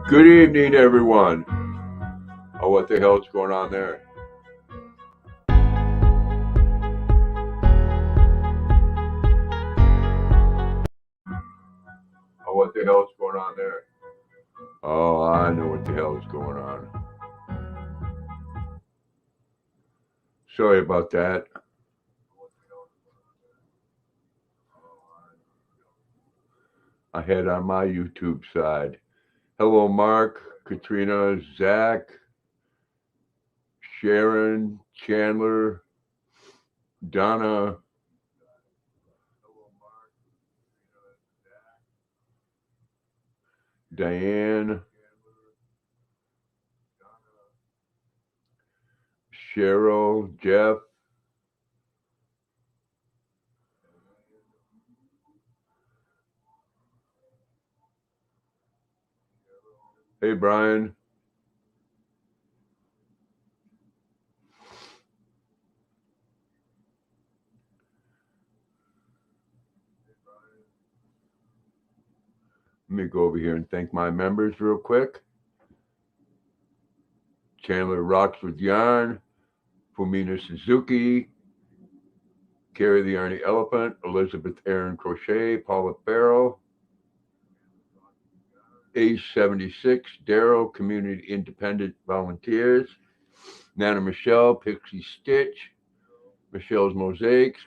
Good evening, everyone. Oh, what the hell's going on there? Oh, what the hell's going on there? Oh, I know what the hell is going on. Sorry about that. I had on my YouTube side. Hello, Mark, Katrina, Zach, Sharon, Chandler, Donna, Diane, Cheryl, Jeff. Hey, Brian. Let me go over here and thank my members real quick. Chandler Rocks with Yarn, Fumina Suzuki, Carrie the Arnie Elephant, Elizabeth Aaron Crochet, Paula Farrell, A76, Daryl, Community Independent Volunteers, Nana Michelle, Pixie Stitch, Michelle's Mosaics,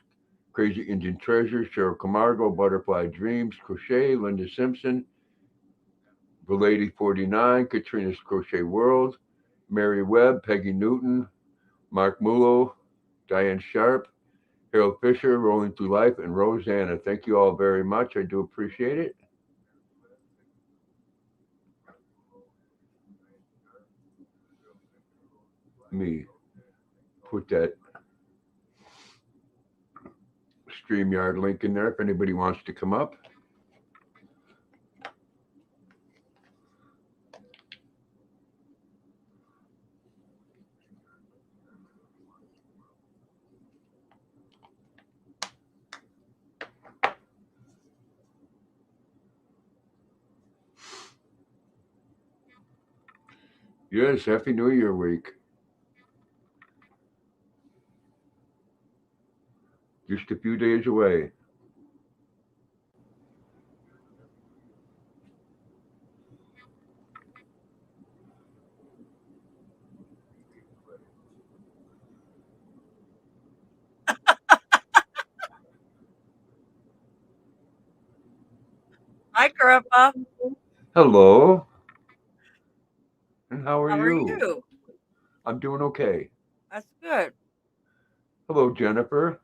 Crazy Indian Treasure, Cheryl Camargo, Butterfly Dreams, Crochet, Linda Simpson, The Lady 49, Katrina's Crochet World, Mary Webb, Peggy Newton, Mark Mulo, Diane Sharp, Harold Fisher, Rolling Through Life, and Rosanna. Thank you all very much. I do appreciate it. Let me put that StreamYard link in there if anybody wants to come up. Yes, Happy New Year week. Just a few days away. Hi, Grandpa. Hello. And how are How are you? you? I'm doing okay. That's good. Hello, Jennifer.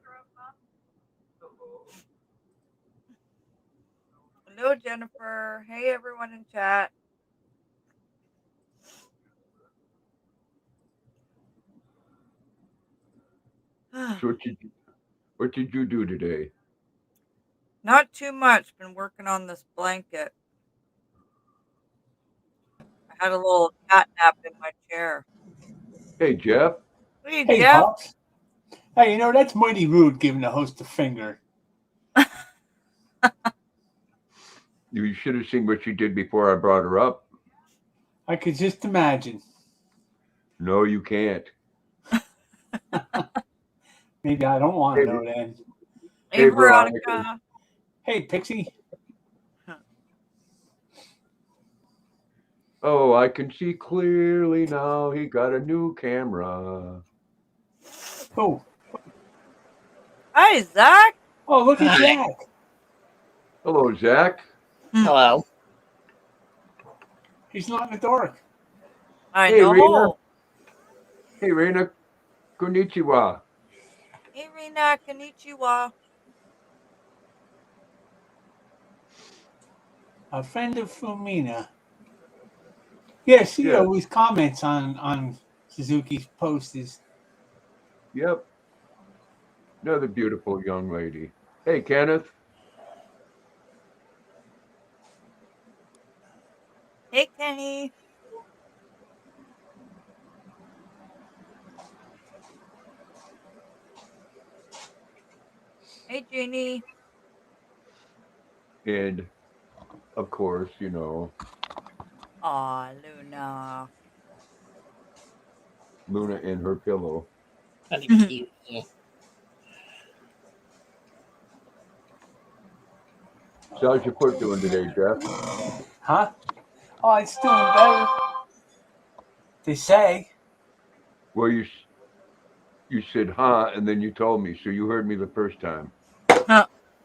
Hello, Jennifer. Hey, everyone in chat. So what did you do today? Not too much. Been working on this blanket. I had a little cat nap in my chair. Hey, Jeff. Hey, Hey, Jeff. Pops. Hey, that's mighty rude giving the host a finger. You should have seen what she did before I brought her up. I could just imagine. No, you can't. Maybe I don't want Hey, to know then. Hey, hey, Veronica. Veronica. Hey, Pixie. Oh, I can see clearly now. He got a new camera. Oh, Hi, Zach. oh, look at Hi. Zach. Hello, Zach. Hello. He's not in the dark. I Hey, Rena. know. Hey, Rena. Konnichiwa. Hey, Rena. Konnichiwa. A friend of Fumina. Yes, he Yes. always comments on Suzuki's posts. Yep. Another beautiful young lady. Hey, Kenneth. Hey, Kenny. Hey, Jeannie. And of course, Aw, Luna. Luna and her pillow. That'd be cute. Yeah. So how's your foot doing today, Jeff? Huh? Oh, it's doing better. They say. Well, you said, huh, and then you told me, so you heard me the first time.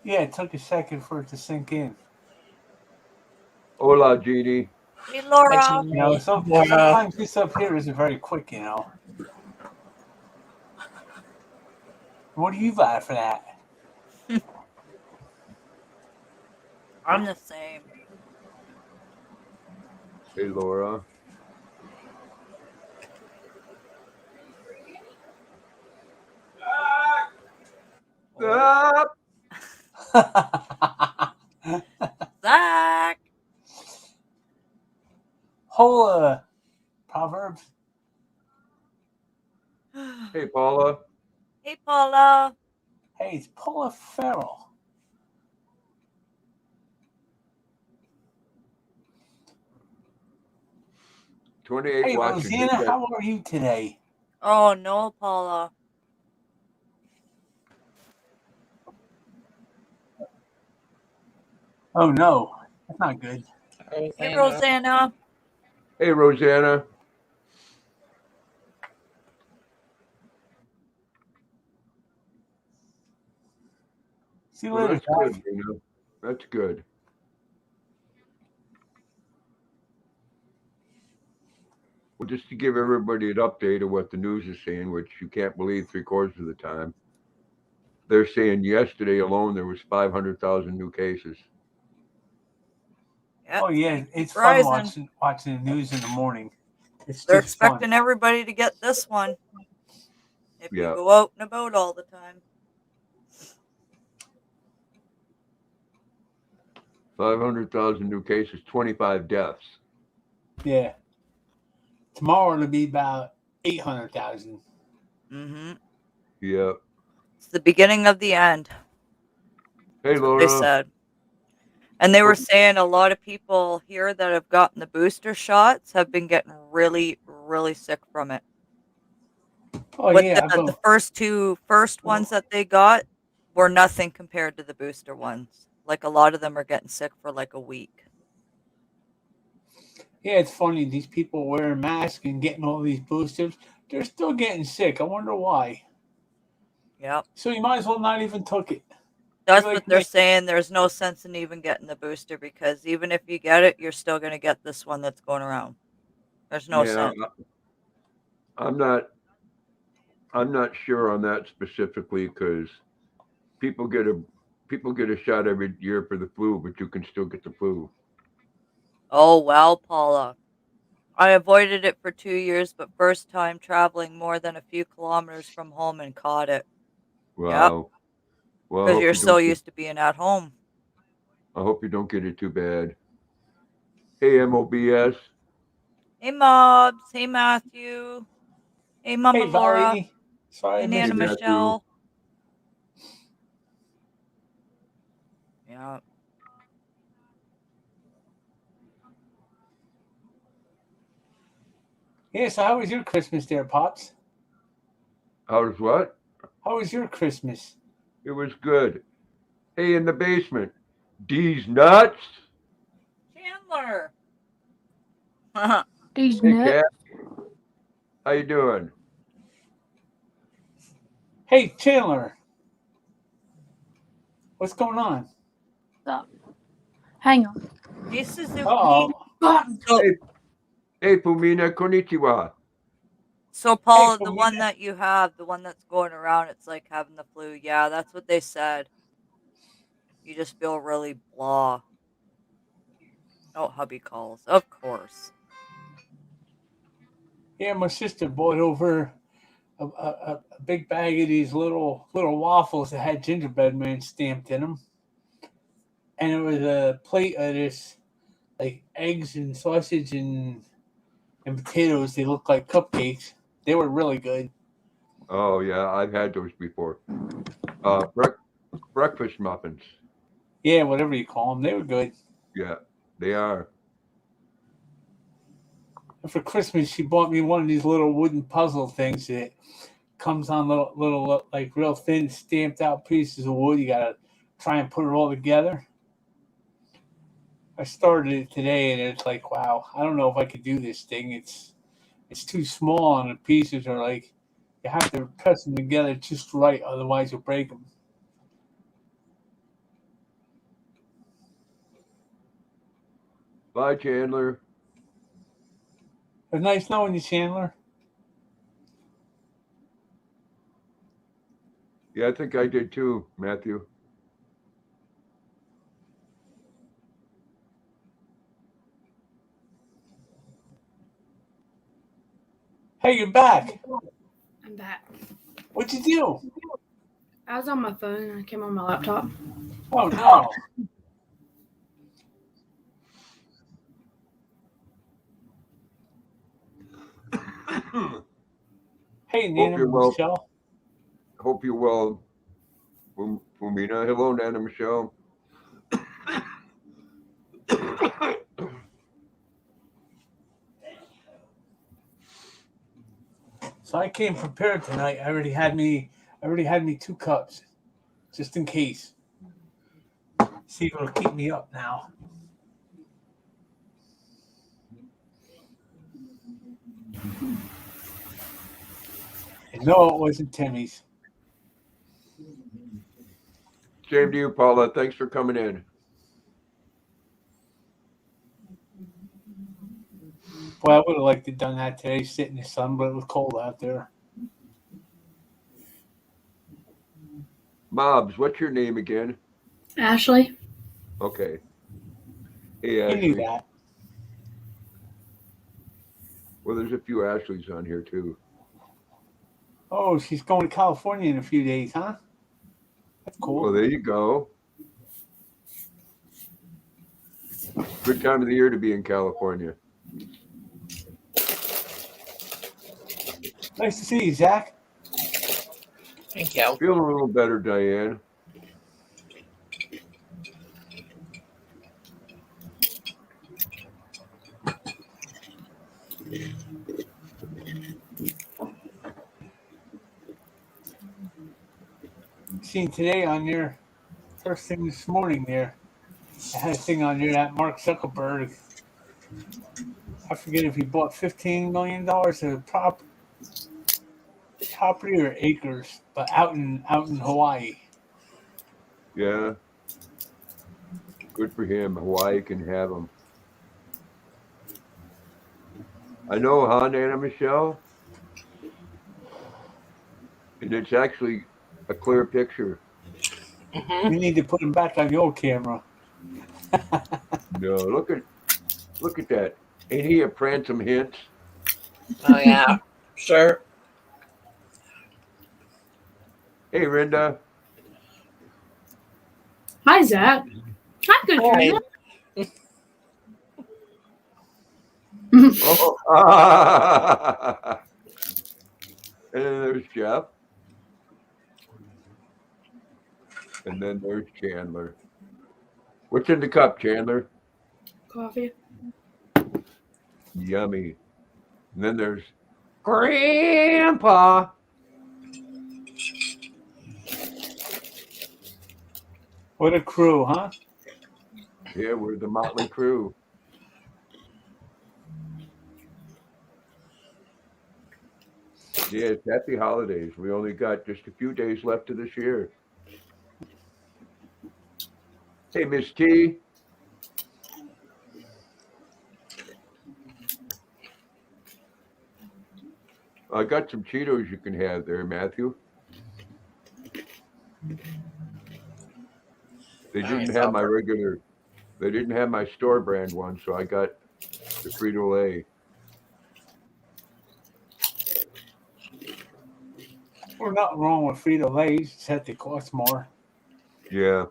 Yeah, it took a second for it to sink in. Hola, Jeannie. Hey, Laura. You know, sometimes this up here isn't very quick, you know. What do you laughing at? I'm the same. Hey, Laura. Ah! Zach. Whole Proverbs. Hey, Paula. Hey, Paula. Hey, it's Paula Farrell. '28 Hey, watching. Rosanna, how are you today? Oh, no, Paula. Oh, no. That's not good. Hey, Rosanna. Hey, Rosanna. See you Well, later, that's guys. good, you know. That's good. Well, just to give everybody an update of what the news is saying, which you can't believe 3/4 of the time, they're saying yesterday alone there was 500,000 new cases. Yep. Oh, yeah. It's fun Rising. watching the news in the morning. It's They're just fun. expecting everybody to get this one if you Yeah. go out and about all the time. 500,000 new cases, 25 deaths. Yeah. Tomorrow it'll be about 800,000. Mm-hmm. Yeah. It's the beginning of the end. Hey, That's what they Laura. said. And they were saying a lot of people here that have gotten the booster shots have been getting really, really sick from it. Oh, With yeah. the first ones that they got were nothing compared to the booster ones. Like a lot of them are getting sick for like a week. Yeah, it's funny. These people wearing masks and getting all these boosters, they're still getting sick. I wonder why. Yep. So you might as well not even took it. That's Like what they're me. saying. There's no sense in even getting the booster because even if you get it, you're still going to get this one that's going around. There's no Yeah, sense. I'm not sure on that specifically because people get a shot every year for the flu, but you can still get the flu. Oh, well, Paula. I avoided it for 2 years, but first time traveling more than a few kilometers from home and caught it. Yep, Wow. Well, because you're so used to being at home. I hope you don't get it too bad. Hey, MOBS. Hey, Mobs. Hey, Matthew. Hey, Mama Hey, Laura. Valerie. Sorry I Hey, missed Nana Matthew. Michelle. Yeah. Yeah, so how was your Christmas there, Pops? How's what? How was your Christmas? It was good. Hey, in the basement. D's nuts. Chandler. These Hey, nuts. Cat. How you doing? Hey, Chandler. What's going on? Stop. Hang on. Hey, Suzuki. Uh-oh. So, Hey, Pumina. Konnichiwa. so Paula, Hey, the Pumina. one that you have, the one that's going around, it's like having the flu. Yeah, that's what they said. You just feel really blah. Oh, hubby calls. Of course. Yeah, my sister bought over a big bag of these little waffles that had gingerbread man stamped in them. And it was a plate of this, like, eggs and sausage and potatoes. They looked like cupcakes. They were really good. Oh yeah, I've had those before. Breakfast muffins. Yeah, whatever you call them. They were good. Yeah, they are. And for Christmas, she bought me one of these little wooden puzzle things that comes on little like real thin stamped out pieces of wood. You gotta try and put it all together. I started it today, and it's like, wow, I don't know if I could do this thing. It's too small, and the pieces are like you have to press them together just right, otherwise you'll break them. Bye, Chandler. It's nice knowing you, Chandler. Yeah, I think I did too, Matthew. Hey, you're back. I'm back. What'd you do? I was on my phone and I came on my laptop. Oh no. Hey, Nana you're well. Michelle. Hope you're well, Fumina. Hello, Nana Michelle. So I came prepared tonight. I already had me 2 cups, just in case. See if it'll keep me up now. And no, it wasn't Timmy's. Same to you, Paula. Thanks for coming in. Well, I would have liked to have done that today, sit in the sun, but it was cold out there. Mobs, what's your name again? Ashley. Okay. Hey, You knew Ashley. that. Well, there's a few Ashleys on here too. Oh, she's going to California in a few days, huh? That's cool. Well, there you go. Good time of the year to be in California. Nice to see you, Zach. Thank you. Feeling a little better, Diane. Seen today on your first thing this morning there. I had a thing on there that Mark Zuckerberg. I forget if he bought $15 million of property or acres, but out in Hawaii. Yeah. Good for him. Hawaii can have him. I know, huh, Nana Michelle? And it's actually a clear picture. Hmm. You need to put him back on your camera. No, look at that. Ain't he a Pransom Hint? Oh yeah, sure. Hey, Rinda. Hi, Zach. Hi, good Hey. friend. Oh. And then there's Jeff. And then there's Chandler. What's in the cup, Chandler? Coffee. Yummy. And then there's Grandpa. What a crew, huh? Yeah, we're the Motley Crew. Yeah, it's happy holidays. We only got just a few days left of this year. Hey, Miss T. I got some Cheetos you can have there, Matthew. They didn't Nice have my offer. regular, they didn't have my store brand one, so I got the Frito-Lay. There's nothing wrong with Frito-Lay, just had to cost more. Yeah.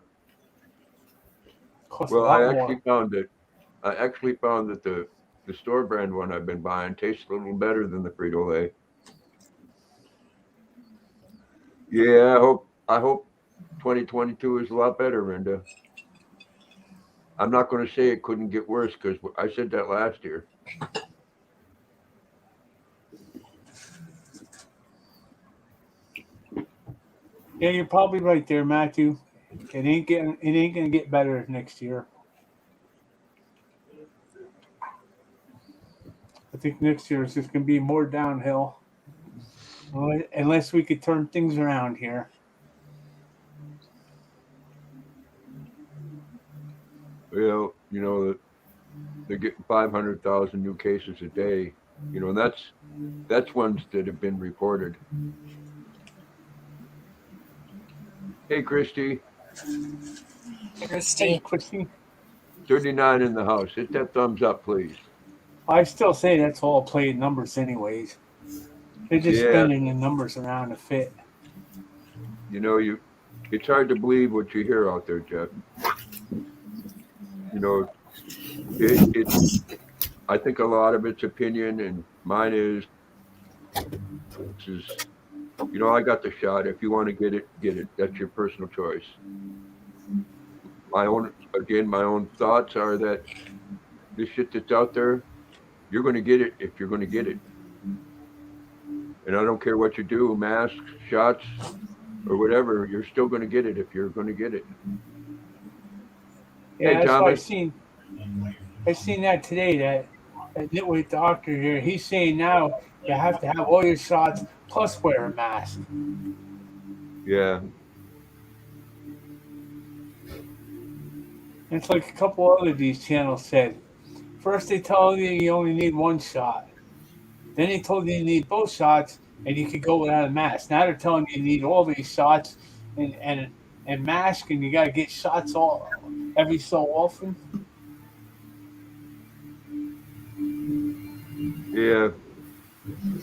Cost Well, a lot I more. actually found that the store brand one I've been buying tastes a little better than the Frito-Lay. Yeah, I hope 2022 is a lot better, Rinda. I'm not going to say it couldn't get worse because I said that last year. Yeah, you're probably right there, Matthew. It ain't gonna get better next year. I think next year is just gonna be more downhill. Unless we could turn things around here. Well, they're getting 500,000 new cases a day. And that's ones that have been reported. Hey, Christy, Hey, Christy. Christy. 39 in the house. Hit that thumbs up, please. I still say that's all played numbers, anyways. They're just Yeah. spinning the numbers around to fit. It's hard to believe what you hear out there, Jeff. It's. I think a lot of it's opinion, and mine is. I got the shot. If you want to get it, get it. That's your personal choice. My own thoughts are that this shit that's out there, you're going to get it if you're going to get it. And I don't care what you do, masks, shots, or whatever, you're still going to get it if you're going to get it. Yeah, Hey, that's what Thomas. I seen that today. That nitwit doctor here, he's saying now you have to have all your shots plus wear a mask. Yeah. It's like a couple other of these channels said. First they tell you only need one shot. Then they told you need both shots and you could go without a mask. Now they're telling you need all these shots and mask, and you got to get shots every so often. Yeah.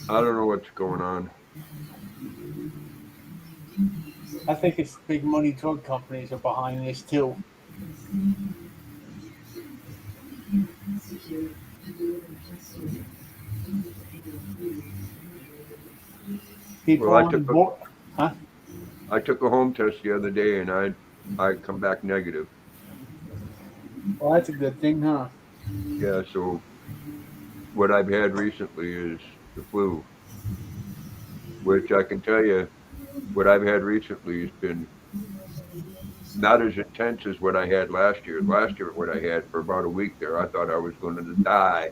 I don't know what's going on. I think it's big money drug companies are behind this too. People Well, on the board. I took a home test the other day, and I come back negative. Well, that's a good thing, huh? Yeah, so what I've had recently is the flu, which I can tell you, what I've had recently has been not as intense as what I had last year. Last year, what I had for about a week there, I thought I was going to die.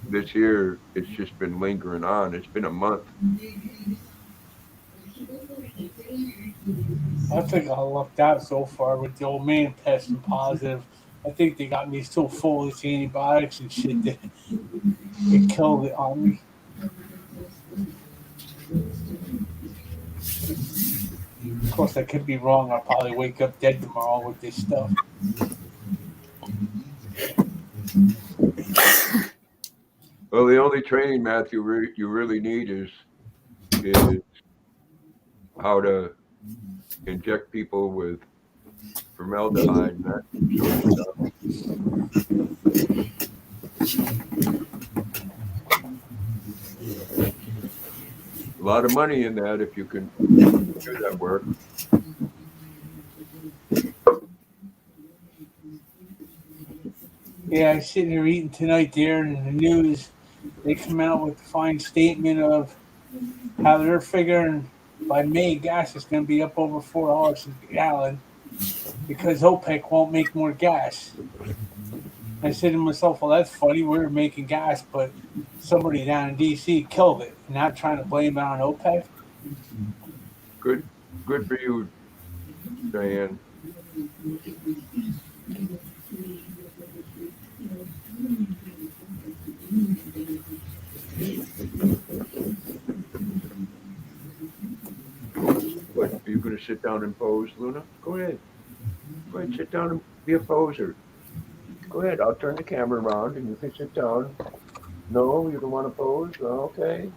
This year, it's just been lingering on. It's been a month. I think I lucked out so far with the old man testing positive. I think they got me so full of these antibiotics and shit that it killed it on me. Of course, I could be wrong. I'll probably wake up dead tomorrow with this stuff. Well, the only training, Matthew, you really need is how to inject people with formaldehyde and that sort of stuff. A lot of money in that if you can do that work. Yeah, I was sitting here eating tonight there, and in the news, they come out with a fine statement of how they're figuring by May gas is going to be up over $4 a gallon because OPEC won't make more gas. I said to myself, well, that's funny. We're making gas, but somebody down in D.C. killed it. And now trying to blame it on OPEC. Good for you, Diane. What, are you going to sit down and pose, Luna? Go ahead. Go ahead, sit down and be a poser. Go ahead, I'll turn the camera around and you can sit down. No, you don't want to pose? Okay.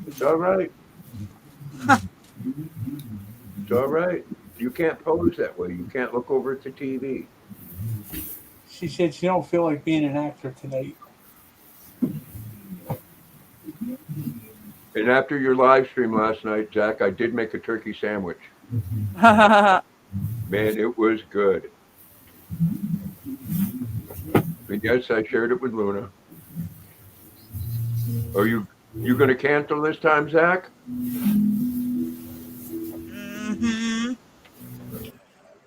It's all right. It's all right. You can't pose that way. You can't look over at the TV. She said she don't feel like being an actor tonight. And after your live stream last night, Zach, I did make a turkey sandwich. Oh, Man, it was good. And yes, I shared it with Luna. Are you going to cancel this time, Zach?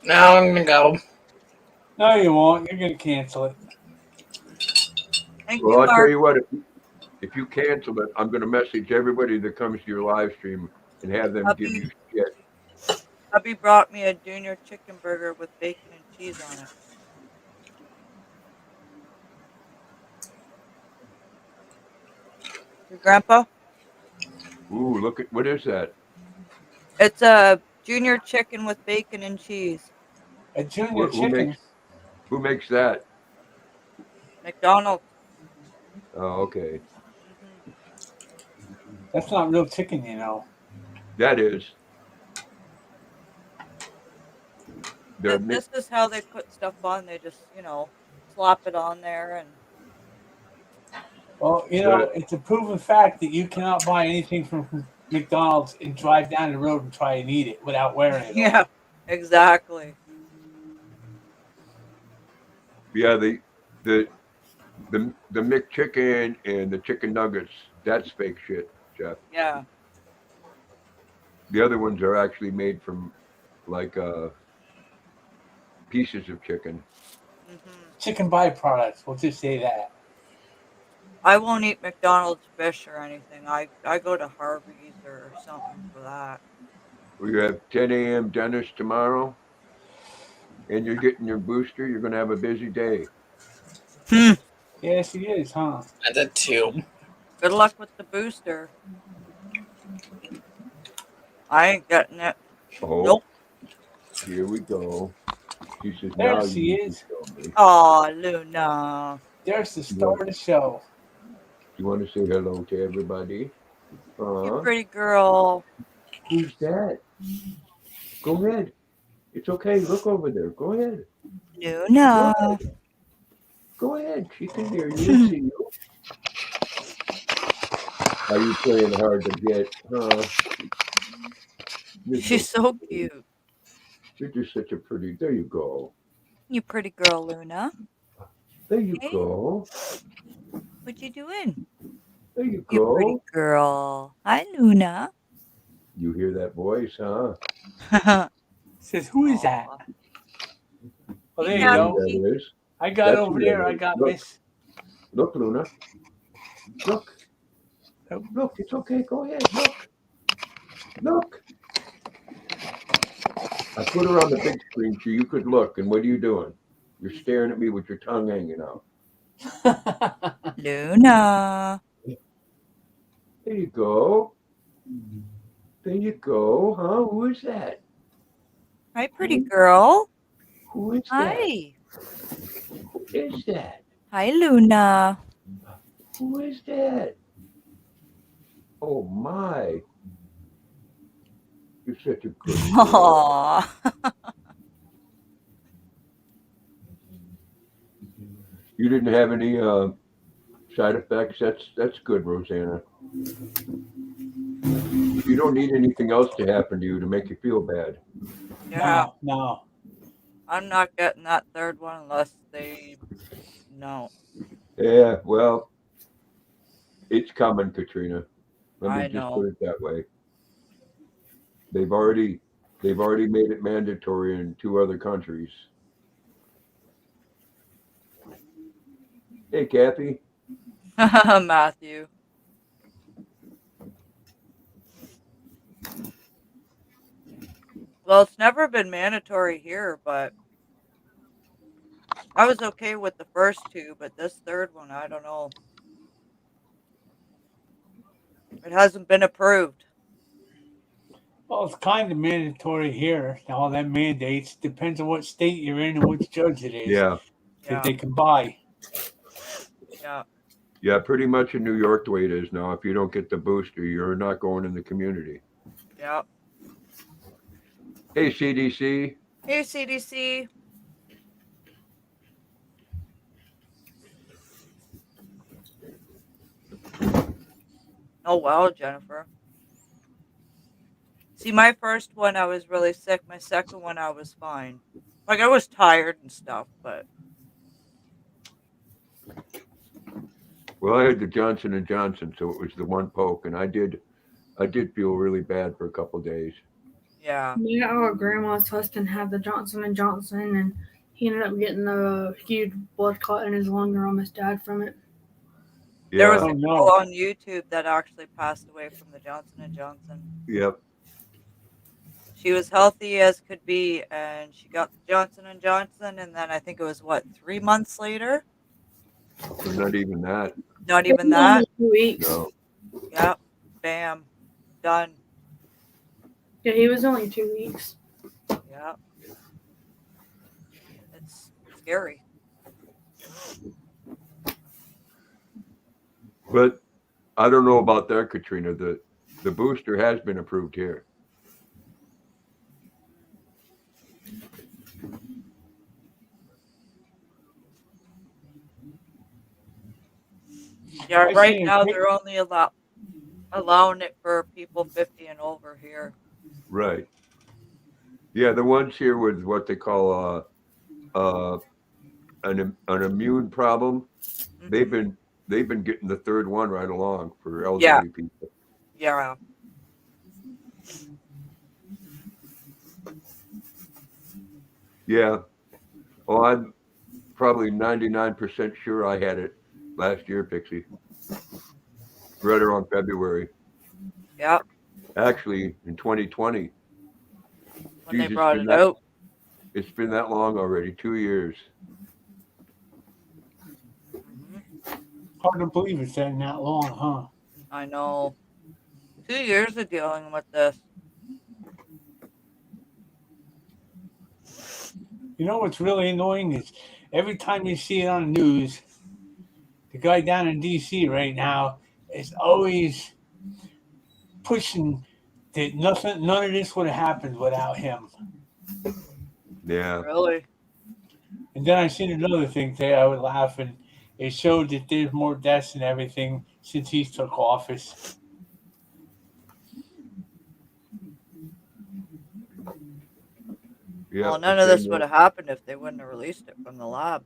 Now I'm gonna go. No, you won't. You're gonna cancel it. Thank Well, you, I'll tell Mark. you what, if you cancel it, I'm going to message everybody that comes to your live stream and have them give you shit. Hubby brought me a junior chicken burger with bacon and cheese on it. Your grandpa? Ooh, look at, what is that? It's a junior chicken with bacon and cheese. A junior chicken. Who makes that? McDonald's. Oh, okay. Hmm. That's not real chicken, you know. That is. They're This is how they put stuff on. They just, slap it on there and Well, you know, it's a proven fact that you cannot buy anything from McDonald's and drive down the road and try and eat it without wearing it. yeah, exactly. yeah, the McChicken and the chicken nuggets, that's fake shit, Jeff. Yeah. The other ones are actually made from like pieces of chicken. Chicken byproducts. We'll just say that. I won't eat McDonald's fish or anything. I go to Harvey's or something for that. We have 10 a.m. dentist tomorrow, and you're getting your booster. You're going to have a busy day. Yes, he is, huh? I did too. Good luck with the booster. I ain't getting it. Oh, Nope. Here we go. She says, There now she you need is. to tell me. Aw, Luna. There's the star of the show. You want to say hello to everybody? You pretty girl. Who's that? Go ahead. It's okay. Look over there. Go ahead. Luna. Go ahead. She can hear you and see you. Are you playing hard to get? Huh? She's so cute. You're just such a pretty. There you go. You pretty girl, Luna. There you Hey. go. What you doing? There you You go. pretty girl. Hi, Luna. You hear that voice, huh? Says, who is that? Aw. Well, there You you know go. who that is? I got That's over who there. that I is. got Look. Miss. Look, Luna. Look. Look. It's okay. Go ahead. Look. Look. I put her on the big screen so you could look. And what are you doing? You're staring at me with your tongue hanging out. Luna. There you go. There you go. Huh? Who is that? Hi, pretty girl. Who is that? Hi. Who is that? Hi, Luna. Who is that? Oh my. You're such a good girl. Aw. You didn't have any side effects. That's good, Rosanna. You don't need anything else to happen to you to make you feel bad. Yeah. No. I'm not getting that third one unless they. No. Yeah, well, it's coming, Katrina. Let me I just know. put it that way. They've already made it mandatory in 2 other countries. Hey, Kathy. Matthew. Well, it's never been mandatory here, but I was okay with the first 2, but this third one, I don't know. It hasn't been approved. Well, it's kind of mandatory here. All that mandates depends on what state you're in and which judge it is. Yeah. That Yeah. they can buy. Yeah. Yeah, pretty much in New York the way it is now. If you don't get the booster, you're not going in the community. Yeah. Hey, CDC. Hey, CDC. Oh, wow, Jennifer. See, my first one, I was really sick. My second one, I was fine. Like, I was tired and stuff, but Well, I had the Johnson & Johnson, so it was the one poke, and I did feel really bad for a couple days. Yeah. Yeah, our grandma's husband had the Johnson and Johnson, and he ended up getting a huge blood clot in his lung and almost died from it. There was Yeah. Oh a no. girl on YouTube that actually passed away from the Johnson and Johnson. Yep. She was healthy as could be, and she got the Johnson and Johnson, and then I think it was what, 3 months later? So not even that. Not It even was that. only 2 weeks. No. Yep. Bam. Done. Yeah, he was only 2 weeks. Yeah. It's scary. But I don't know about that, Katrina. The booster has been approved here. Yeah, I right seen a now pic- they're only allowing it for people 50 and over here. Right. Yeah, the ones here with what they call an immune problem, they've Mhm. been getting the third one right along for elderly people. Yeah. Yeah. Well, I'm probably 99% sure I had it last year, Pixie. Right around February. Yep. Actually, in 2020. When they Jesus, brought it out. it's been that long already, 2 years. Mhm. Hard to believe it's been that long, huh? I know. 2 years of dealing with this. You know what's really annoying is every time you see it on the news, the guy down in DC right now is always pushing that none of this would have happened without him. Yeah. Really. And then I seen another thing today. I was laughing. It showed that there's more deaths and everything since he took office. Yeah. Well, none of this would have happened if they wouldn't have released it from the lab.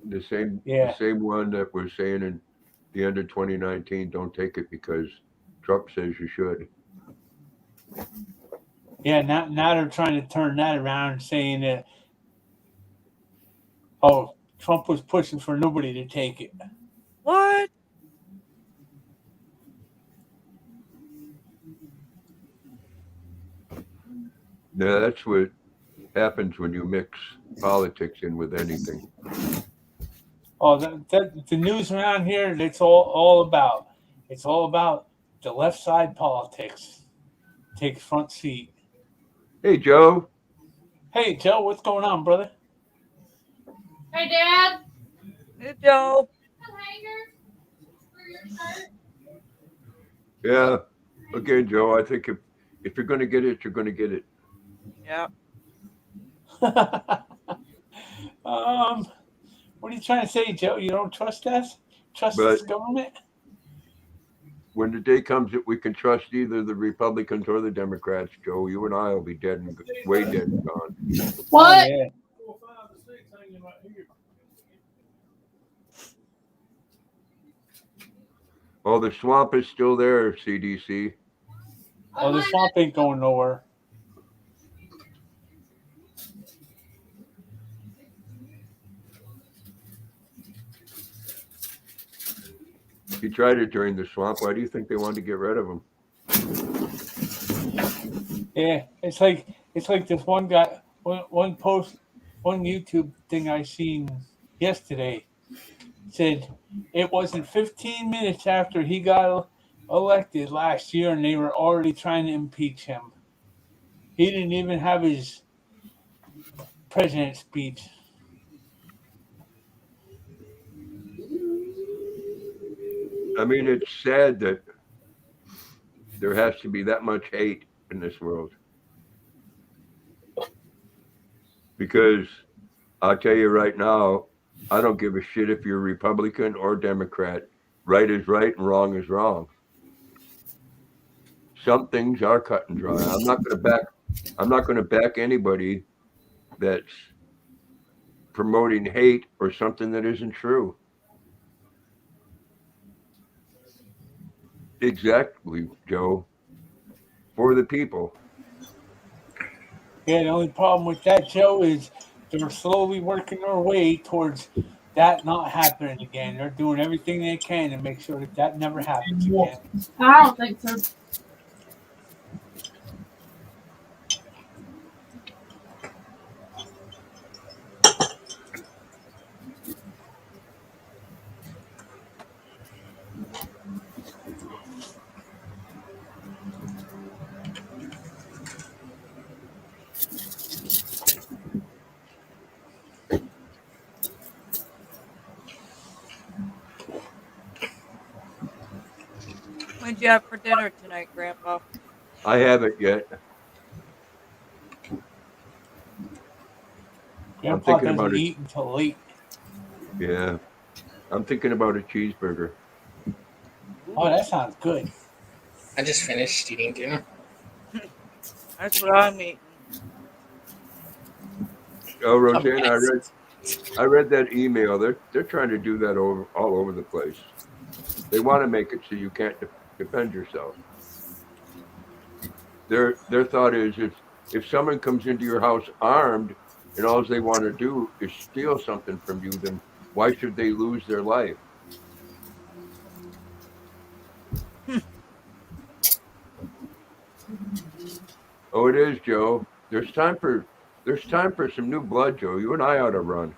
The same Yeah. one that was saying in the end of 2019, don't take it because Trump says you should. Yeah, now they're trying to turn that around, saying that, oh, Trump was pushing for nobody to take it. What? Yeah, that's what happens when you mix politics in with anything. Oh, the news around here, it's all about. It's all about the left side politics. Take front seat. Hey, Joe. Hey, Joe, what's going on, brother? Hey, Dad. Hey, Joe. Yeah. Okay, Joe. I think if you're going to get it, you're going to get it. Yeah. What are you trying to say, Joe? You don't trust us? Trust But- this government? When the day comes that we can trust either the Republicans or the Democrats, Joe, you and I will be dead and way dead and gone. What? Oh, yeah. Oh, the swamp is still there, CDC. Oh, the swamp ain't going nowhere. He tried it during the swamp. Why do you think they wanted to get rid of him? Yeah, it's like this one guy, one post, one YouTube thing I seen yesterday said it wasn't 15 minutes after he got elected last year, and they were already trying to impeach him. He didn't even have his president speech. I mean, it's sad that there has to be that much hate in this world. Because I'll tell you right now, I don't give a shit if you're Republican or Democrat. Right is right and wrong is wrong. Some things are cut and dry. I'm not going to back anybody that's promoting hate or something that isn't true. Exactly, Joe. For the people. Yeah, the only problem with that, Joe, is they're slowly working their way towards that not happening again. They're doing everything they can to make sure that that never happens again. I don't think so. What'd you have for dinner tonight, Grandpa? I haven't yet. Grandpa thinking doesn't about it. eat until late. Yeah. I'm thinking about a cheeseburger. Oh, that sounds good. I just finished eating dinner. That's what I'm eating. Oh, Roseanne, Yes. I read that email. They're trying to do that all over the place. They want to make it so you can't defend yourself. Their thought is if someone comes into your house armed and all they want to do is steal something from you, then why should they lose their life? Oh, it is, Joe. There's time for some new blood, Joe. You and I ought to run.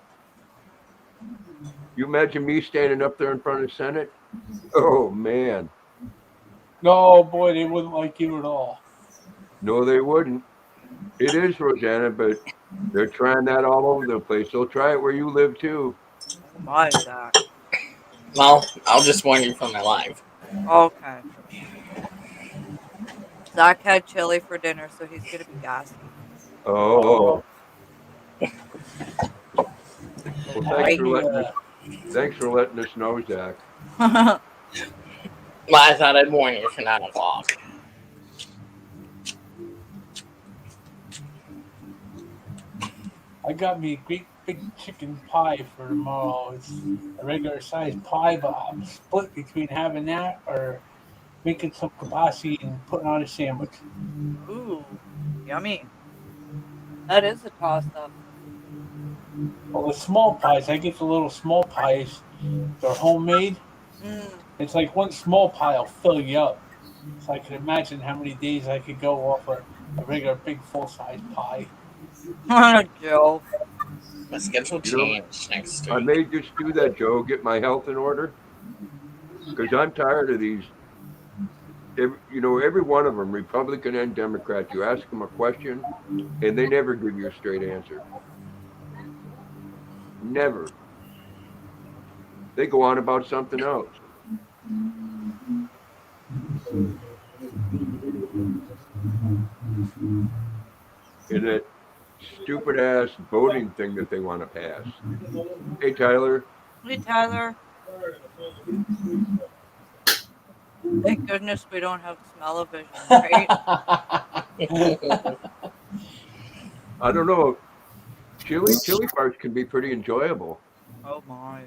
You imagine me standing up there in front of the Senate? Oh man. No, boy, they wouldn't like you at all. No, they wouldn't. It is, Rosanna, but they're trying that all over the place. They'll try it where you live too. Oh my, Zach. Well, I'll just warn you from my live. Okay. Zach had chili for dinner, so he's gonna be gassy. Oh. Well, Right. thanks for letting us know, Zach. Well, I thought I'd warn you for 9 o'clock. I got me a great big chicken pie for tomorrow. It's a regular sized pie, but I'm split between having that or making some kibasi and putting on a sandwich. Ooh, yummy. That is a toss-up. Well, the small pies, I get the little small pies. They're homemade. Mm. It's like one small pie will fill you up. So I can imagine how many days I could go off a regular big full-size pie. Joe. My schedule changed next I week. may just do that, Joe. Get my health in order because I'm tired of these. Every one of them, Republican and Democrat, you ask them a question and they never give you a straight answer. Never. They go on about something else. And that stupid ass voting thing that they want to pass. Hey, Tyler. Hey, Tyler. Thank goodness we don't have smell-o-vision, right? I don't know. Chili farts can be pretty enjoyable. Oh my.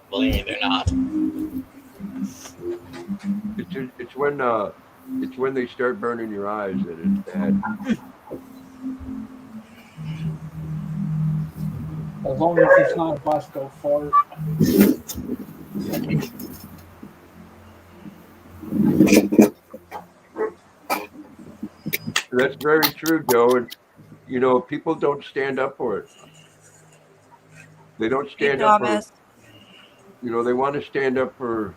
Believe it or not. It's when they start burning your eyes that it's bad. As long as it's not Bosco fart. That's very true, Joe. And people don't stand up for it. They don't Hey, stand up for. Thomas. They want to stand up for.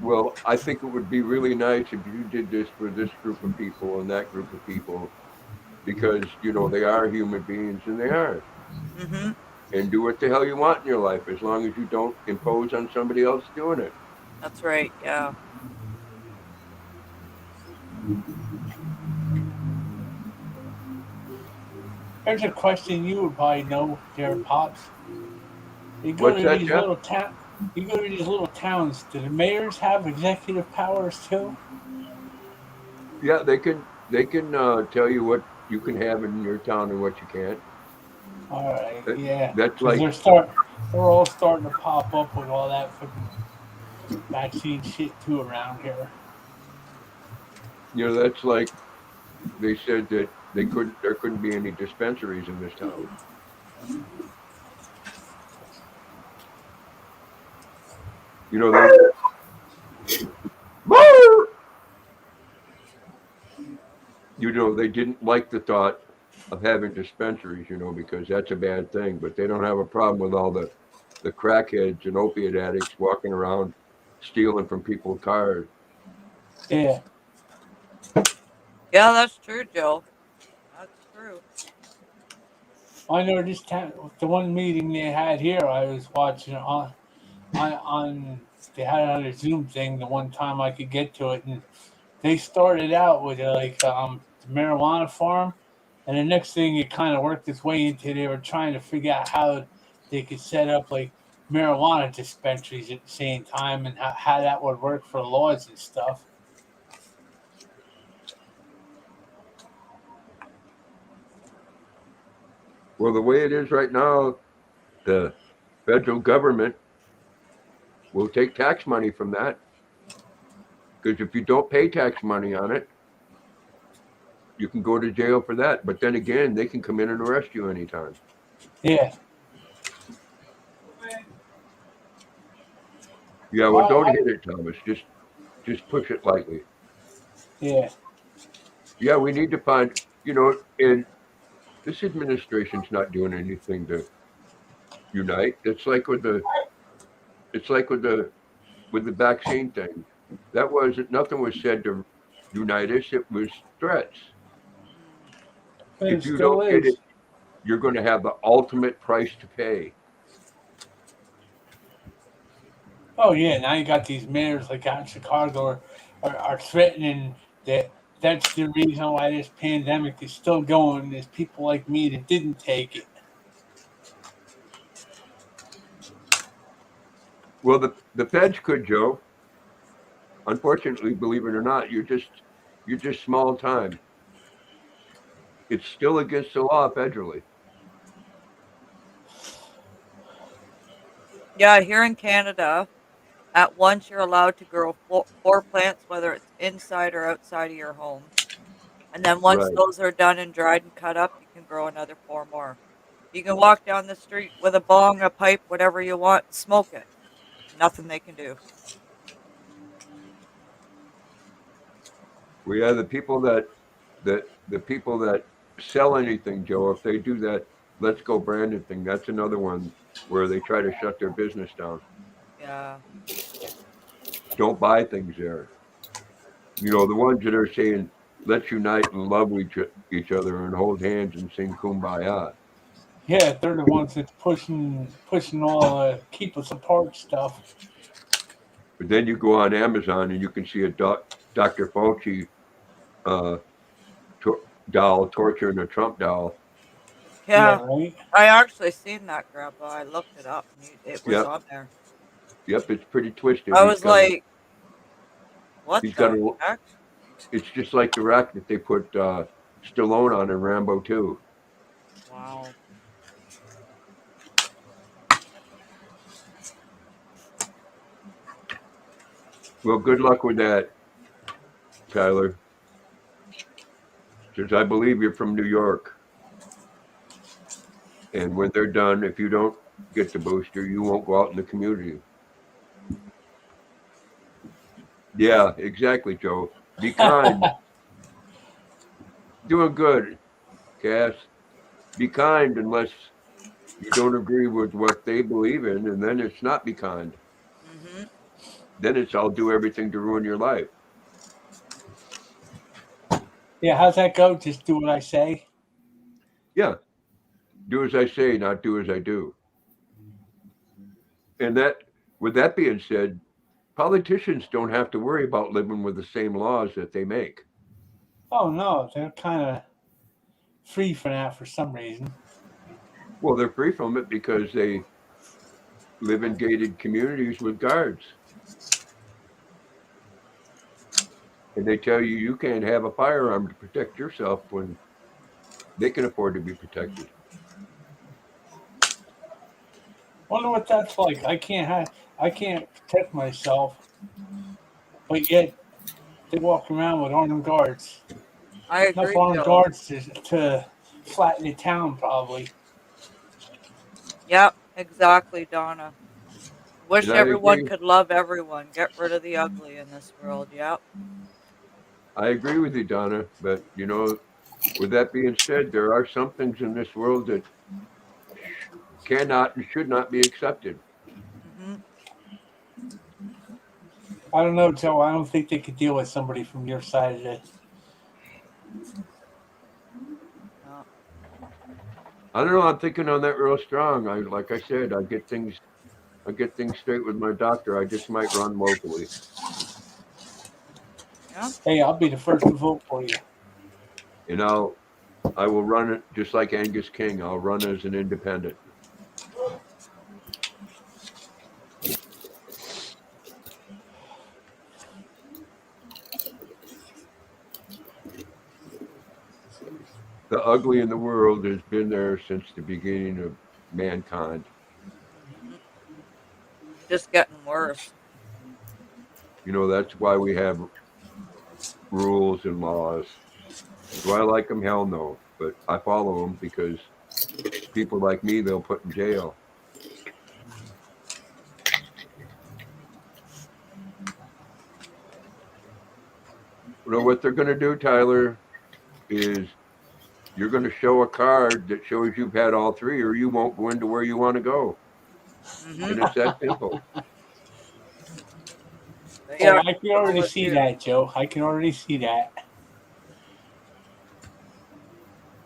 Well, I think it would be really nice if you did this for this group of people and that group of people, because they are human beings and they are. Mm-hmm. And do what the hell you want in your life, as long as you don't impose on somebody else doing it. That's right, yeah. There's a question you would probably know, Jared Pops. You go What's to that, these Jeff? little You go to these little towns. Do the mayors have executive powers too? Yeah, they can tell you what you can have in your town and what you can't. All right, That- yeah. That's 'Cause like they're all starting to pop up with all that fucking vaccine shit too around here. that's like they said that there couldn't be any dispensaries in this town. You know, they didn't like the thought of having dispensaries, because that's a bad thing. But they don't have a problem with all the crackheads and opiate addicts walking around stealing from people's cars. Yeah. Yeah, that's true, Joe. That's true. I know this time, the one meeting they had here, I was watching on they had it on a Zoom thing the one time I could get to it, and they started out with the marijuana farm, and the next thing it kind of worked its way into they were trying to figure out how they could set up like marijuana dispensaries at the same time and how that would work for laws and stuff. Well, the way it is right now, the federal government will take tax money from that. Because if you don't pay tax money on it, you can go to jail for that. But then again, they can come in and arrest you anytime. Yeah. Yeah, well, don't hit it, Thomas. Just push it lightly. Yeah. Yeah, we need to find, and this administration's not doing anything to unite. It's like with the vaccine thing. Nothing was said to unite us. It was threats. But If it you still don't get is. it, you're going to have the ultimate price to pay. Oh yeah, now you got these mayors like out in Chicago are threatening that that's the reason why this pandemic is still going. There's people like me that didn't take it. Well, the feds could, Joe. Unfortunately, believe it or not, you're just small time. It's still against the law federally. Yeah, here in Canada, at once you're allowed to grow 4 plants, whether it's inside or outside of your home. And then once Right. those are done and dried and cut up, you can grow another 4 more. You can walk down the street with a bong, a pipe, whatever you want, smoke it. Nothing they can do. We have the people that sell anything, Joe. If they do that, let's go branded thing. That's another one where they try to shut their business down. Yeah. Don't buy things there. The ones that are saying, let's unite and love each other and hold hands and sing Kumbaya. Yeah, they're the ones that's pushing all keep us apart stuff. But then you go on Amazon and you can see a Dr. Fauci doll torturing a Trump doll. Yeah. Right? I actually seen that, Grandpa. I looked it up. It was on there. Yep, it's pretty twisted. I was like, what he's got the heck? It's just like the rack that they put Stallone on in Rambo 2. Wow. Well, good luck with that, Tyler. Because I believe you're from New York. And when they're done, if you don't get the booster, you won't go out in the community. Yeah, exactly, Joe. Be kind. Doing good, Cass. Be kind unless you don't agree with what they believe in, and then it's not be kind. Mm-hmm. Then it's I'll do everything to ruin your life. Yeah, how's that go? Just do what I say? Yeah. Do as I say, not do as I do. And with that being said, politicians don't have to worry about living with the same laws that they make. Oh no, they're kind of free for that for some reason. Well, they're free from it because they live in gated communities with guards. And they tell you can't have a firearm to protect yourself when they can afford to be protected. Wonder what that's like. I can't protect myself, but yet they walk around with armed guards. I enough agree, armed Joe. guards to flatten the town, probably. Yep, exactly, Donna. Wish And I everyone agree. could love everyone. Get rid of the ugly in this world. Yep. I agree with you, Donna. But with that being said, there are some things in this world that cannot and should not be accepted. Hmm. I don't know, Joe. I don't think they could deal with somebody from your side of this. No. I don't know. I'm thinking on that real strong. Like I said, I get things straight with my doctor. I just might run locally. Yeah. Hey, I'll be the first to vote for you. And I will run it just like Angus King. I'll run as an independent. The ugly in the world has been there since the beginning of mankind. Hmm. Just getting worse. That's why we have rules and laws. Do I like them? Hell no. But I follow them because people like me, they'll put in jail. What they're going to do, Tyler, is you're going to show a card that shows you've had all three, or you won't go into where you want to go. Hmm. And it's that simple. Yeah. I can already see that, Joe. I can already see that.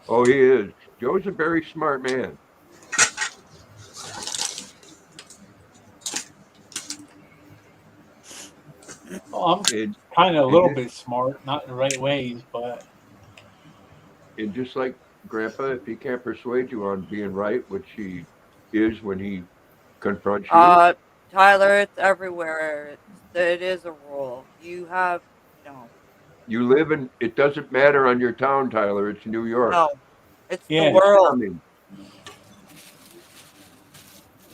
Oh, he is. Joe's a very smart man. Well, I'm And, kind of a and, little just, bit smart, not in the right ways, but and just like Grandpa, if he can't persuade you on being right, which he is when he confronts you, Tyler, it's everywhere. It is a rule. You have no, you live in, it doesn't matter on your town, Tyler. It's New York. no. It's the yeah. It's world. charming.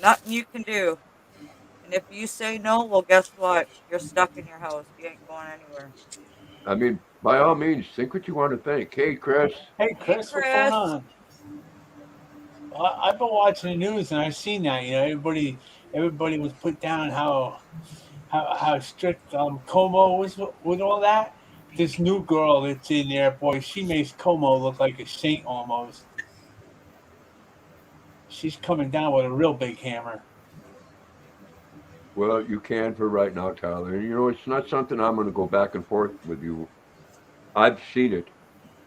Nothing you can do. And if you say no, well, guess what? You're stuck in your house. You ain't going anywhere. I mean, by all means, think what you want to think. Hey, Chris. Hey, Hey, Chris, what's going Chris. on? I've been watching the news and I've seen that. Everybody was put down how strict Como was with all that. This new girl that's in there, boy, she makes Como look like a saint almost. She's coming down with a real big hammer. Well, you can for right now, Tyler. And it's not something I'm going to go back and forth with you. I've seen it.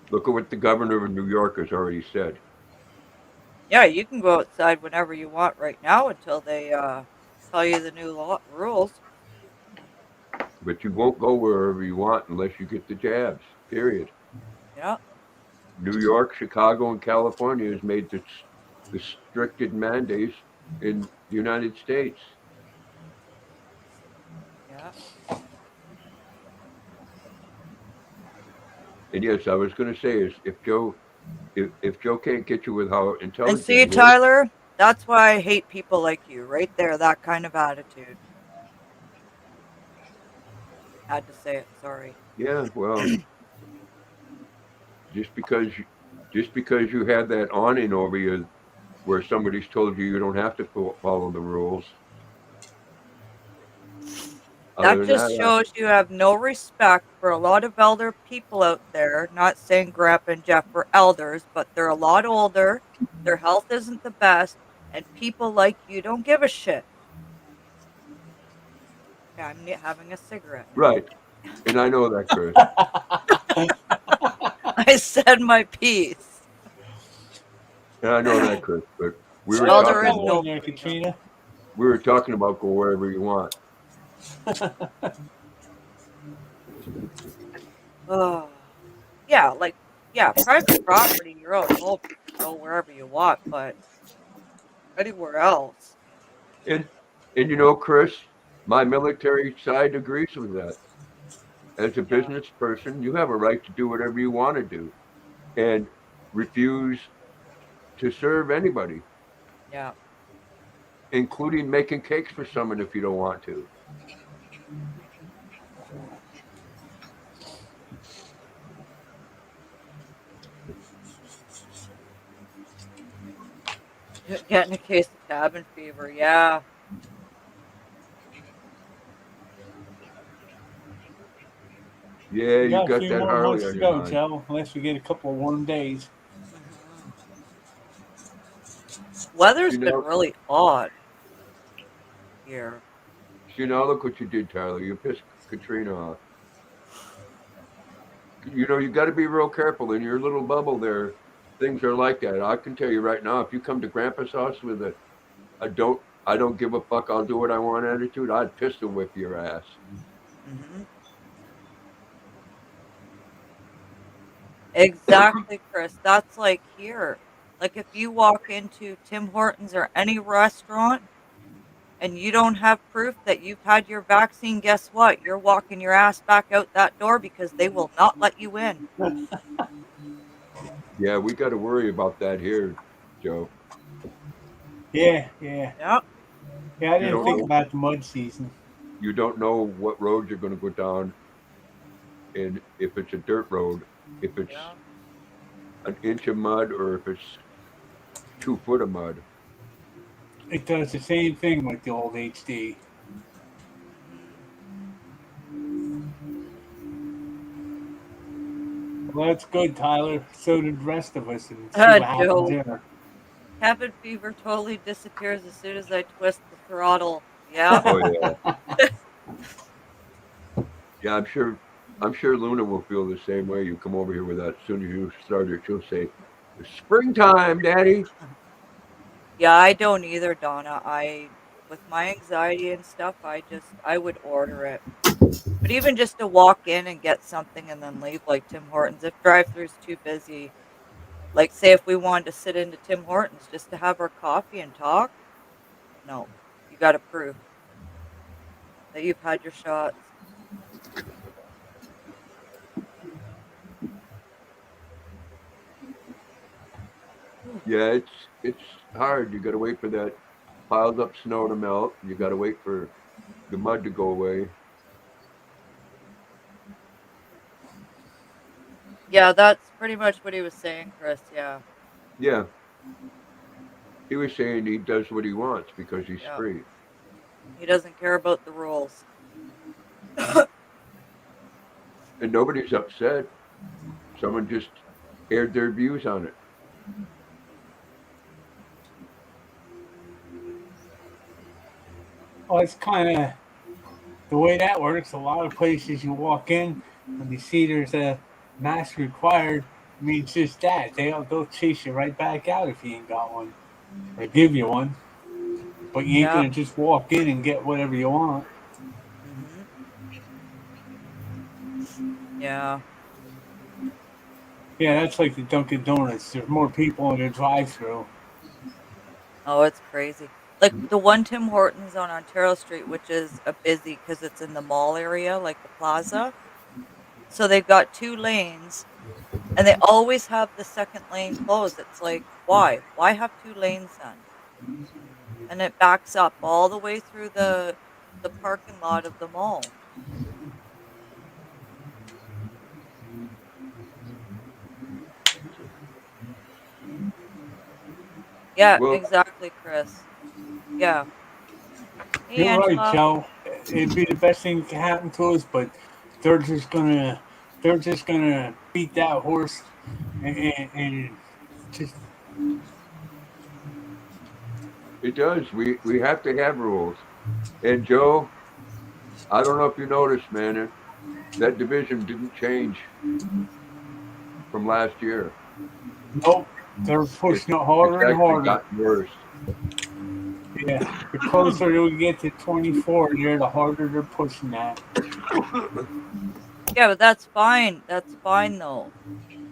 Look at what the governor of New York has already said. Yeah, you can go outside whenever you want right now until they tell you the new rules. But you won't go wherever you want unless you get the jabs, period. Yeah. New York, Chicago, and California has made the stricted mandates in the United States. Yeah. And yes, I was going to say is if Joe can't get you with how And intelligent see, he is, Tyler, that's why I hate people like you. Right there, that kind of attitude. Had to say it. Sorry. yeah, well, just because you have that awning over you where somebody's told you don't have to follow the rules. Other That than just that, shows you have no respect for a lot of elder people out there. Not saying Grandpa and Jeff are elders, but they're a lot older. Their health isn't the best, and people like you don't give a shit. Yeah, I'm having a cigarette now. right. And I know that, Chris. I said my piece. And I know that, Chris. But we were Well, What's there is talking. going no on there, freedom. Katrina? We were talking about go wherever you want. Oh, yeah, private property, your own home, you can go wherever you want, but anywhere else. And Chris, my military side agrees with that. As a Yeah, business person, you have a right to do whatever you want to do and refuse to serve anybody, yeah. including making cakes for someone if you don't want to. Getting a case of cabin fever. Yeah. Yeah, We you got a got few that more Harley months on to your go, mind. Joe, unless we get a couple of warm days. Mhm. Weather's You been know, really odd here. look what you did, Tyler. You pissed Katrina off. You got to be real careful in your little bubble there. Things are like that. I can tell you right now, if you come to Grandpa's house with I don't give a fuck, I'll do what I want attitude, I'd pistol whip your ass. Hmm. Exactly, Chris. That's like here. Like if you walk into Tim Hortons or any restaurant and you don't have proof that you've had your vaccine, guess what? You're walking your ass back out that door because they will not let you in. Yeah, we got to worry about that here, Joe. Yeah, yeah. Yep. Yeah, I You didn't don't think know. about the mud season. You don't know what road you're going to go down, and if it's a dirt road, if it's Yeah. an inch of mud, or if it's 2 foot of mud. It does the same thing like the old HD. Hmm. Well, that's good, Tyler. So did the rest of us, and see what happens Joe, there. cabin fever totally disappears as soon as I twist the throttle. Yeah. Oh yeah, yeah. I'm sure Luna will feel the same way. You come over here with that. As soon as you start it, she'll say, "It's springtime, Daddy." Yeah, I don't either, Donna. With my anxiety and stuff, I would order it. But even just to walk in and get something and then leave, like Tim Hortons, if drive-thru's too busy, like say if we wanted to sit into Tim Hortons just to have our coffee and talk, no, you got to prove that you've had your shots. Whew. Yeah, it's hard. You got to wait for that piled up snow to melt. You got to wait for the mud to go away. Yeah, that's pretty much what he was saying, Chris. Yeah, Yeah, he was saying he does what he wants because he's yeah. free, He doesn't care about the rules. and nobody's upset. Someone just aired their views on it. Well, it's kind of the way that works. A lot of places you walk in, when you see there's a mask required, I mean, it's just that. They'll chase you right back out if you ain't got one, or give you one. But you ain't Yeah. going to just walk in and get whatever you want. Hmm. Yeah. Yeah, that's like the Dunkin' Donuts. There's more people in the drive-through. Oh, it's crazy. Like the one Tim Hortons on Ontario Street, which is a busy because it's in the mall area, like the plaza. So they've got two lanes and they always have the second lane closed. It's like, why? Why have two lanes then? And it backs up all the way through the parking lot of the mall. Yeah, Well, exactly, Chris. Yeah. Hey, You're right, Angela. Joe. It'd be the best thing that can happen to us, but they're just gonna they're just gonna beat that horse and just it does. We have to have rules. And Joe, I don't know if you noticed, man, that division didn't change from last year. nope. They're It's pushing it it's harder and actually harder. gotten worse. Yeah, the closer we get to 24, the harder they're pushing that. Yeah, but that's fine. That's fine though,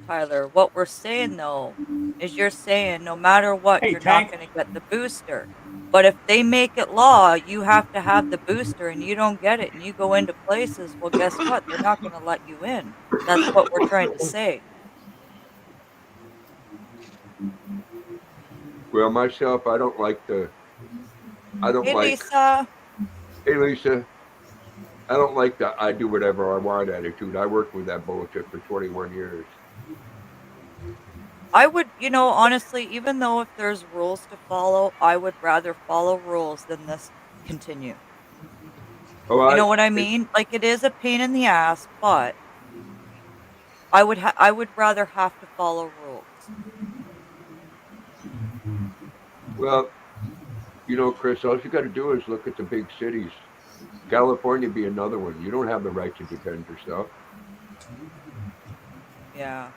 Tyler. What we're saying though is you're saying no matter what, Hey, you're not Tank. going to get the booster. But if they make it law, you have to have the booster and you don't get it and you go into places, well, guess what? They're not going to let you in. That's what we're trying to say. Well, myself, I don't Hey, like, Lisa. hey, Lisa, I don't like the I do whatever I want attitude. I worked with that bullshit for 21 years. I would, honestly, even though if there's rules to follow, I would rather follow rules than this continue. Oh, You know what I mean? Like it is a pain in the ass, but I would rather have to follow rules. well, Chris, all you got to do is look at the big cities. California be another one. You don't have the right to defend yourself. Yeah.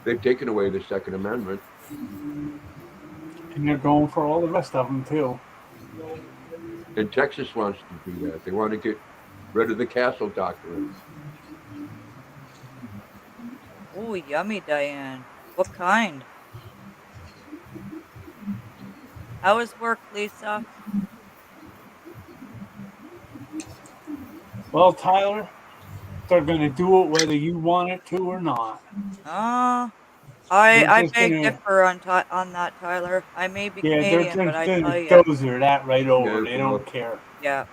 They've taken away the Second Amendment. And they're going for all the rest of them too. And Texas wants to do that. They want to get rid of the castle doctrine. Oh, yummy, Diane. What kind? How is work, Lisa? Well, Tyler, they're going to do it whether you want it to or not. I just beg gonna- differ on that, Tyler. I may be Yeah, Canadian, they're but I just tell going you, to dozer that right over. Yeah, They well, don't care. yeah,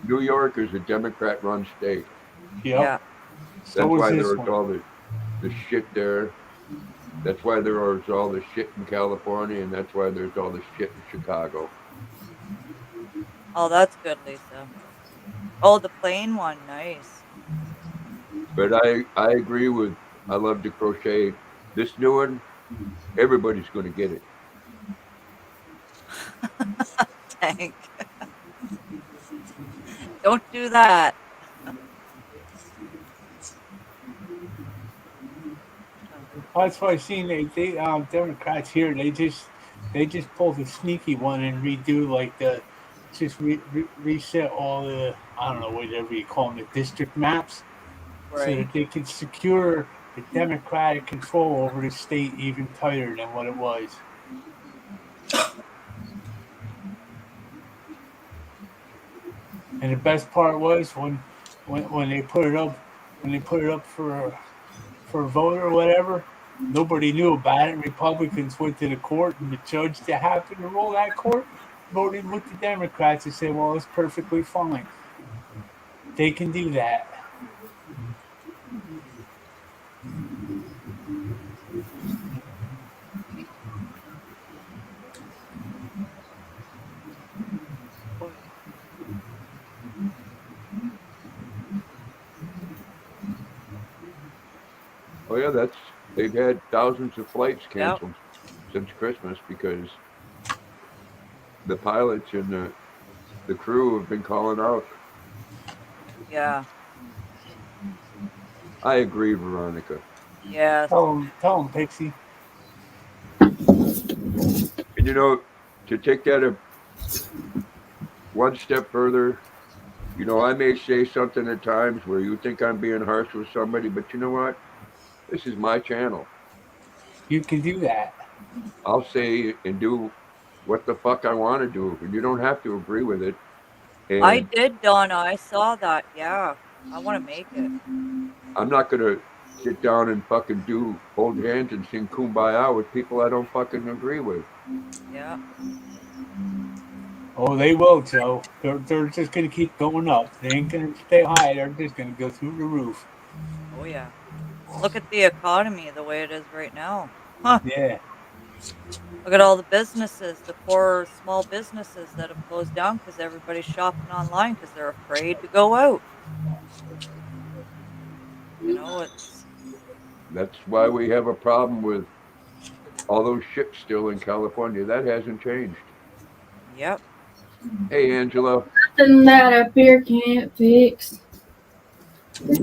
New York is a Democrat-run state. Yep. yeah, So That's is why this there was one. all the shit there. That's why there was all the shit in California, and that's why there's all the shit in Chicago. Oh, that's good, Lisa. Oh, the plain one, nice. But I agree with, I love to crochet. This new one, everybody's going to get it. Tank. Don't do that. That's why I seen they Democrats here. They just pull the sneaky one and redo like reset all the, I don't know, whatever you call them, the district maps, so Right. that they can secure the Democratic control over the state even tighter than what it was. And the best part was when they put it up for a vote or whatever, nobody knew about it. Republicans went to the court, and the judge that happened to rule that court voted with the Democrats and said, well, it's perfectly fine. They can do that. Oh yeah, they've had thousands of flights canceled since Christmas because the pilots and the crew have been calling out. Yeah. I agree, Veronica. Yes. Tell them, Pixie. And to take that one step further, I may say something at times where you think I'm being harsh with somebody, but you know what? This is my channel. You can do that. I'll say and do what the fuck I want to do, and you don't have to agree with it. And I did, Donna. I saw that. Yeah. I want to make it. I'm not going to sit down and fucking hold hands and sing Kumbaya with people I don't fucking agree with. Yeah. Oh, they will, Joe. They're just going to keep going up. They ain't going to stay high. They're just going to go through the roof. Oh, yeah. Look at the economy the way it is right now. Huh. Yeah. Look at all the businesses, the poor small businesses that have closed down because everybody's shopping online because they're afraid to go out. That's why we have a problem with all those ships still in California. That hasn't changed. Yep. Hey, Angela. Nothing that a beer can't fix.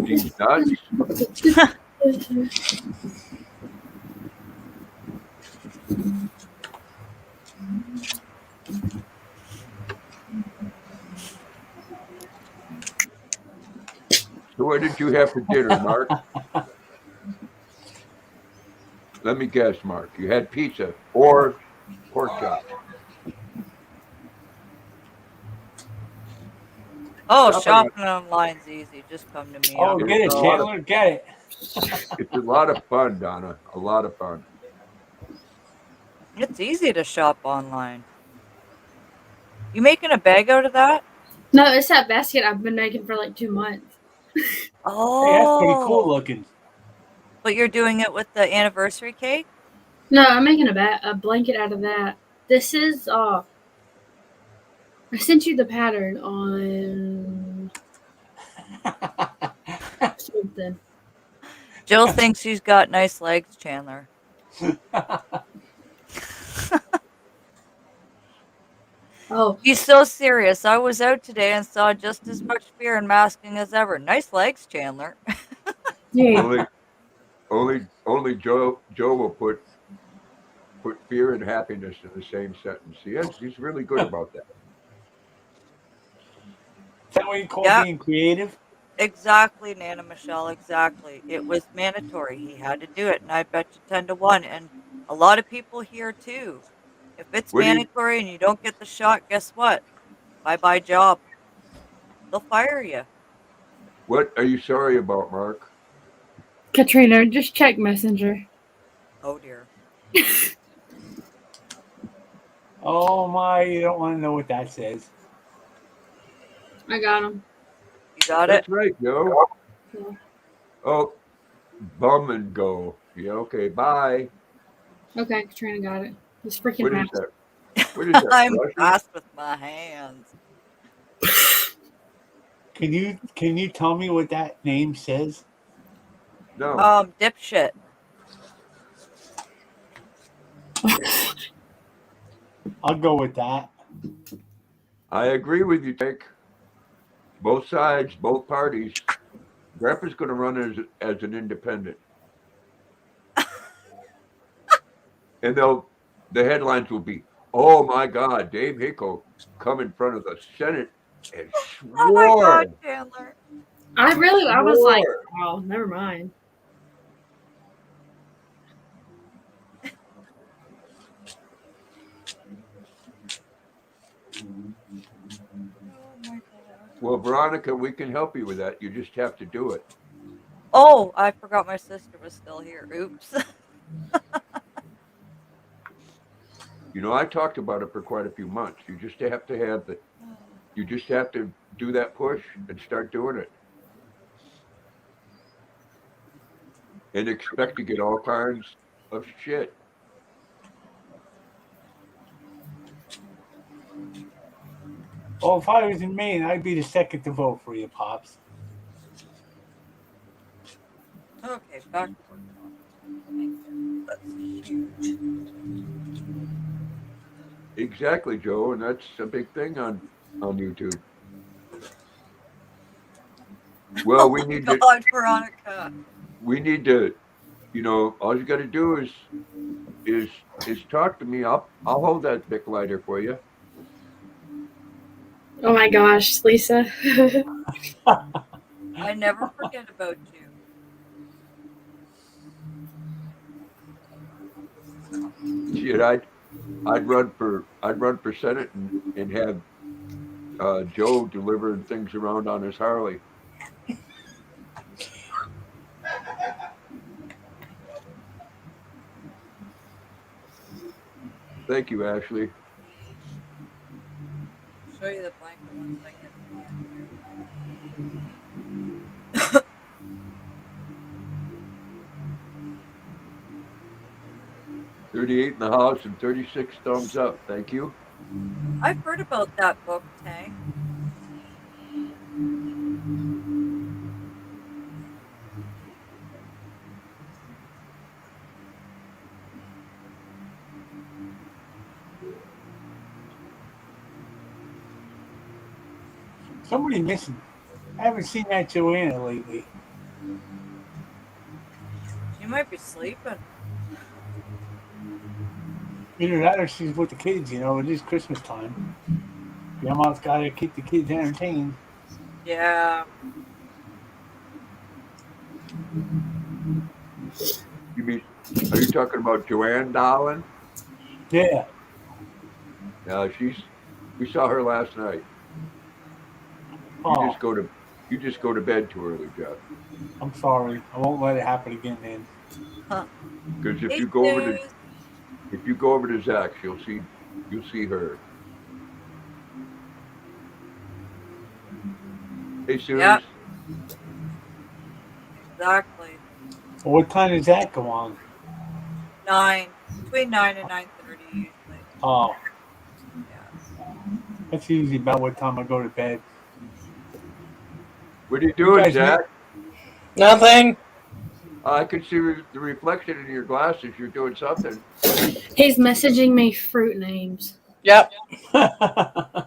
She's nuts. So what did you have for dinner, Mark? Let me guess, Mark. You had pizza or pork chops. Oh, shopping online's easy. Just come to me. Oh, get it, Chandler. Get it. It's a lot of fun, Donna. A lot of fun. It's easy to shop online. You making a bag out of that? No, it's that basket I've been making for like 2 months. Oh. Hey, that's pretty cool looking. But you're doing it with the anniversary cake? No, I'm making a blanket out of that. This is I sent you the pattern on something. Jill thinks she's got nice legs, Chandler. Oh, He's so serious. I was out today and saw just as much fear and masking as ever. Nice legs, Chandler. yeah. Only Joe will put fear and happiness in the same sentence. He's really good about that. Is that what you call Yeah. being creative? Exactly, Nana Michelle, exactly. It was mandatory. He had to do it, and I bet you 10 to 1. And a lot of people here too. If it's What do you mandatory and you don't get the shot, guess what? Bye bye job. They'll fire you. What are you sorry about, Mark? Katrina, just check Messenger. Oh dear. Oh my, you don't want to know what that says. I got him. You got it? That's right, Joe. Yeah. Oh, bum and go. Yeah, okay, bye. Okay, Katrina got it. He's freaking What is fast. that? What is that? I'm Russian? fast with my hands. Can you tell me what that name says? No. Dipshit. I'll go with that. I agree with you, Dick. Both sides, both parties. Grandpa's going to run as an independent. And the headlines will be, "Oh my God, Dave Hickle come in front of the Senate and Oh my swore." God, Chandler. I was like, Swore. oh, never mind. Oh my God. Well, Veronica, we can help you with that. You just have to do it. Oh, I forgot my sister was still here. Oops. You know, I talked about it for quite a few months. You just have to do that push and start doing it. And expect to get all kinds of shit. Well, if I was in Maine, I'd be the second to vote for you, Pops. Okay, back to work. Thank you. That's huge. Exactly, Joe, and that's a big thing on YouTube. Well, we need to God, Veronica. you know, all you got to do is talk to me. I'll hold that Bic lighter for you. Oh my gosh, Lisa. I never forget about you. Shit, I'd run for Senate and have Joe delivering things around on his Harley. Thank you, Ashley. I'll show you the blanket once I get it. 38 in the house and 36 thumbs up. Thank you. I've heard about that book, Tank. Somebody missing. I haven't seen that Joanna lately. She might be sleeping. Either that or she's with the kids, you know, it is Christmas time. Grandma's got to keep the kids entertained. Yeah. You mean, are you talking about Joanne Darlin? Yeah. We saw her last night. Oh, You just go to bed too early, Jeff. I'm sorry. I won't let it happen again then. Because if Hey, you go over Suze. to Zach, you'll see her. Hey, Suze. Yep. Exactly. Well, what time does that go on? 9. between 9 and 9:30 usually. Oh, Yeah. that's usually about what time I go to bed. What are you You doing, guys Zach? Nothing. I can see the reflection in your glasses. You're doing something. He's messaging me fruit names. Yep. Okay.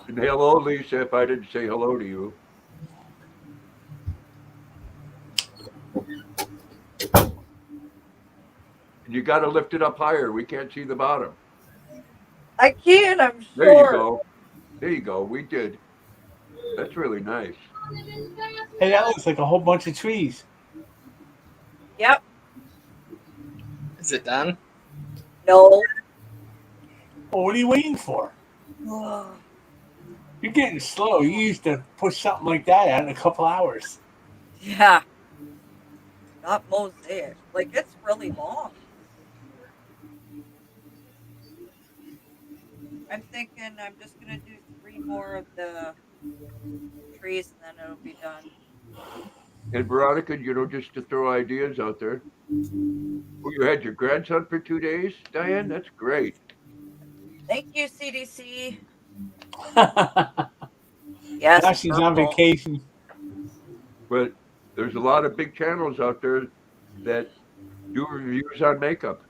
And hello, Lisa, if I didn't say hello to you. And you got to lift it up higher. We can't see the bottom. I can, I'm sure. There you go. There you go. We did. That's really nice. Hey, that looks like a whole bunch of trees. Yep. Is it done? No. Well, what are you waiting for? You're getting slow. You used to push something like that out in a couple hours. Yeah. Not mosaic. Like, it's really long. I'm thinking I'm just going to do 3 more of the trees and then it'll be done. And Veronica, just to throw ideas out there. Oh, you had your grandson for 2 days, Diane? That's great. Thank you, CDC. Now Yes, she's on purple. vacation. But there's a lot of big channels out there that do reviews on makeup.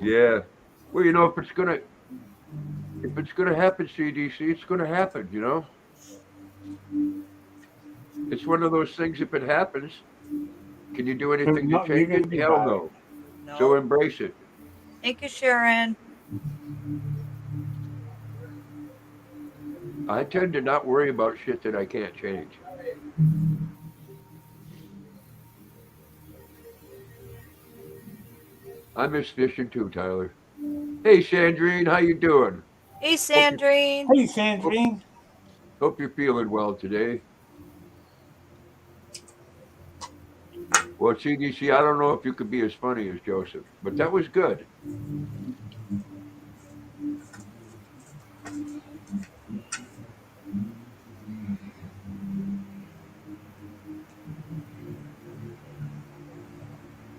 Yeah. Well, if it's gonna happen, CDC, it's gonna happen. It's one of those things. If it happens, can you do anything to Nothing you change can it? do Hell about no. No. So embrace it. Thank you, Sharon. I tend to not worry about shit that I can't change. I miss fishing too, Tyler. Hey, Sandrine, how you doing? Hey, Sandrine. Hey, Sandrine. Hope you're feeling well today. Well, CDC, I don't know if you could be as funny as Joseph, but that was good.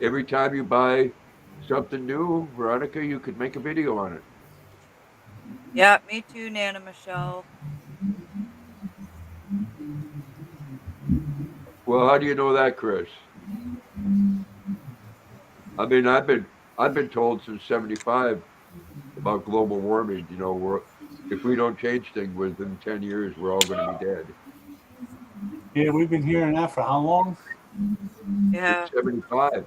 Every time you buy something new, Veronica, you could make a video on it. Yeah, me too, Nana Michelle. Well, how do you know that, Chris? I mean, I've been told since '75 about global warming. If we don't change things within 10 years, we're all going to be dead. Yeah, we've been hearing that for how long? Yeah. It's 75.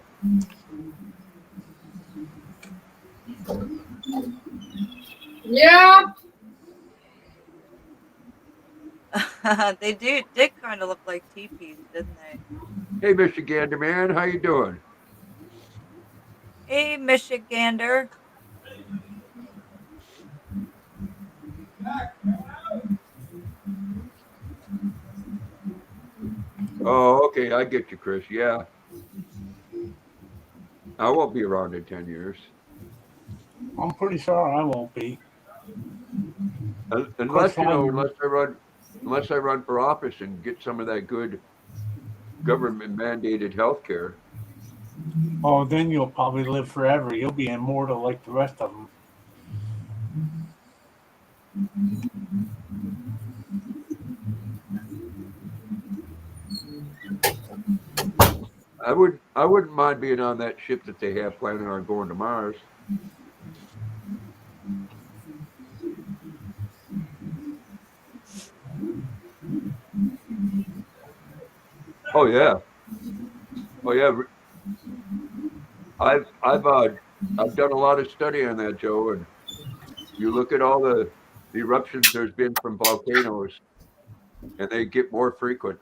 Yeah. They did kind of look like teepees, didn't they? Hey, Michigander man, how you doing? Hey, Michigander. Oh, okay, I get you, Chris. Yeah, I won't be around in 10 years. I'm pretty sure I won't be. Unless I run for office and get some of that good government mandated health care. Oh, then you'll probably live forever. You'll be immortal like the rest of them. I wouldn't mind being on that ship that they have planning on going to Mars. Oh yeah. Oh yeah. I've done a lot of study on that, Joe, and you look at all the eruptions there's been from volcanoes, and they get more frequent.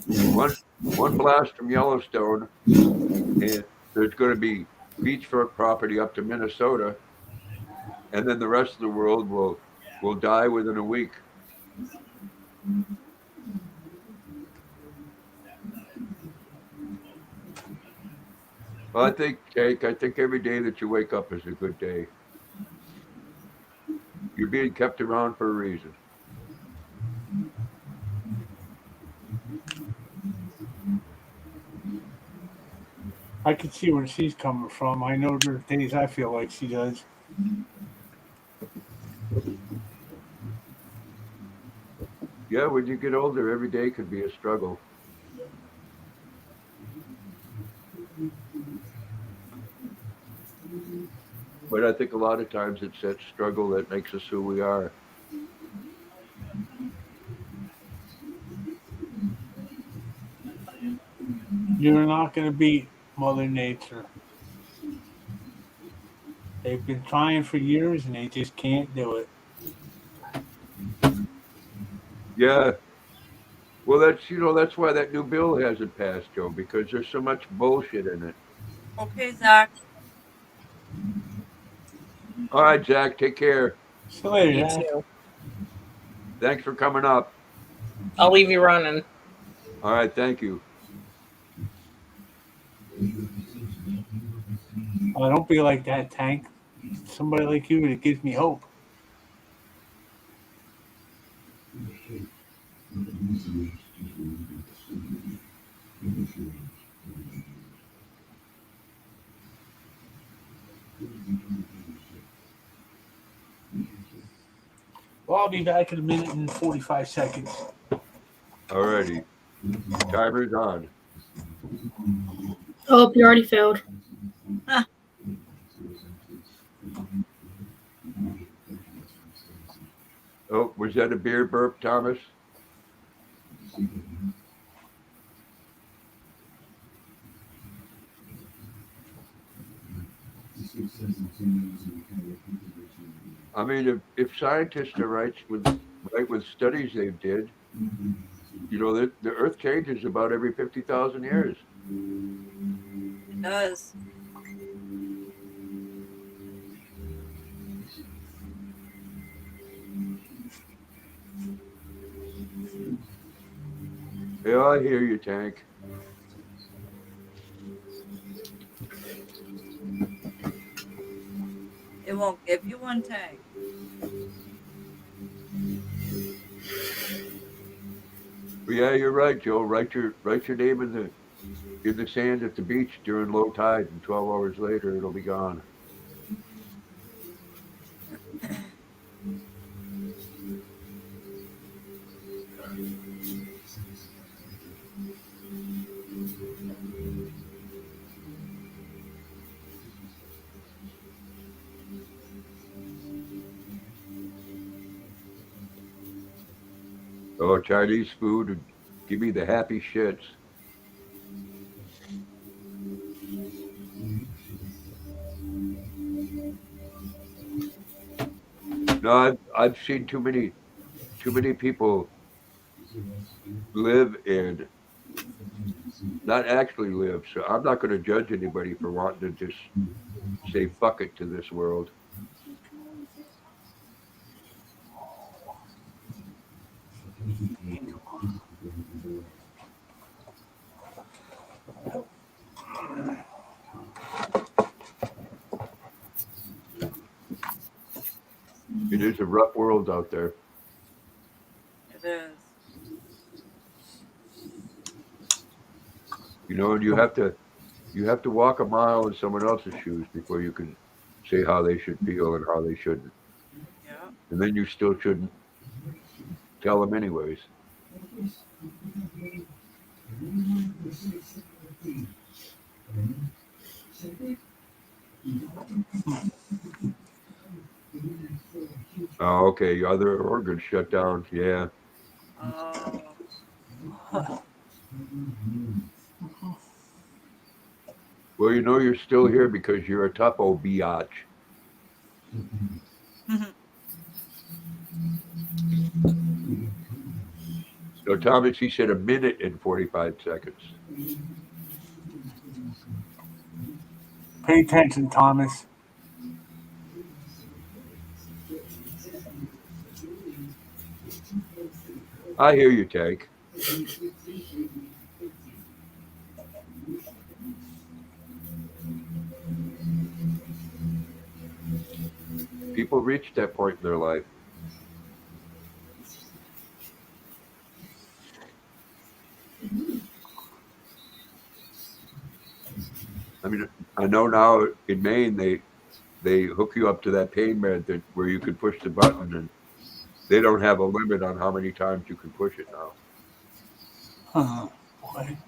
One blast from Yellowstone, and there's going to be beachfront property up to Minnesota, and then the rest of the world will die within a week. Well, I think, Jake, I think every day that you wake up is a good day. You're being kept around for a reason. I can see where she's coming from. I know there are days I feel like she does. Yeah, when you get older, every day could be a struggle. But I think a lot of times it's that struggle that makes us who we are. You're not going to beat Mother Nature. They've been trying for years and they just can't do it. Yeah. Well, that's why that new bill hasn't passed, Joe, because there's so much bullshit in it. Okay, Zach. All right, Zach, take care. See you later, You Zach. too. Thanks for coming up. I'll leave you running. All right, thank you. Oh, don't be like that, Tank. Somebody like you that gives me hope. Well, I'll be back in a minute and 45 seconds. All righty. Timer's on. Oh, you already failed. Oh, was that a beer burp, Thomas? I mean, if scientists are right with studies they did, the Earth changes about every 50,000 years. It does. Yeah, I hear you, Tank. It won't give you one, Tank. But yeah, you're right, Joe. Write your name in the sand at the beach during low tide, and 12 hours later it'll be gone. Oh, Chinese food would give me the happy shits. No, I've seen too many people live and not actually live. So I'm not going to judge anybody for wanting to just say fuck it to this world. It is a rough world out there. It is. And you have to walk a mile in someone else's shoes before you can say how they should feel and how they shouldn't. Yeah. And then you still shouldn't tell them anyways. Oh, okay. Your other organs shut down. Yeah. Oh. Well, you're still here because you're a tough old biatch. So Thomas, he said 1 minute and 45 seconds. Pay attention, Thomas. I hear you, Tank. People reach that point in their life. I mean, I know now in Maine they hook you up to that pain med that where you can push the button, and they don't have a limit on how many times you can push it now. Oh, boy.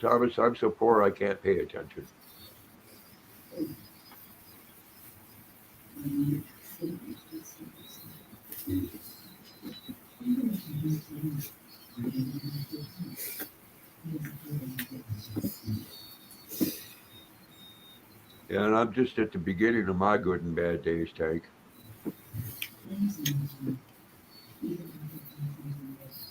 Thomas, I'm so poor I can't pay attention. Yeah, and I'm just at the beginning of my good and bad days, Tank.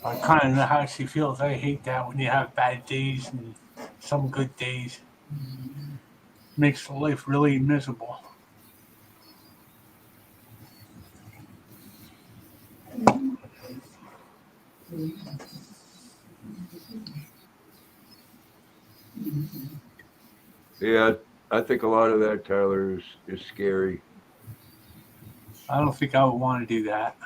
I kind of know how she feels. I hate that when you have bad days and some good days. Makes life really miserable. Yeah, I think a lot of that, Tyler, is scary. I don't think I would want to do that.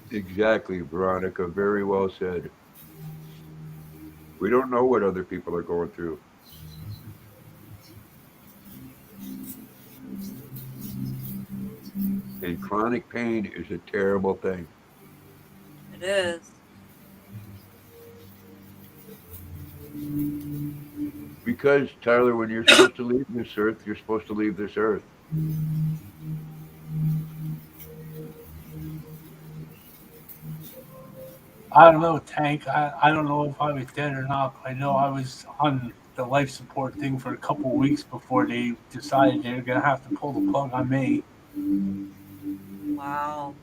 Exactly, Veronica. Very well said. We don't know what other people are going through. And chronic pain is a terrible thing. It is. Because, Tyler, when you're supposed to leave this earth, you're supposed to leave this earth. I don't know, Tank. I don't know if I was dead or not, but I know I was on the life support thing for a couple of weeks before they decided they were going to have to pull the plug on me. Wow.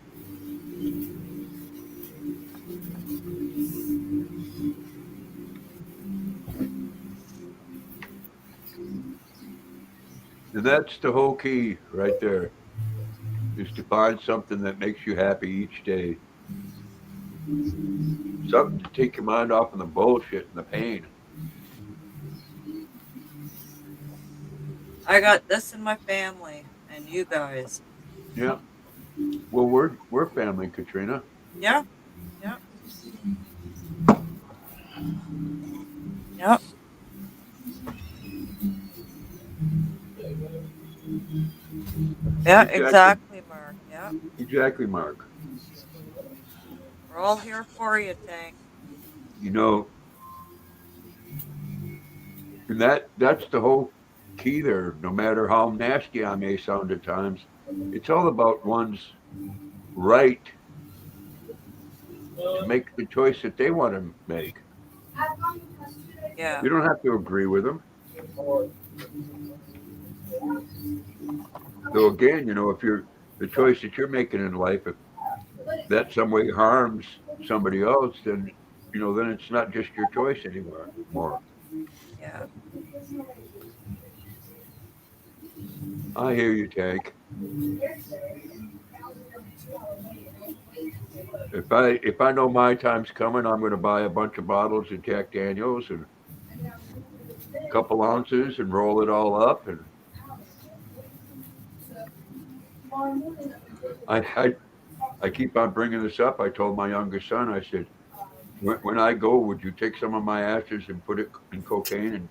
And that's the whole key right there, is to find something that makes you happy each day. Something to take your mind off of the bullshit and the pain. I got this in my family, and you guys. Yeah. Well, we're family, Katrina. Yeah. Yep. Yep. Yeah, exactly, Mark. Yep. Exactly, Mark. We're all here for you, Tank. You know, and that's the whole key there. No matter how nasty I may sound at times, it's all about one's right to make the choice that they want to make. Yeah. You don't have to agree with them. So again, if you're the choice that you're making in life, if that some way harms somebody else, then then it's not just your choice anymore. Yeah. I hear you, Tank. If I know my time's coming, I'm going to buy a bunch of bottles of Jack Daniels and a couple ounces and roll it all up. And I keep on bringing this up. I told my youngest son, I said, when I go, would you take some of my ashes and put it in cocaine and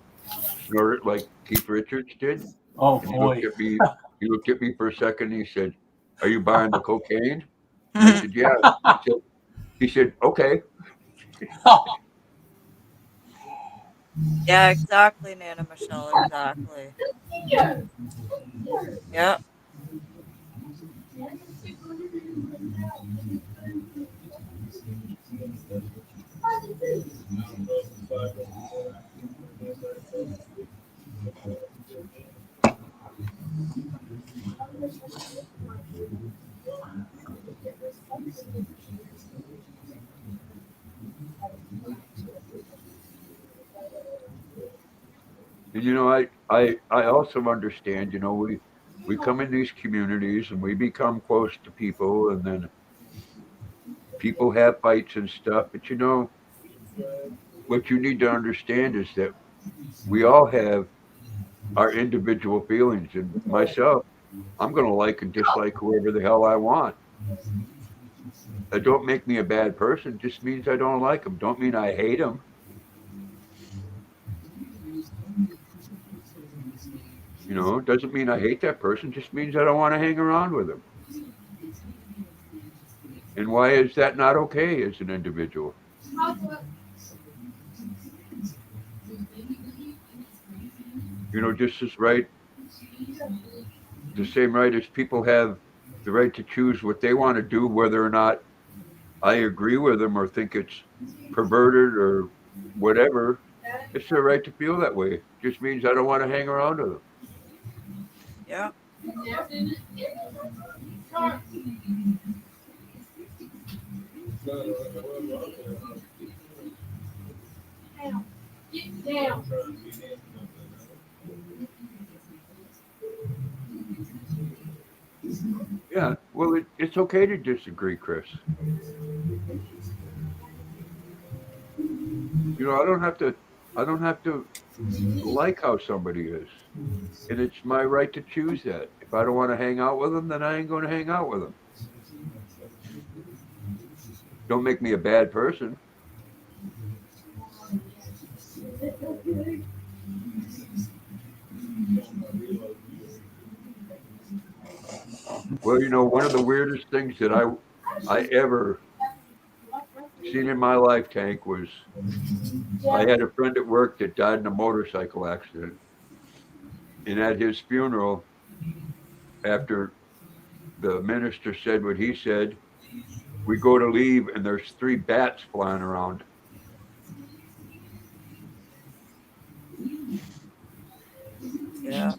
snort it like Keith Richards did? Oh, And boy. he looked at me for a second. And he said, "Are you buying the cocaine?" I said, "Yeah." He said, "Okay." Yeah, exactly, Nana Michelle. Exactly. Yep. And you know, I also understand, you know, we come in these communities and we become close to people and then people have fights and stuff, but you know, what you need to understand is that we all have our individual feelings and myself, I'm going to like and dislike whoever the hell I want. That don't make me a bad person, just means I don't like them. Don't mean I hate them. You know, doesn't mean I hate that person, just means I don't want to hang around with them. And why is that not okay as an individual? You know, just as right, the same right as people have the right to choose what they want to do, whether or not I agree with them or think it's perverted or whatever. It's their right to feel that way. Just means I don't want to hang around with them. Yeah. Yeah, well, it's okay to disagree, Chris. You know, I don't have to like how somebody is, and it's my right to choose that. If I don't want to hang out with them, then I ain't going to hang out with them. Don't make me a bad person. Well, you know, one of the weirdest things that I ever seen in my life, Tank, was I had a friend at work that died in a motorcycle accident. And at his funeral, after the minister said what he said, we go to leave and there's 3 bats flying around. Yeah.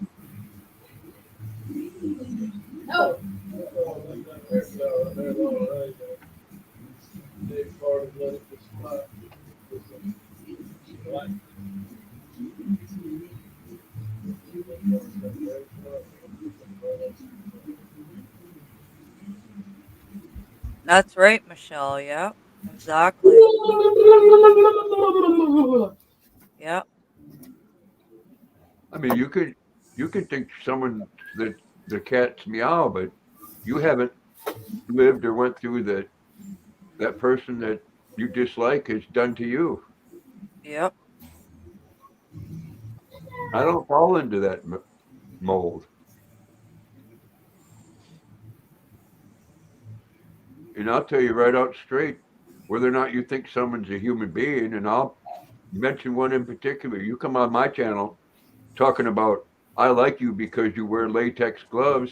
That's right, Michelle. Yeah. Exactly. Yeah. I mean, you could think someone that the cat's meow, but you haven't lived or went through that person that you dislike has done to you. Yep. I don't fall into that mold. And I'll tell you right out straight, whether or not you think someone's a human being, and I'll mention one in particular. You come on my channel talking about, I like you because you wear latex gloves.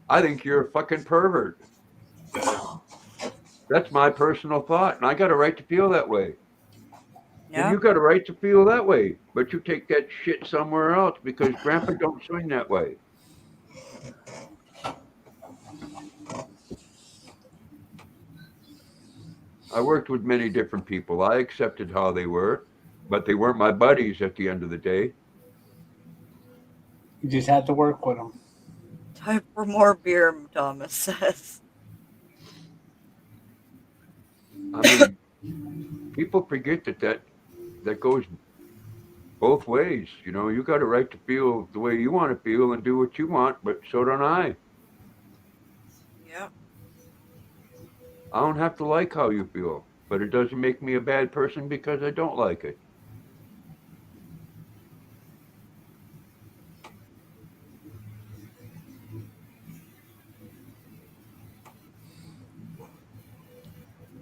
I think you're a fucking pervert. That's my personal thought, and I got a right to feel that way. And Yeah. you got a right to feel that way, but you take that shit somewhere else because Grandpa don't swing that way. I worked with many different people. I accepted how they were, but they weren't my buddies at the end of the day. You just have to work with them. Time for more beer, Thomas says. I mean, people forget that goes both ways. You know, you got a right to feel the way you want to feel and do what you want, but so don't I. Yep. I don't have to like how you feel, but it doesn't make me a bad person because I don't like it.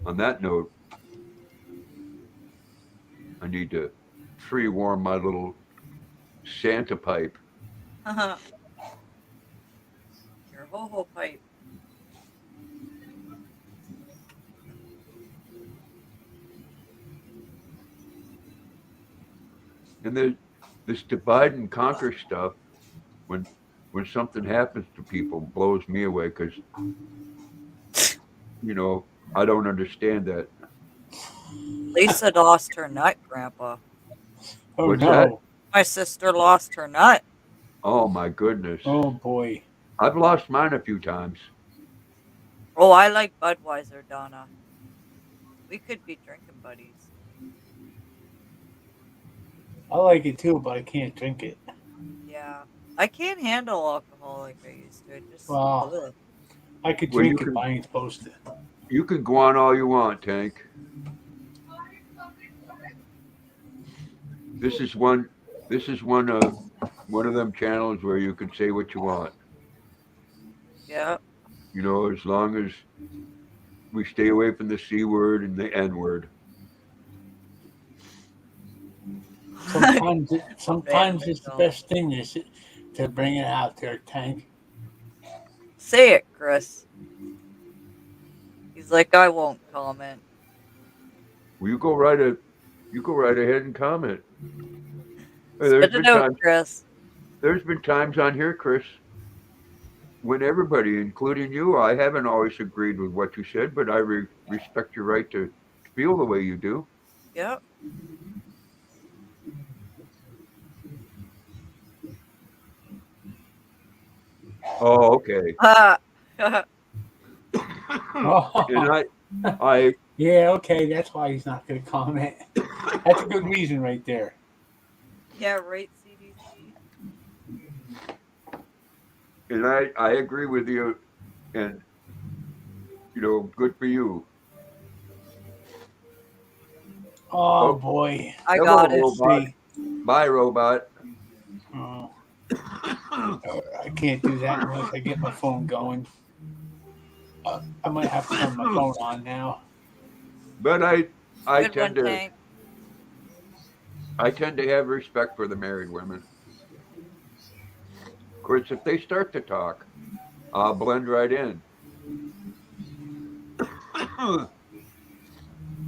On that note, I need to free warm my little Santa pipe. Your ho-ho pipe. And there's this divide and conquer stuff when something happens to people blows me away because I don't understand that. Lisa lost her nut, Grandpa. Oh What's no. that? My sister lost her nut. Oh my goodness. Oh boy. I've lost mine a few times. Oh, I like Budweiser, Donna. We could be drinking buddies. I like it too, but I can't drink it. Yeah. I can't handle alcohol like I used to. It just Wow. ugh. I could Well, drink it, but I ain't supposed to. You can go on all you want, Tank. This is one of them channels where you can say what you want. Yeah. As long as we stay away from the C word and the N word. Sometimes, sometimes it's the myself. best thing is to bring it out there, Tank. Say it, Chris. He's like, I won't comment. Well, you go right ahead and comment. Hey, Spit it out, Chris. There's been times on here, Chris, when everybody, including you, I haven't always agreed with what you said, but I respect your right to feel the way you do. Yep. Oh, okay. Oh, And I yeah, okay. That's why he's not going to comment. That's a good reason right there. Yeah, right, CDC. and I agree with you, and good for you. Oh boy. I Hello, got it. robot. See, Bye, robot. oh, I can't do that unless I get my phone going. I might have to turn my phone on now. But I Good one, Tank. I tend to have respect for the married women. Of course, if they start to talk, I'll blend right in.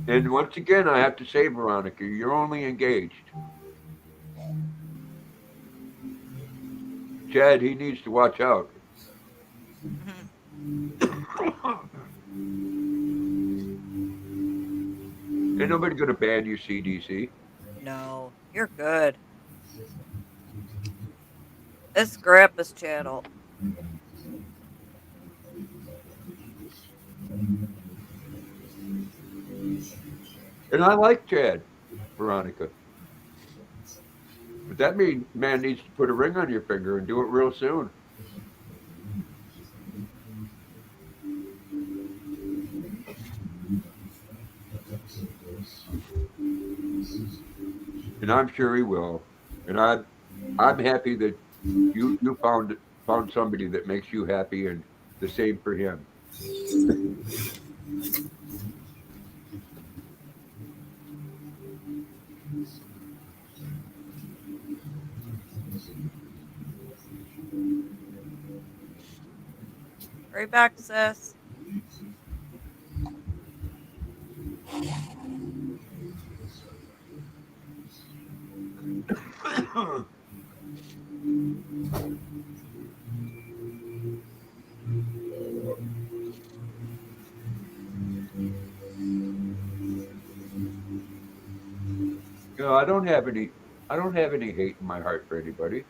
And once again, I have to say, Veronica, you're only engaged. Chad, he needs to watch out. Ain't nobody gonna ban you, CDC. No, you're good. It's Grandpa's channel. And I like Chad, Veronica. But that man needs to put a ring on your finger and do it real soon. And I'm sure he will. And I'm happy that you found somebody that makes you happy, and the same for him. Right back, sis. I don't have any hate in my heart for anybody.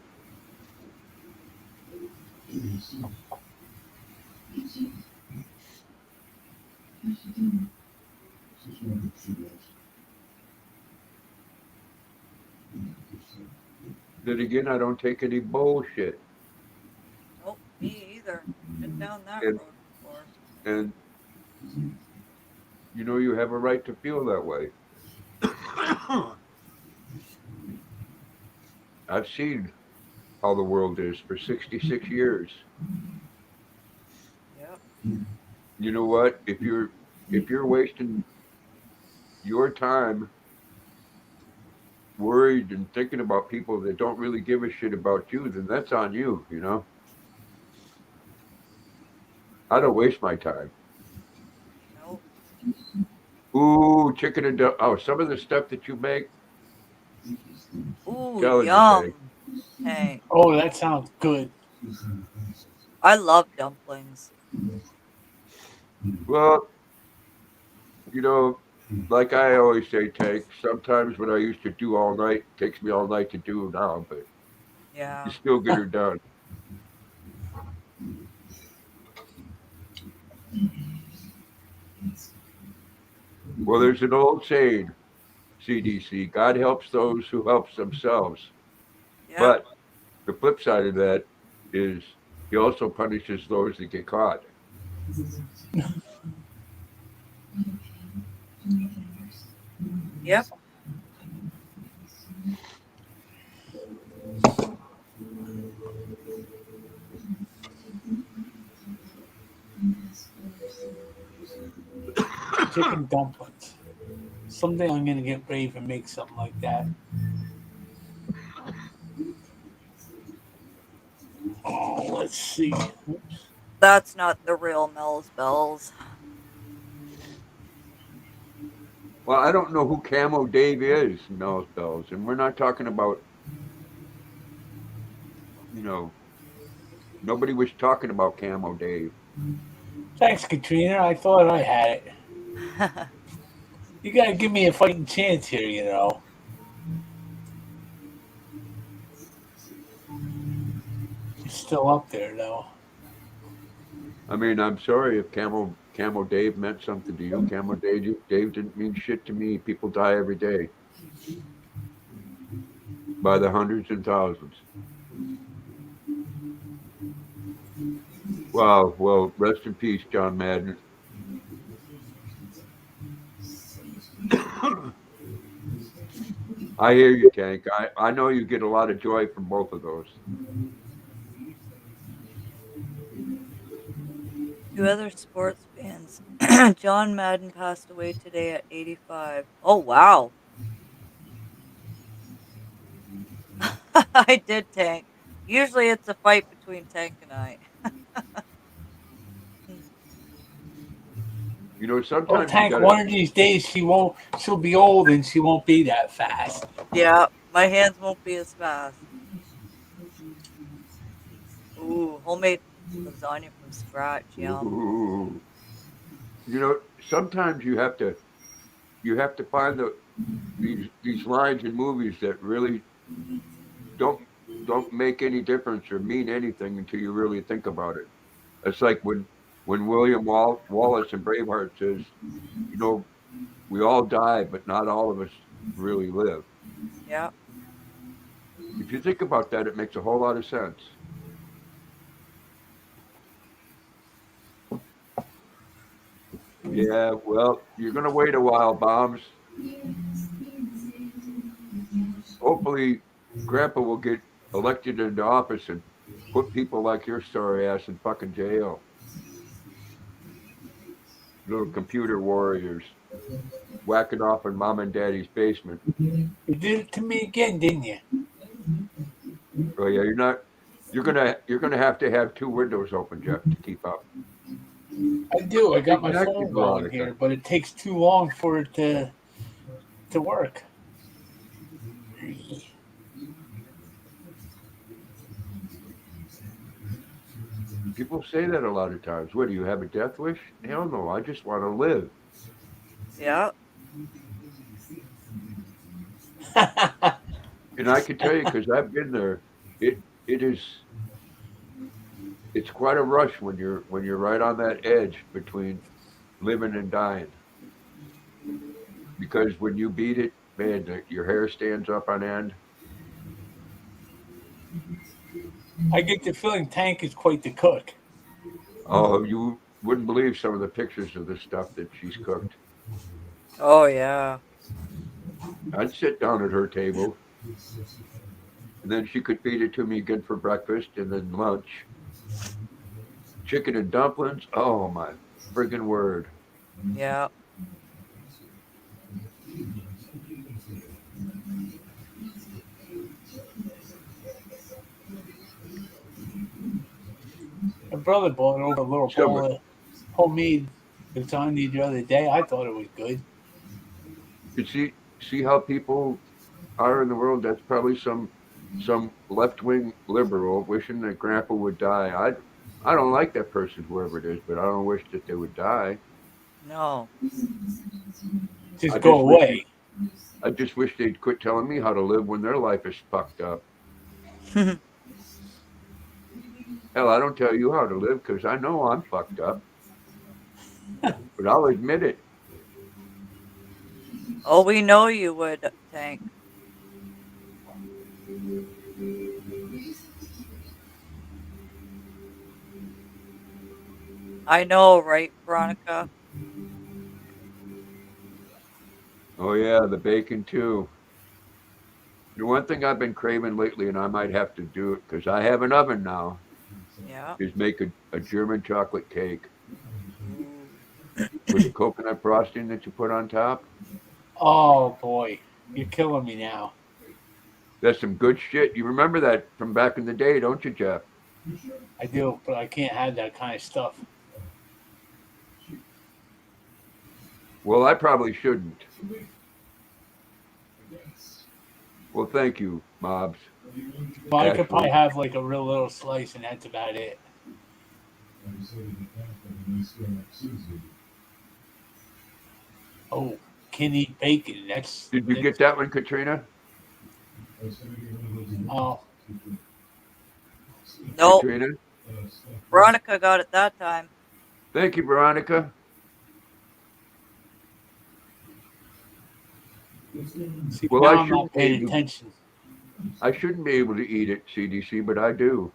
Then again, I don't take any bullshit. Nope, me either. Been down that And- road before. And you have a right to feel that way. I've seen how the world is for 66 years. Yep. You know what? If you're wasting your time worried and thinking about people that don't really give a shit about you, then that's on you, I don't waste my time. Nope. Ooh, chicken and some of the stuff that you make. Ooh, Telling you, yum. Hey, Oh, that sounds good. I love dumplings. Well, You know, like I always say, Tank, sometimes what I used to do all night takes me all night to do now, but you Yeah. still get her done. Well, there's an old saying, CDC, God helps those who helps themselves. Yep. But the flip side of that is he also punishes those that get caught. Yep. Chicken dumplings. Someday I'm gonna get brave and make something like that. Oh, let's see. That's not the real Mel's Bells. Well, I don't know who Camo Dave is, Mel's Bells, and we're not talking about, you know, nobody was talking about Camo Dave. Thanks, Katrina. I thought I had it. You gotta give me a fighting chance here, you know. He's still up there, though. I mean, I'm sorry if Camo Dave meant something to you. Camo Dave didn't mean shit to me. People die every day by the hundreds and thousands. Wow. Well, rest in peace, John Madden. I hear you, Tank. I know you get a lot of joy from both of those. Two other sports fans. John Madden passed away today at 85. Oh, wow. I did, Tank. Usually it's a fight between Tank and I. You know, Well, sometimes you Tank, gotta. one of these days she'll be old and she won't be that fast. Yeah, my hands won't be as fast. Ooh, homemade lasagna from scratch. Yum. Ooh. You know, sometimes you have to find these lines in movies that really don't don't make any difference or mean anything until you really think about it. It's like when William Wallace in Braveheart says, you know, we all die, but not all of us really live. Yeah. If you think about that, it makes a whole lot of sense. Yeah, well, you're gonna wait a while, bombs. Hopefully, Grandpa will get elected into office and put people like your sorry ass in fucking jail. Little computer warriors whacking off in mom and daddy's basement. You did it to me again, didn't you? Oh yeah, you're not. You're gonna have to have two windows open, Jeff, to keep up. I do. I got my Exactly, phone going Veronica. here, but it takes too long for it to work. People say that a lot of times. What do you have a death wish? Hell no, I just want to live. Yeah. And I can tell you because I've been there. It is it's quite a rush when you're right on that edge between living and dying. Because when you beat it, man, your hair stands up on end. I get the feeling Tank is quite the cook. Oh, you wouldn't believe some of the pictures of the stuff that she's cooked. Oh, yeah. I'd sit down at her table, and then she could feed it to me again for breakfast and then lunch. Chicken and dumplings. Oh my friggin' word! Yeah. My brother bought over a little Summer. bowl of homemade lasagna the other day. I thought it was good. You see how people are in the world. That's probably some left wing liberal wishing that Grandpa would die. I don't like that person, whoever it is, but I don't wish that they would die. No. Just I go just wish away. I just wish they'd quit telling me how to live when their life is fucked up. Hell, I don't tell you how to live because I know I'm fucked up. But I'll admit it. Oh, we know you would, Tank. I know, right, Veronica? Oh yeah, the bacon too. The one thing I've been craving lately, and I might have to do it because I have an oven now, Yeah. is make a German chocolate cake Ooh. with the coconut frosting that you put on top. Oh boy, you're killing me now. That's some good shit. You remember that from back in the day, don't you, Jeff? I do, but I can't have that kind of stuff. Well, I probably shouldn't. Well, thank you, Mobs. But I could probably Ashley. have like a real little slice, and that's about it. Oh, can eat bacon. Did you get that one, Katrina? Oh, Nope. Katrina? Veronica got it that time. Thank you, Veronica. see, Well, now I I'm not shouldn't be paying able, attention. I shouldn't be able to eat it, CDC, but I do.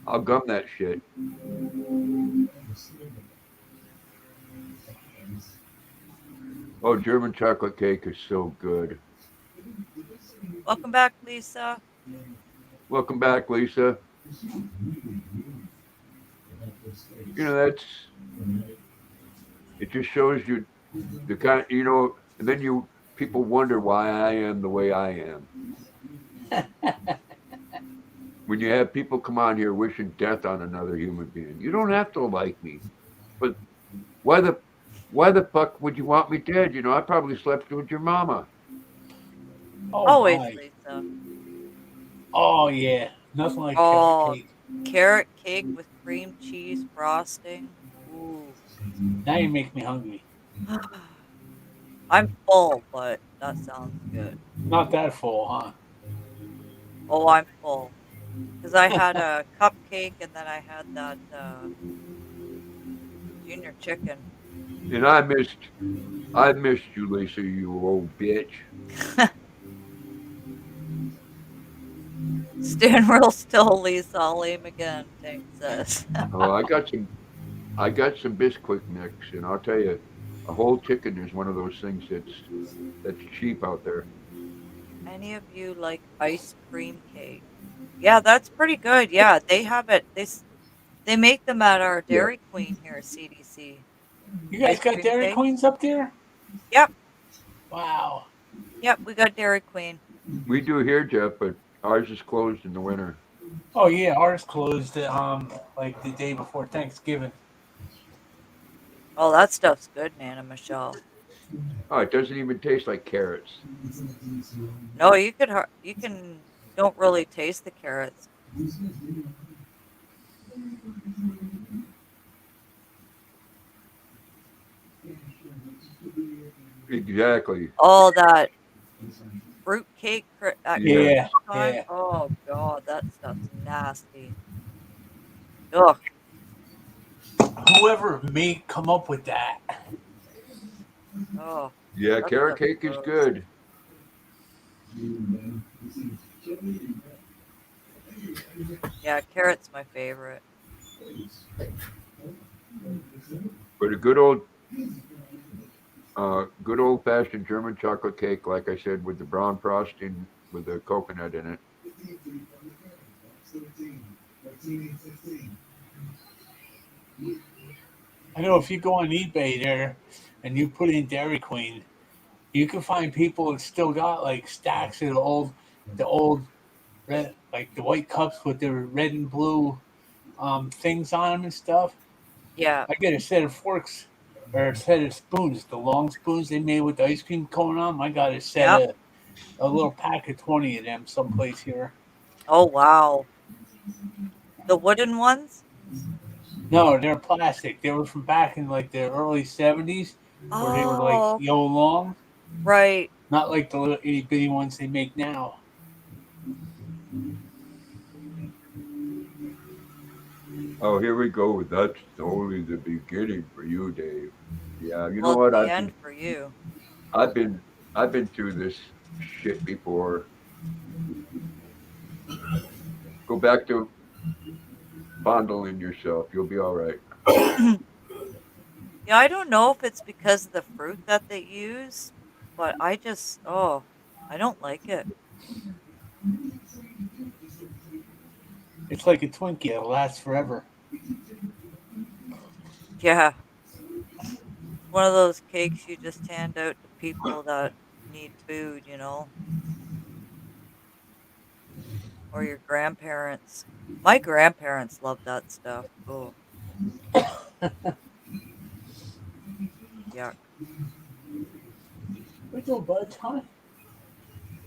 I'll gum that shit. Oh, German chocolate cake is so good. Welcome back, Lisa. Welcome back, Lisa. You know, it just shows you the kind, and then people wonder why I am the way I am. When you have people come on here wishing death on another human being, you don't have to like me, but why the fuck would you want me dead? I probably slept with your mama. Oh Always, my. Lisa. Oh yeah, nothing like carrot Oh, cake. carrot cake with cream cheese frosting. Ooh. Now you make me hungry. I'm full, but that sounds good. Not that full, huh? Oh, I'm full. Because I had a cupcake and then I had that junior chicken. And I missed you, Lisa, you old bitch. Stand real still, Lisa. I'll aim again, Tank says. Oh, I got some Bisquick mix, and I'll tell you, a whole chicken is one of those things that's cheap out there. Any of you like ice cream cake? Yeah, that's pretty good. Yeah, they have it. They make them at our Yeah. Dairy Queen here, CDC. You guys Ice got cream Dairy cake? Queens up there? Yep. Wow. Yep, we got Dairy Queen. We do here, Jeff, but ours is closed in the winter. Oh yeah, ours closed like the day before Thanksgiving. Oh, that stuff's good, Nana Michelle. Oh, it doesn't even taste like carrots. No, you can don't really taste the carrots. Exactly. Oh, that fruit cake. Yeah, time. yeah. Oh God, that stuff's nasty. Ugh. Whoever may come up with that. Oh. Yeah, That carrot stuff's cake is gross. good. Yeah, carrot's my favorite. But a good old fashioned German chocolate cake, like I said, with the brown frosting with the coconut in it. I know if you go on eBay there and you put in Dairy Queen, you can find people that still got like stacks of the old red, like the white cups with the red and blue things on them and stuff. Yeah. I get a set of forks or a set of spoons, the long spoons they made with the ice cream cone on 'em. I got a set Yep. of a little pack of 20 of them someplace here. Oh wow. The wooden ones? No, they're plastic. They were from back in like the early 70s where they were like Oh, yo long, right. not like the little itty bitty ones they make now. Oh, here we go. That's only the beginning for you, Dave. Yeah, you know Well, it's what? the end for you. I've been I've been through this shit before. Go back to fondling yourself. You'll be all right. Yeah, I don't know if it's because of the fruit that they use, but I don't like it. It's like a Twinkie. It'll last forever. Yeah, one of those cakes you just hand out to people that need food, or your grandparents. My grandparents love that stuff. Oh, yuck. We're doing bud, huh?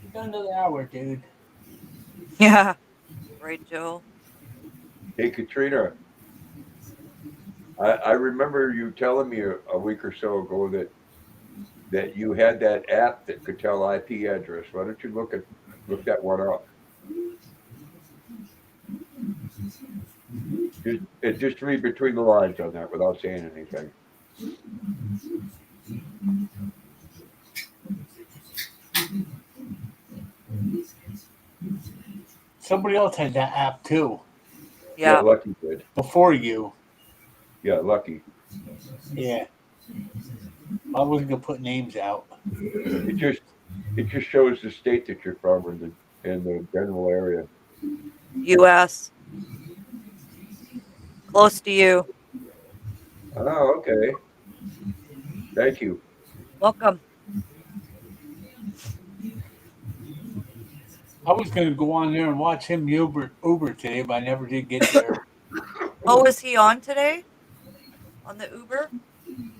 We got another hour, dude. Yeah, right, Joe? Hey, Katrina, I remember you telling me a week or so ago that you had that app that could tell IP address. Why don't you look that one up? Just read between the lines on that without saying anything. Somebody else had that app too Yeah, Yeah. Lucky did. before you. Yeah, Lucky. Yeah. I wasn't gonna put names out. It just shows the state that you're from in the general area. U.S. Close to you. Oh, okay. Thank you. Welcome. I was gonna go on there and watch him Uber today, but I never did get there. Oh, is he on today? On the Uber?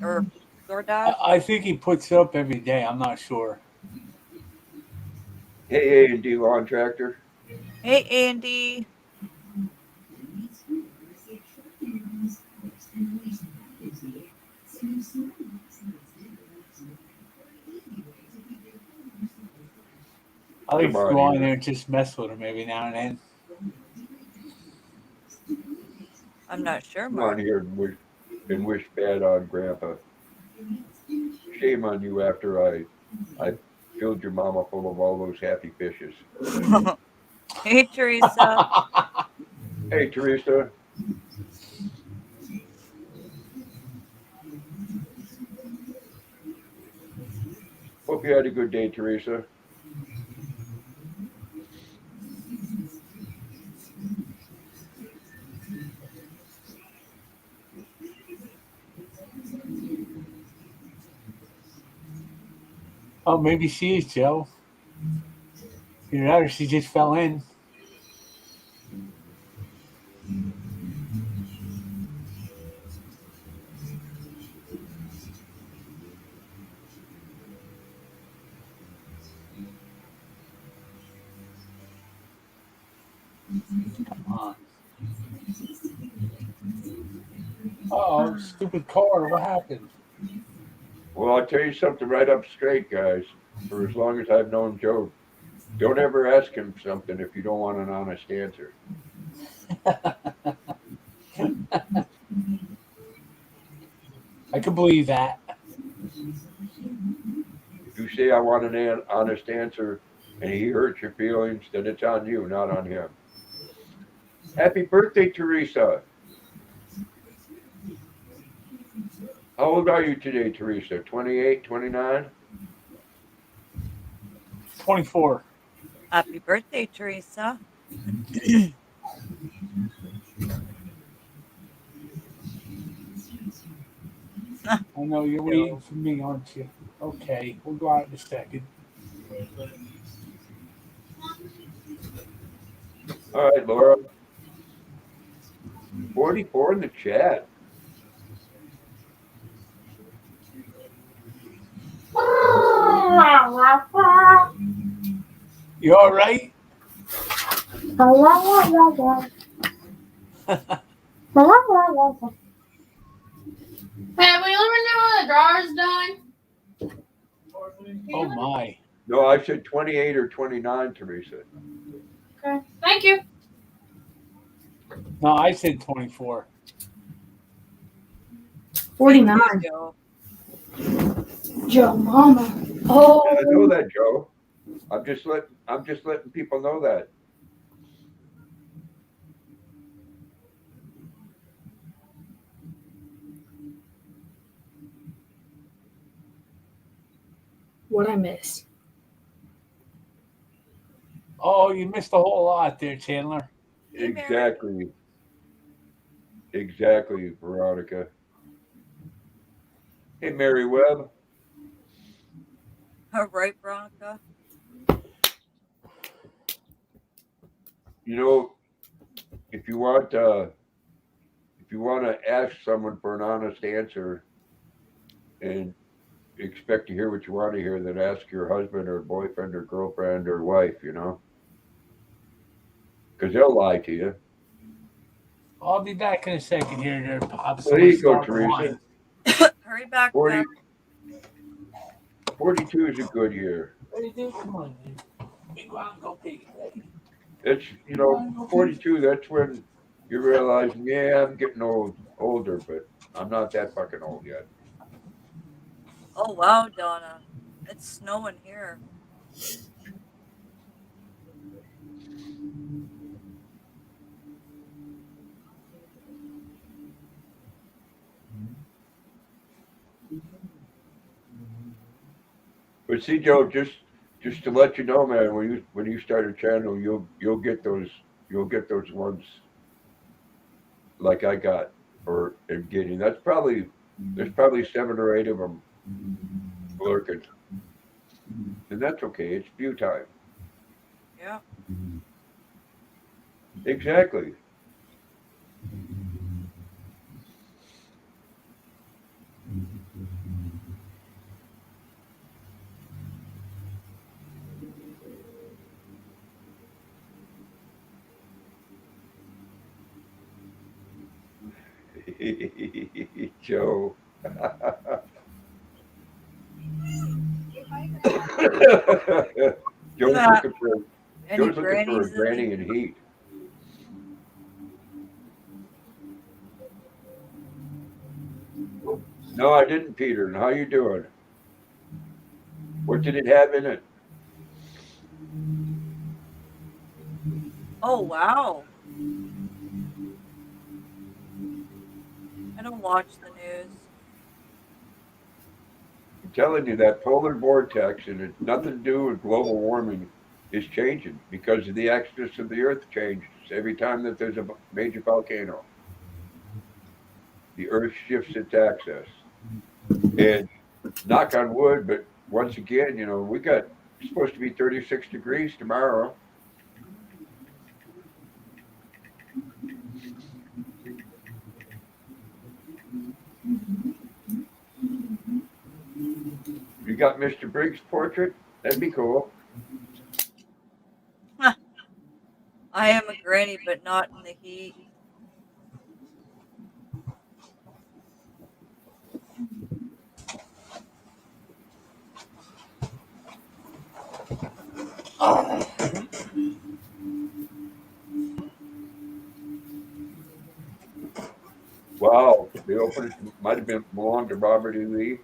Or DoorDash? I think he puts it up every day. I'm not sure. Hey, A&D Lawn Tractor. Hey, Andy. I like Come to on go on here. there and just mess with him every now and then. I'm not sure, Come on Mark. here and wish bad on Grandpa. Shame on you after I filled your mama full of all those happy fishes. Hey, Teresa. Hey, Teresa. Hope you had a good day, Teresa. Oh, maybe she is, Joe. Either that or she just fell in. Come on. Oh, stupid car. What happened? Well, I'll tell you something right up straight, guys. For as long as I've known Joe, don't ever ask him something if you don't want an honest answer. I could believe that. If you say I want an honest answer and he hurts your feelings, then it's on you, not on him. Happy birthday, Teresa. How old are you today, Teresa? 28, 29? 24. Happy birthday, Teresa. I know you're waiting for me, aren't you? Okay, we'll go out in a second. All right, Laura. 44 in the chat. You all right? Hey, will you let me know when the drawer's done? Oh my. No, I said 28 or 29, Teresa. Okay. Thank you. No, I said 24. 49. Thank you, Joe Mama. I know Oh, that, Joe. I'm just letting people know that. what I miss. Oh, you missed a whole lot there, Chandler. Hey, Mary. Exactly, Veronica. Hey, Mary Webb. Right, Veronica? You know, if you want to ask someone for an honest answer and expect to hear what you want to hear, then ask your husband or boyfriend or girlfriend or wife, you know, because they'll lie to you. I'll be back in a second here, there, Pops. There you go, Teresa. Hurry back, 40, Jeff. 42 is a good year. What do you do? Come on, dude. We go out and go pee. It's, 42, that's when you realize, yeah, I'm getting older, but I'm not that fucking old yet. Oh, wow, Donna. It's snowing here. But see, Joe, just to let you know, man, when you start a channel, you'll get those ones like I got or am getting. There's probably 7 or 8 of them lurking, and that's okay. It's view time. Yeah. Exactly. Joe. Joe's Nah. looking for Any Joe's looking for a grannies in granny the- in heat. No, I didn't, Peter. And how you doing? What did it have in it? Oh, wow. I don't watch the news. I'm telling you, that polar vortex, and it's nothing to do with global warming, is changing because of the axis of the Earth changes every time that there's a major volcano. The Earth shifts its axis, and knock on wood, but once again, it's supposed to be 36 degrees tomorrow. You got Mr. Briggs' portrait? That'd be cool. I am a granny, but not in the heat. Wow, the opening might have been belonged to Robert E. Lee.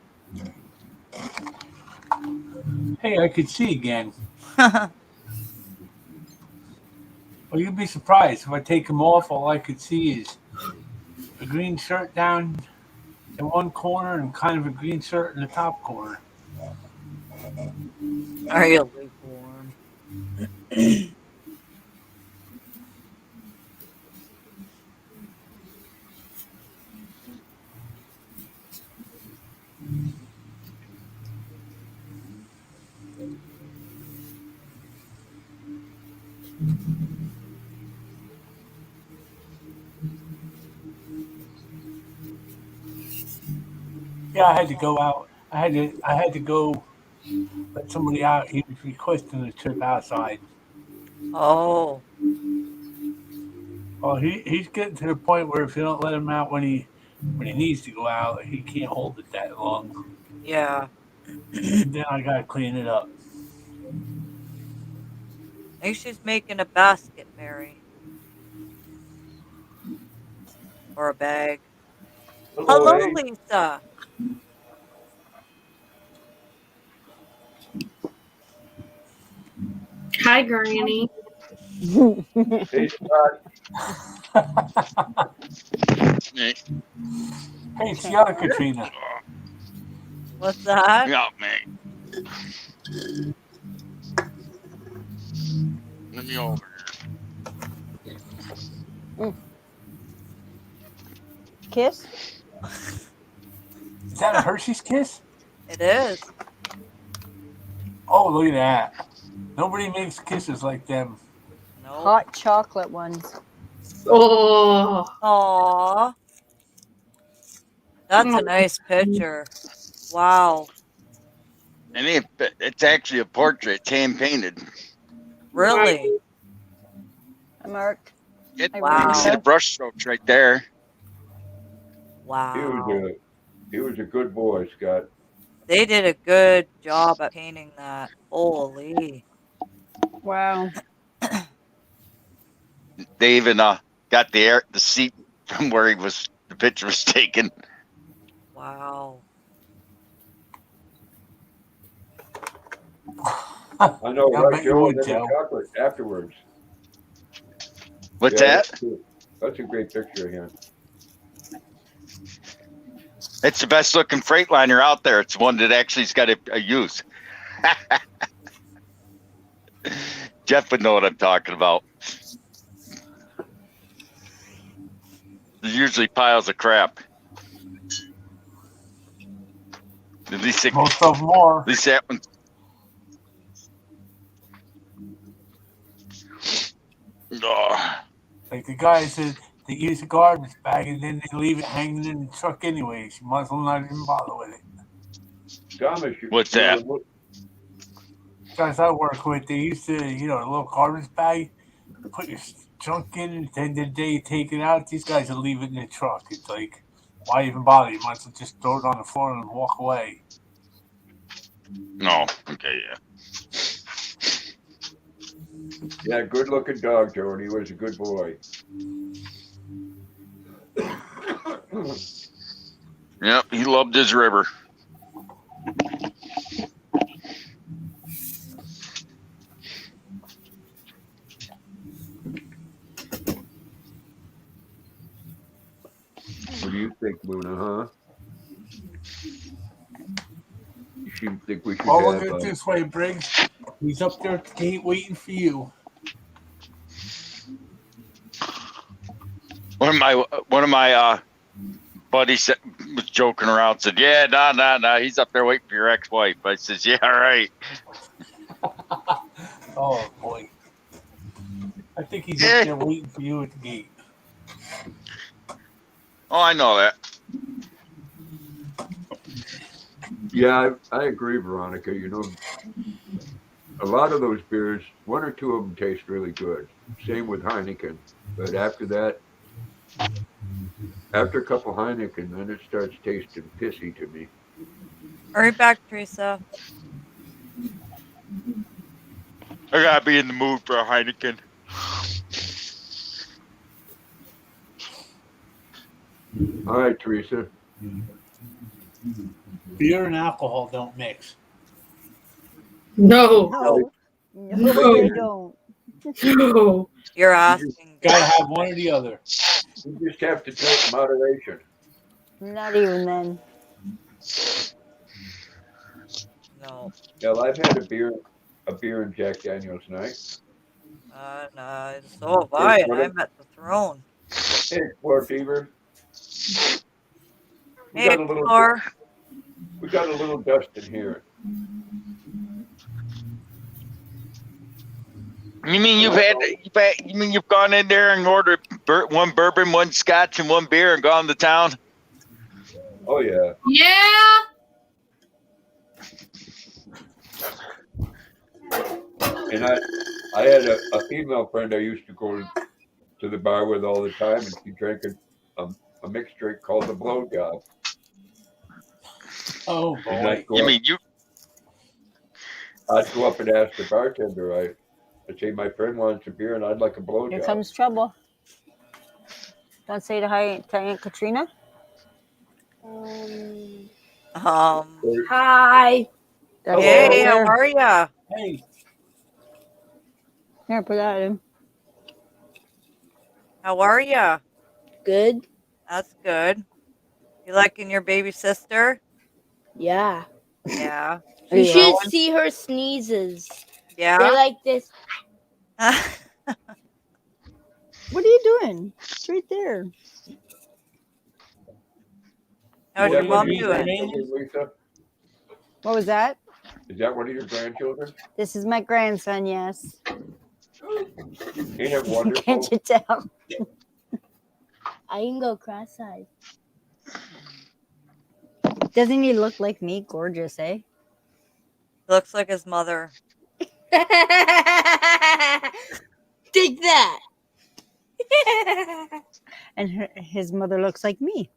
Hey, I could see again. Well, you'd be surprised if I take them off. All I could see is a green shirt down in one corner and kind of a green shirt in the top corner. Are you lukewarm? Yeah, I had to go out. I had to go let somebody out. He was requesting a trip outside. Oh, Well, he's getting to the point where if you don't let him out when he needs to go out, he can't hold it that long. Yeah. And then I gotta clean it up. I think she's making a basket, Mary. Or a bag. Hello, Hello, Ace. Lisa. Hi, Granny. Hey, Scott. Hey, Hey, it's the other Katrina. What's that? yeah, man. Let me over Kiss? Is that a Hershey's Kiss? It is. Oh, look at that. Nobody makes kisses like them. Nope. Hot chocolate ones. Oh, Aw. That's a nice picture. Wow. here. And it's actually a portrait. It's hand painted. Really? Mark. You Wow. can see the brush strokes right there. Wow. He was a good boy, Scott. They did a good job at painting that. Holy. Wow. They even got the seat from where the picture was taken. Wow. I know, I right, bet you Joe? would, And then the Joe. chocolate afterwards. What's Yeah, that? That's a great picture of him. It's the best looking Freightliner out there. It's one that actually's got a use. Jeff would know what I'm talking about. There's usually piles of crap. At least Most of them are. At least that one. Oh, Like the guys that use a garbage bag and then they leave it hanging in the truck anyways. You might as well not even bother with it. Thomas, what's that? Guys I work with, they used to, a little garbage bag, put your junk in, and then the day you take it out, these guys will leave it in the truck. It's like, why even bother? You might as well just throw it on the floor and walk away. No. Okay, yeah. Yeah, good looking dog, Joe, and he was a good boy. Yep, he loved his river. What do you think, Luna, huh? You think we should Well, look have at it this way, Briggs. He's up there at the gate waiting for you. One of my buddies was joking around, said, "Yeah, nah, he's up there waiting for your ex-wife." I says, "Yeah, all right." Oh boy, I think he's Yeah. up there waiting for you at the gate. Oh, I know that. Yeah, I agree, Veronica. A lot of those beers, one or two of them taste really good. Same with Heineken. But after that, after a couple Heineken, then it starts tasting pissy to me. Hurry back, Teresa. I gotta be in the mood for a Heineken. All right, Teresa. Beer and alcohol don't mix. no. No. No. No, they don't. No. You're asking. Gotta have one or the other. You just have to drink moderation. Not even then. No. Well, I've had a beer and Jack Daniels night. No. So have I, and I'm at the throne. Hey, Explorer Fever. We Hey, got a little dust in here. You mean you've gone in there and ordered one bourbon, one scotch, and one beer, and gone to town? Oh yeah. Yeah. And I had a female friend I used to go to the bar with all the time, and she drank a mixed drink called the blowjob. Oh And boy. I'd go, You up, mean you? I'd go up and ask the bartender. I'd say my friend wants a beer, and I'd like a Here blowjob. comes trouble. Want to say hi to Aunt Katrina? Hi. That's Hey, right how there. are ya? Hey, Here, put that in. How are ya? Good. That's good. You liking your baby sister? Yeah. Yeah. You Hey, should Rowan. see her sneezes. They're Yeah. like this. What are you doing? It's right there. How's Is your that one mom of your doing? grandchildren, Lisa? What was that? Is that one of your grandchildren? This is my grandson, yes. Ain't it wonderful? Can't you tell? I can go cross-eyed. Doesn't he look like me? Gorgeous, eh? Looks like his mother. Take that. And his mother looks like me.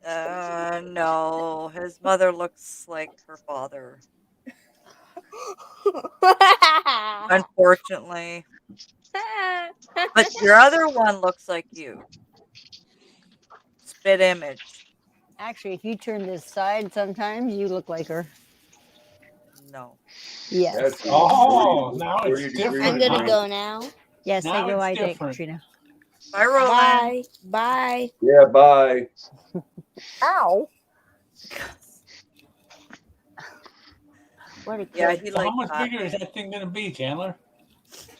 No, his mother looks like her father. Unfortunately. But your other one looks like you. Spit image. Actually, if you turn this side, sometimes you look like her. No. Yes. That's Oh, 40 now 40 it's degrees different. I'm gonna now. go now. Yes, Now I go it's like that, different. Katrina. Bye, Roland. Bye. Bye. Yeah, bye. Ow. What a Yeah, kid. he So how likes much that. bigger is that thing going to be, Chandler?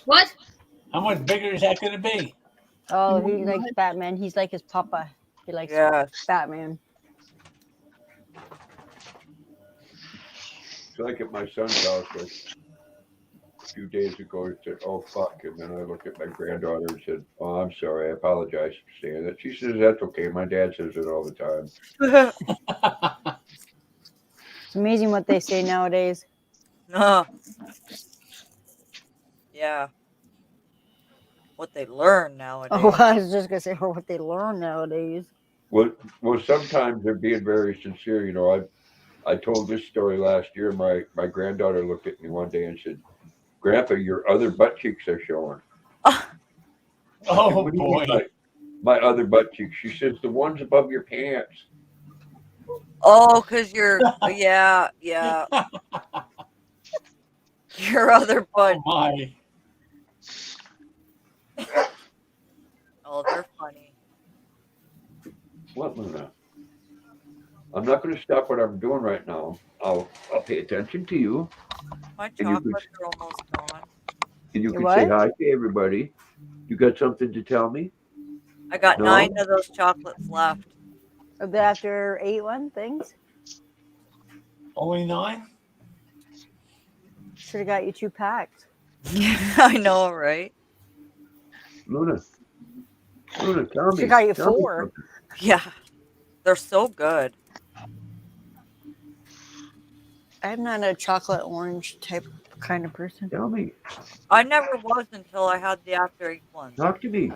What? How much bigger is that going to be? Oh, he likes Batman. He's like his papa. He likes Yeah. Batman. It's like at my son's house like a few days ago. He said, "Oh fuck," and then I looked at my granddaughter and said, "Oh, I'm sorry. I apologize for saying that." She says, "That's okay. My dad says it all the time." It's amazing what they say nowadays. Yeah. What they learn nowadays. Oh, I was just gonna say what they learn nowadays. Well, sometimes they're being very sincere. You know, I told this story last year. My granddaughter looked at me one day and said, "Grandpa, your other butt cheeks are showing." I said, Oh "What do you mean, boy. my other butt cheeks?" She says, "The ones above your pants." Oh, because you're, yeah. Your other butt. Oh my. Oh, they're funny. What, Luna? I'm not going to stop what I'm doing right now. I'll pay attention to you, My And you could- chocolates are almost gone. and you You can say what? hi to everybody. You got something to tell me? I got No? 9 of those chocolates left. Are they after 8-1 things? Only 9? Should have got you 2 packs. I know, right? Luna, tell me. Should got you Tell me 4. something. Yeah. They're so good. I'm not a chocolate orange type kind of person. Tell me. I never was until I had the after 8 ones. Talk to me.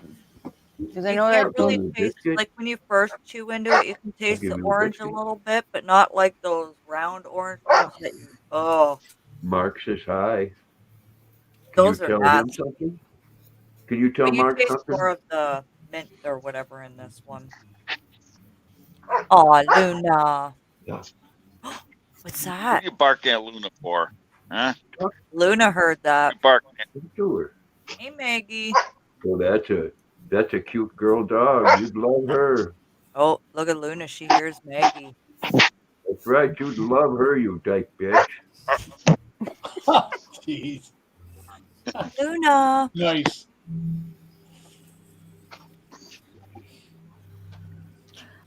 Because I You know can't that really Donut taste, biscuit. like when you first chew into it, you can taste give the you a orange a biscuit. little bit, but not like those round orange ones that you, oh, Mark says hi. Can those you are tell him nasty. something? Can you tell But you Mark taste something? more of the mint or whatever in this one. Oh, Luna. Yeah. What's What that? are you barking at Luna for? Huh? Luna heard that. You barking at Give it to her. Hey, Maggie. Well, that's a cute girl dog. You'd love her. Oh, look at Luna. She hears Maggie. That's right. You'd love her, you dyke bitch. Jeez. Luna. Nice.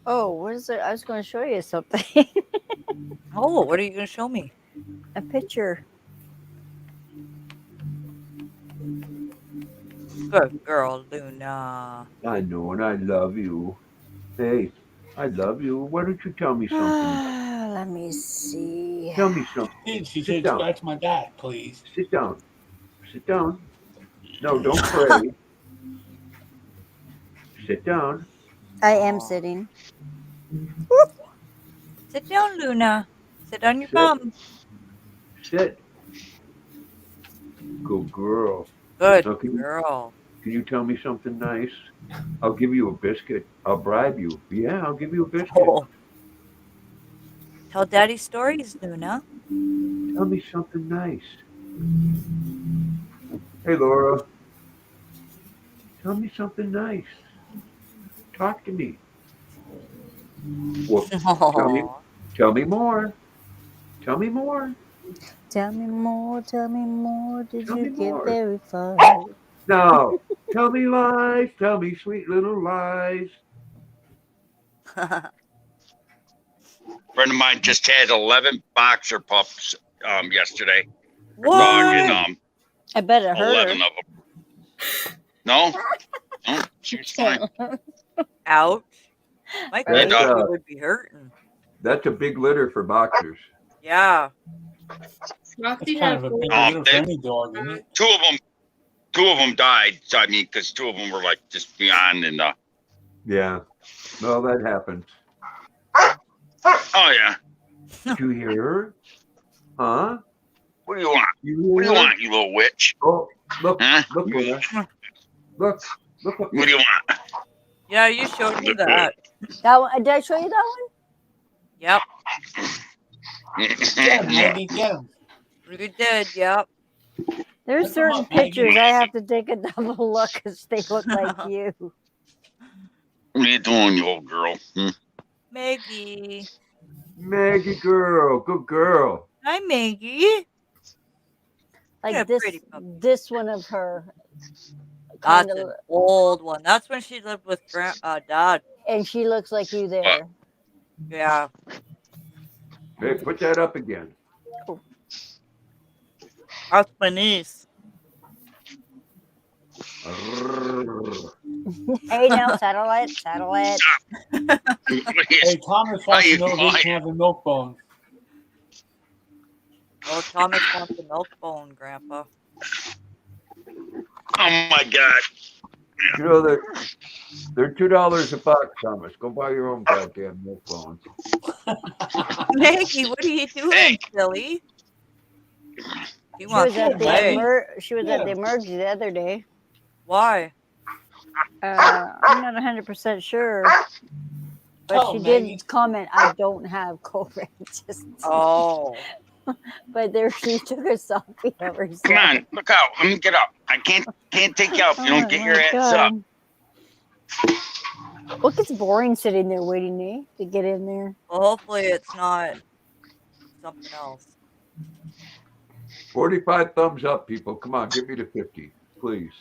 Oh, what is it? I was going to show you something. Oh, what are you going to show me? A picture. Good girl, Luna. I know, and I love you. Hey, I love you. Why don't you tell me something? Let me see. Tell me something. She Sit said, down. scratch my back, please. Sit down. Sit down. No, don't pray. Sit down. I am Aw. sitting. Sit down, Luna. Sit on your Sit. bum. Sit. Good girl. Good Now, can girl. you tell me something nice? I'll give you a biscuit. I'll bribe you. Yeah, I'll give you a biscuit. Oh. Tell Daddy stories, Luna. Tell me something nice. Hey, Laura. Tell me something nice. Talk to me. Well, tell me more. Tell me more. Tell me more, tell me more. Did Tell you me get more. very far? No. Tell me lies. Tell me sweet little lies. Friend of mine just had 11 boxer pups yesterday. Her What? dog and I bet it hurt 11 her. of them. No, she was fine. Ouch. My Right. baby would be hurting. That's a big litter for boxers. Yeah. Roxy It's kind had of a big Um, litter for any dog, isn't it? Two of them died. So, I mean, because two of them were like just beyond and Yeah. Well, that happens. oh yeah. Did you hear her? Huh? What do you want? You What do hear you her? want, you little witch? Oh, look, Huh? look, Laura. Look, look what What do you want? Yeah, you showed me that. That one, did I show you that one? Yep. Get him, Maggie, get him. You did, yep. There's Look 'em certain up, Maggie. pictures I have to take a double look because they look like you. What are you doing, you old girl? Hmm? Maggie. Maggie girl, good girl. Hi, Maggie. Like Yeah, this, pretty puppy. this one of her. That's Kind an of, old one. That's when she lived with Dad. and she looks like you there. Yeah. Hey, put that up again. That's my niece. Hey, now settle it, settle it. Hey, Thomas wants to know if he can have a milk bone. Oh, Thomas wants a milk bone, Grandpa. Oh my God. You know they're $2 a box, Thomas. Go buy your own goddamn milk bones. Maggie, what are you doing, Hey. silly? She She wants was to at the play. she was at the emerge the other day. Why? I'm not 100% sure, but Tell she him, did Maggie. comment, "I don't have COVID." Just, Oh. but there she took a selfie of herself. Come on, look out. Let me get up. I can't take you up. You don't Oh get my your ass up. God. Look, it's boring sitting there waiting to get in there. Well, hopefully it's not something else. 45 thumbs up, people. Come on, give me the 50, please.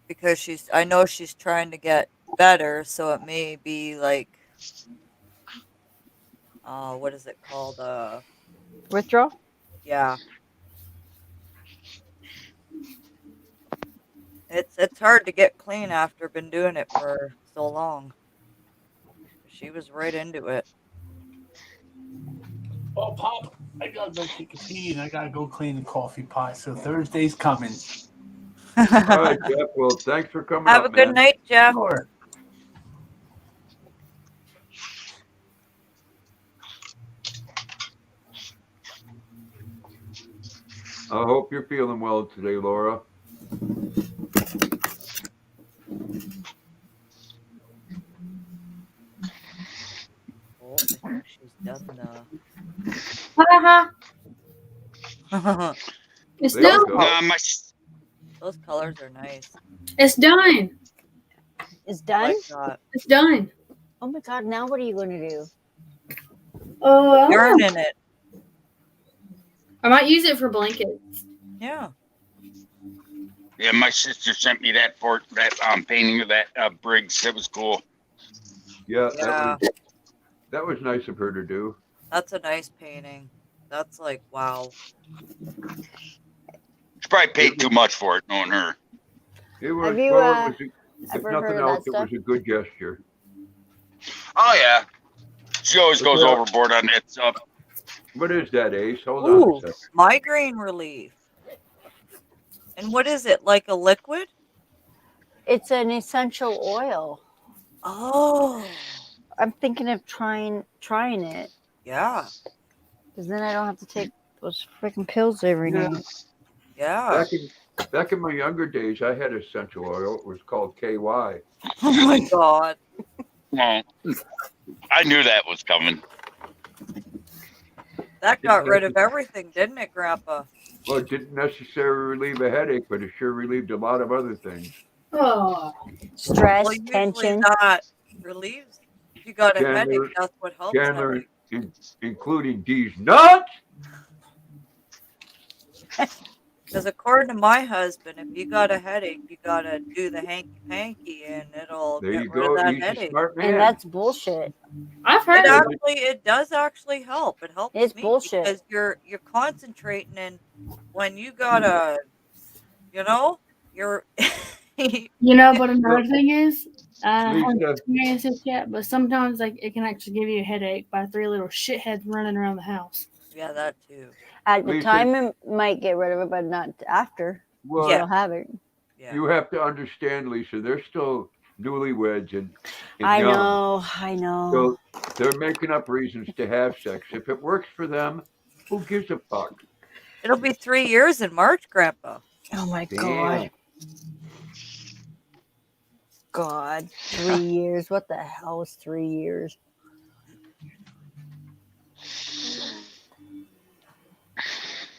Because I know she's trying to get better, so it may be like, what is it called? Withdraw? Yeah. It's hard to get clean after been doing it for so long. She was right into it. Oh, Pop, I gotta go take a pee and I gotta go clean the coffee pot. So Thursday's coming. All right, Jeff. Well, thanks for coming Have up, a good man. night, Jeff. Sure. I hope you're feeling well today, Laura. Oh, I think she's done Haha. the. It's There you done. go. Those colors are nice. It's done. It's done? Like that. It's done. Oh my God, now what are you going to do? Yarn in it. I might use it for blankets. Yeah. Yeah, my sister sent me that painting of that Briggs. It was cool. Yeah, Yeah. that was nice of her to do. That's a nice painting. That's like, wow. She probably paid too much for it, knowing her. It was, Have you, well, it was if ever nothing heard of else, that it was a good gesture. Oh yeah, she always goes Yeah. overboard on that stuff. What is that, Ace? Hold on Ooh, a second. migraine relief. And what is it? Like a liquid? It's an essential oil. Oh, I'm thinking of trying it yeah, because then I don't have to take those freaking pills every Yeah. night. yeah. Back in my younger days, I had essential oil. It was called KY. Oh my God. Well, I knew that was coming. That got rid of everything, didn't it, Grandpa? Well, it didn't necessarily relieve a headache, but it sure relieved a lot of other things. Oh, Stress, Well, usually tension. that relieves. If you got a Chandler- headache, that's what helps. Chandler, headache. including these nuts. Because according to my husband, if you got a headache, you gotta do the hanky-panky, and it'll There get you rid go. of that He's a headache. smart man. And that's bullshit. I've heard It does actually help. It helps It's me bullshit. because you're concentrating, and when you gotta, you're. You know, but another thing is, I haven't Lisa. experienced this yet, but sometimes like it can actually give you a headache by 3 little shitheads running around the house. Yeah, that too. At the Lisa- time, it might get rid of it, but not after. Well, You don't have it. Yeah. you have to understand, Lisa. They're still newlyweds and I young. know. So they're making up reasons to have sex. If it works for them, who gives a fuck? It'll be 3 years in March, Grandpa. Oh my Damn. God. 3 years. What the hell is 3 years?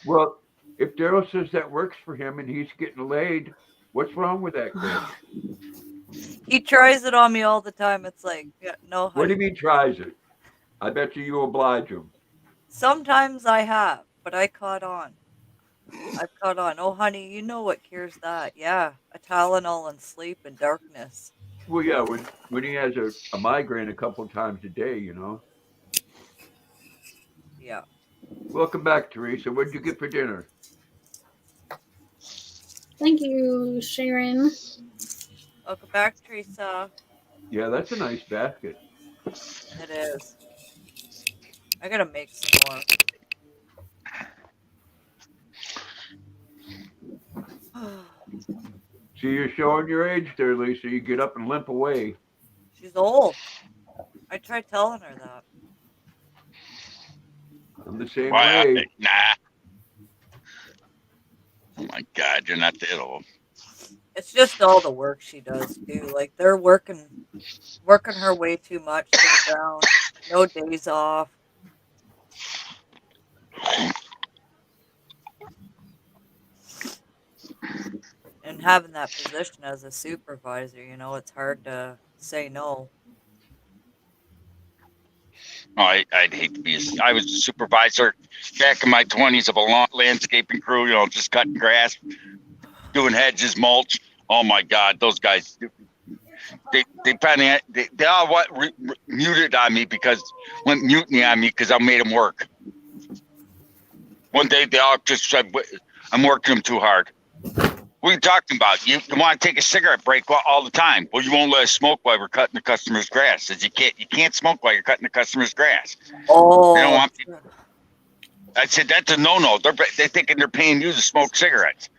Well, if Daryl says that works for him and he's getting laid, what's wrong with that kid? He tries it on me all the time. It's like, yeah, no. What do you mean tries it? I bet you oblige him. Sometimes I have, but I caught on. I've caught on. Oh, honey, you know what cures that? Yeah, a Tylenol and sleep and darkness. Well, yeah, when he has a migraine a couple times a day, you know. Yeah. Welcome back, Teresa. What did you get for dinner? Thank you, Sharon. Welcome back, Teresa. Yeah, that's a nice basket. It is. I gotta make some more. See, you're showing your age there, Lisa. You get up and limp away. She's old. I tried telling her that. I'm the same Why? way. Nah. Oh my God, you're not that old. It's just all the work she does too. Like they're working her way too much to the ground. No days off. And having that position as a supervisor, it's hard to say no. Oh, I'd hate to be. I was a supervisor back in my 20s of a landscaping crew. Just cutting grass, doing hedges, mulch. Oh my God, those guys. They all muted on me went mutiny on me because I made them work. One day they all just said, "I'm working them too hard." What are you talking about? You want to take a cigarette break all the time? Well, you won't let us smoke while we're cutting the customer's grass. Says you can't smoke while you're cutting the customer's grass. Oh, They don't want. I said that's a no-no. They're thinking they're paying you to smoke cigarettes.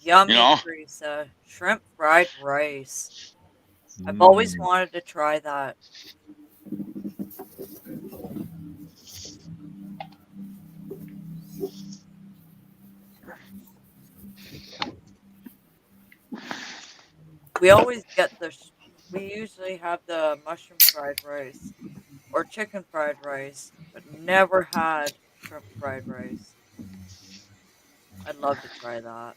yummy, Teresa. Shrimp fried rice. I've always wanted to try that. We always get we usually have the mushroom fried rice or chicken fried rice, but never had shrimp fried rice. I'd love to try that.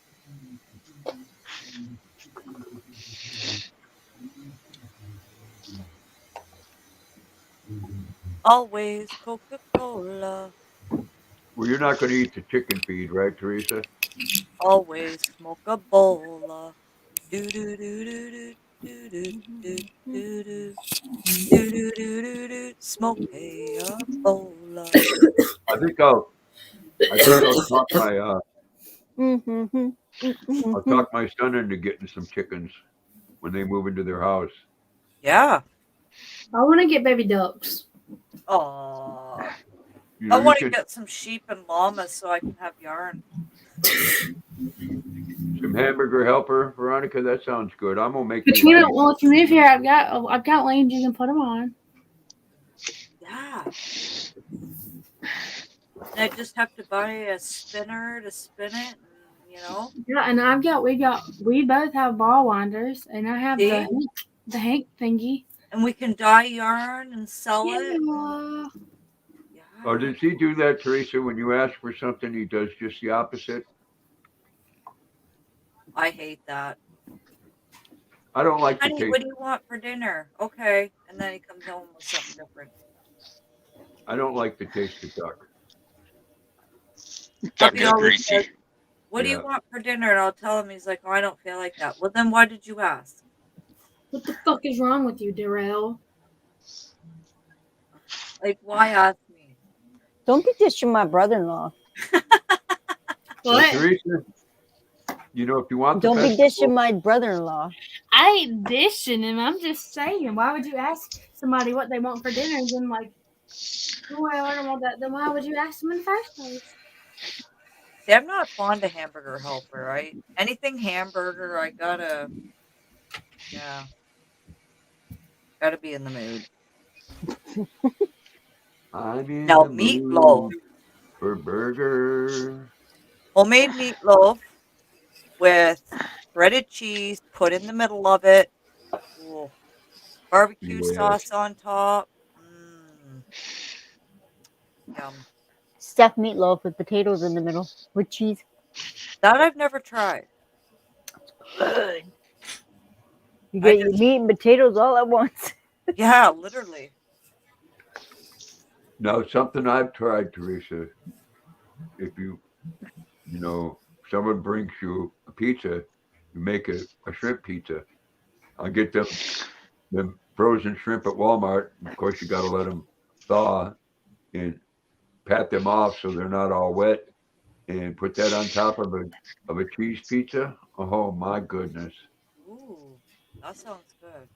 Always Coca-Cola. Well, you're not going to eat the chicken feed, right, Teresa? Always smoke a bola. Do do do do do do do do do do do do do. Smoke a bola. I think I'll talk I'll talk my son into getting some chickens when they move into their house. Yeah. I want to get baby ducks. Aww. You know, I you want to should- get some sheep and llamas so I can have yarn. Some hamburger helper, Veronica. That sounds good. I'm gonna make Katrina, you. well, if you move here, I've got lanes you can put them on. Yeah. And I just have to buy a spinner to spin it, and, you know. Yeah, and we both have ball winders, and I have See? the Hank thingy. And we can dye yarn and sell it. Yeah. Yeah. Oh, does he do that, Teresa? When you ask for something, he does just the opposite. I hate that. I don't like the Honey, taste. what do you want for dinner? Okay. And then he comes home with something different. I don't like the taste of duck. Duck Hubby is always says, greasy. what do you Yeah. want for dinner? And I'll tell him, he's like, oh, I don't feel like that. Well, then why did you ask? What the fuck is wrong with you, Darrell? Like, why ask me? Don't be dishing my brother-in-law. So, What? Teresa, you know, if you want the Don't be festival, dishing my brother-in-law. I ain't dishing him. I'm just saying. Why would you ask somebody what they want for dinner and then like, oh, I don't want that. Then why would you ask them in the first place? See, I'm not fond of hamburger helper, right? Anything hamburger, I gotta, yeah, gotta be in the mood. I'm in Now, the meatloaf. mood for burger. Homemade meatloaf with shredded cheese put in the middle of it. Ooh. Barbecue Yes. sauce on top. Yum. Stuffed meatloaf with potatoes in the middle with cheese. That I've never tried. Good. You get your meat and potatoes all at once. Yeah, literally. Now, something I've tried, Teresa, if someone brings you a pizza, you make a shrimp pizza. I'll get them frozen shrimp at Walmart. Of course, you got to let them thaw and pat them off so they're not all wet, and put that on top of a cheese pizza. Oh my goodness! Ooh, that sounds good.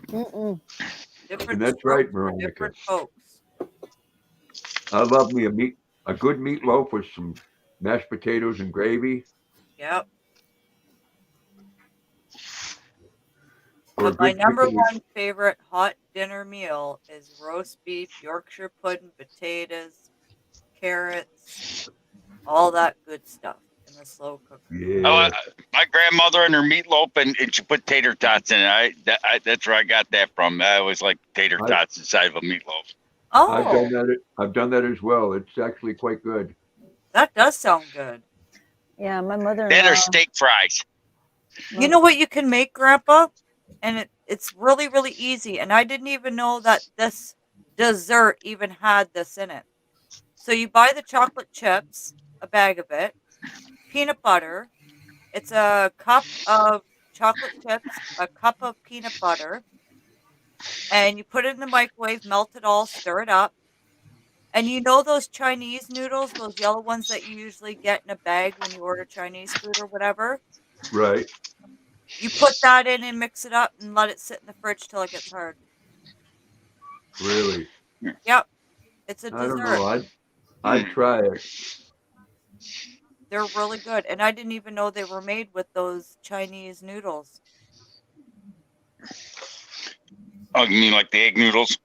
Mm-mm. Different And that's strokes right, for Veronica. different folks. I love me a good meatloaf with some mashed potatoes and gravy. Yep. Or But my good number chicken. one favorite hot dinner meal is roast beef, Yorkshire pudding, potatoes, carrots, all that good stuff in the slow cooker. Yeah. My grandmother and her meatloaf, and she put tater tots in it. That's where I got that from. I always like tater tots inside of a meatloaf. Oh, I've done that as well. It's actually quite good. that does sound good. Yeah, my mother-in-law. Then there's steak fries. You know what you can make, Grandpa? And it's really, really easy. And I didn't even know that this dessert even had this in it. So you buy the chocolate chips, a bag of it, peanut butter. It's a cup of chocolate chips, a cup of peanut butter, and you put it in the microwave, melt it all, stir it up. And you know those Chinese noodles, those yellow ones that you usually get in a bag when you order Chinese food or whatever? Right. You put that in and mix it up and let it sit in the fridge till it gets hard. Really. Yep. It's a I don't dessert. know. I'd try it. They're really good. And I didn't even know they were made with those Chinese noodles. Oh, you mean like the egg noodles?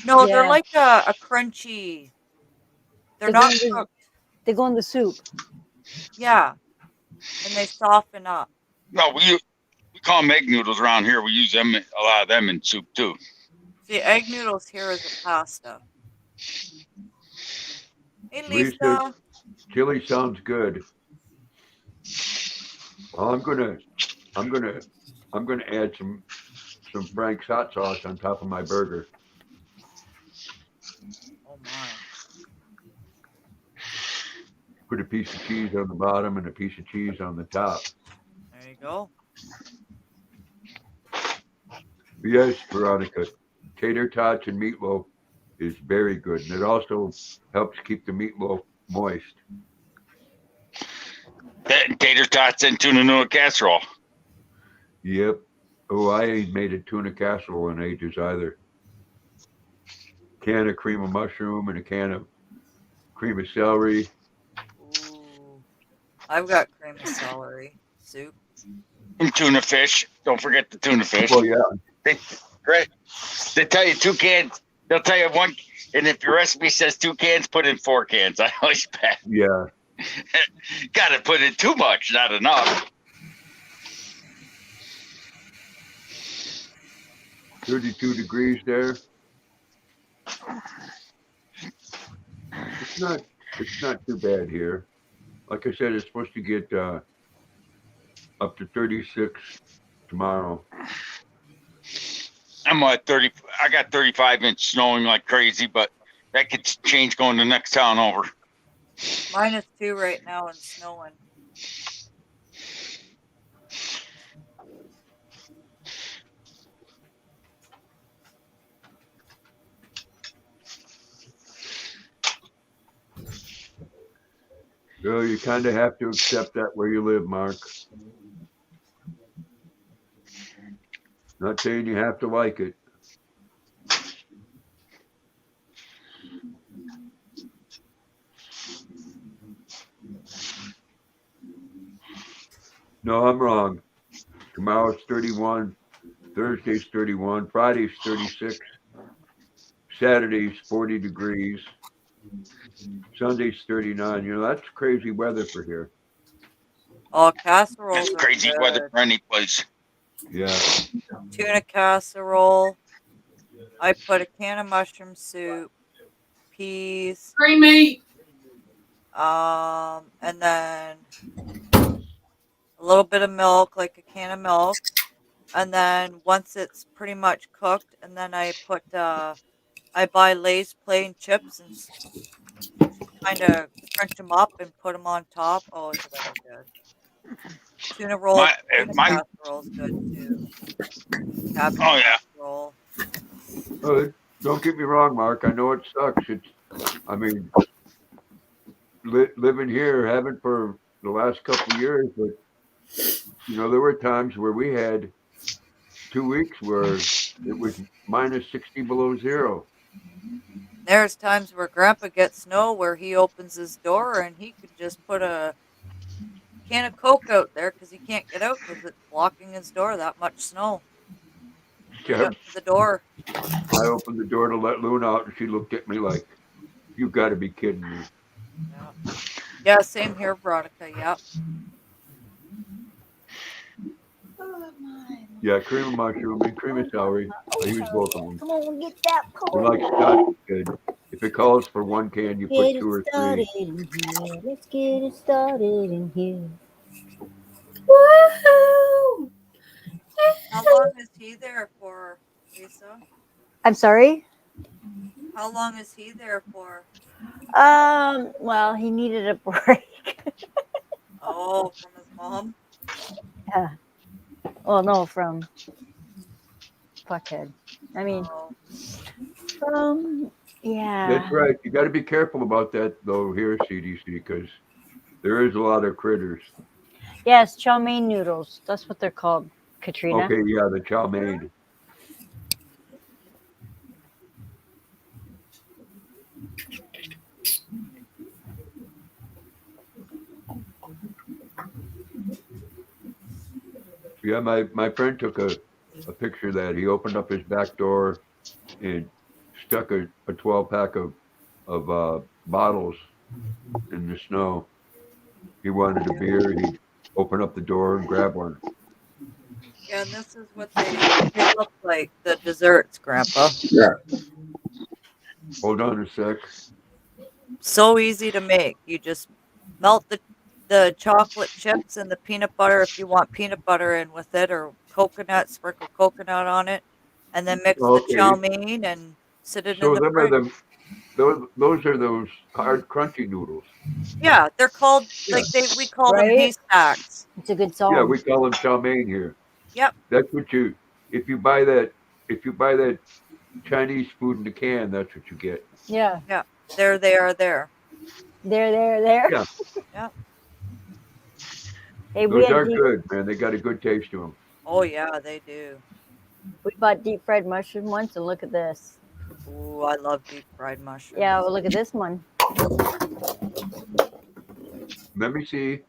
No, they're Yeah. like a crunchy. They're They go not in the- cooked. They go in the soup. Yeah. And they soften up. No, we call them egg noodles around here. We use them, a lot of them in soup too. See, egg noodles here is a pasta. Hey, Lisa. Lisa. Chili sounds good. Well, I'm gonna add some Frank's hot sauce on top of my burger. Oh, my. Put a piece of cheese on the bottom and a piece of cheese on the top. There you go. Yes, Veronica, tater tots and meatloaf is very good, and it also helps keep the meatloaf moist. Tater tots and tuna noodle casserole. Yep. Oh, I ain't made a tuna casserole in ages either. Can of cream of mushroom and a can of cream of celery. Ooh. I've got cream of celery soup. And tuna fish. Don't forget the tuna fish. Well, yeah. Right. They tell you 2 cans. They'll tell you 1. And if your recipe says 2 cans, put in 4 cans. I always bet. Yeah. Got to put in too much, not enough. 32 degrees there. It's not too bad here. Like I said, it's supposed to get up to 36 tomorrow. I'm at 30. I got 35-inch snowing like crazy, but that could change going to the next town over. -2 right now and snowing. So you kind of have to accept that where you live, Mark. Not saying you have to like it. No, I'm wrong. Tomorrow's 31, Thursday's 31, Friday's 36, Saturday's 40 degrees, Sunday's 39. You know, that's crazy weather for here. Oh, casseroles That's are crazy good. weather for any place. Yeah. Tuna casserole. I put a can of mushroom soup, peas, Creamy. and then a little bit of milk, like a can of milk. And then once it's pretty much cooked, and then I put I buy Lay's plain chips and kind of crunch them up and put them on top. Oh, it's really good. Tuna roll, tuna casserole's good too. Cabbage Oh, yeah. casserole. Don't get me wrong, Mark. I know it sucks. I mean, living here, haven't for the last couple of years, but you know, there were times where we had 2 weeks where it was -60 below zero. There's times where Grandpa gets snow where he opens his door and he could just put a can of Coke out there because he can't get out because it's blocking his door. That much snow. Yeah. Shut the door. I opened the door to let Luna out, and she looked at me like, "You got to be kidding me." Yeah, same here, Veronica. Yep. Yeah, cream of mushroom and cream of celery. I use both of them. Come on, get that They're pole. like Scotch good. If it calls for 1 can, you put Get 2 or it started 3. in here. Let's get it started in here. Woohoo! How long is he there for, Lisa? I'm sorry. How long is he there for? Well, he needed a break. Oh, from his mom? Yeah. Well, no, from fuckhead. I mean, yeah. That's right. You got to be careful about that, though, here, CDC, because there is a lot of critters. Yes, chow mein noodles. That's what they're called, Katrina. Okay, yeah, the chow mein. Yeah, my friend took a picture of that. He opened up his back door and stuck a 12-pack of bottles in the snow. He wanted a beer. He'd open up the door and grab one. Yeah, and this is what they look like, the desserts, Grandpa. Yeah. Hold on a sec. So easy to make. You just melt the chocolate chips and the peanut butter if you want peanut butter in with it, or coconut, sprinkle coconut on it, and then mix the chow mein and sit it in the fridge. Those are those hard, crunchy noodles. Yeah, they're called like we call them Right? haystacks. It's a good song. Yeah, we call them chow mein here. Yep. That's what if you buy that Chinese food in the can, that's what you get. Yeah. Yeah. There they are there. There. Yeah. Yeah. Hey, Those are good, man. They got a good taste to them. Oh yeah, they do. We bought deep fried mushroom once, and look at this. Ooh, I love deep fried mushrooms. Yeah, well, look at this one. Let me see.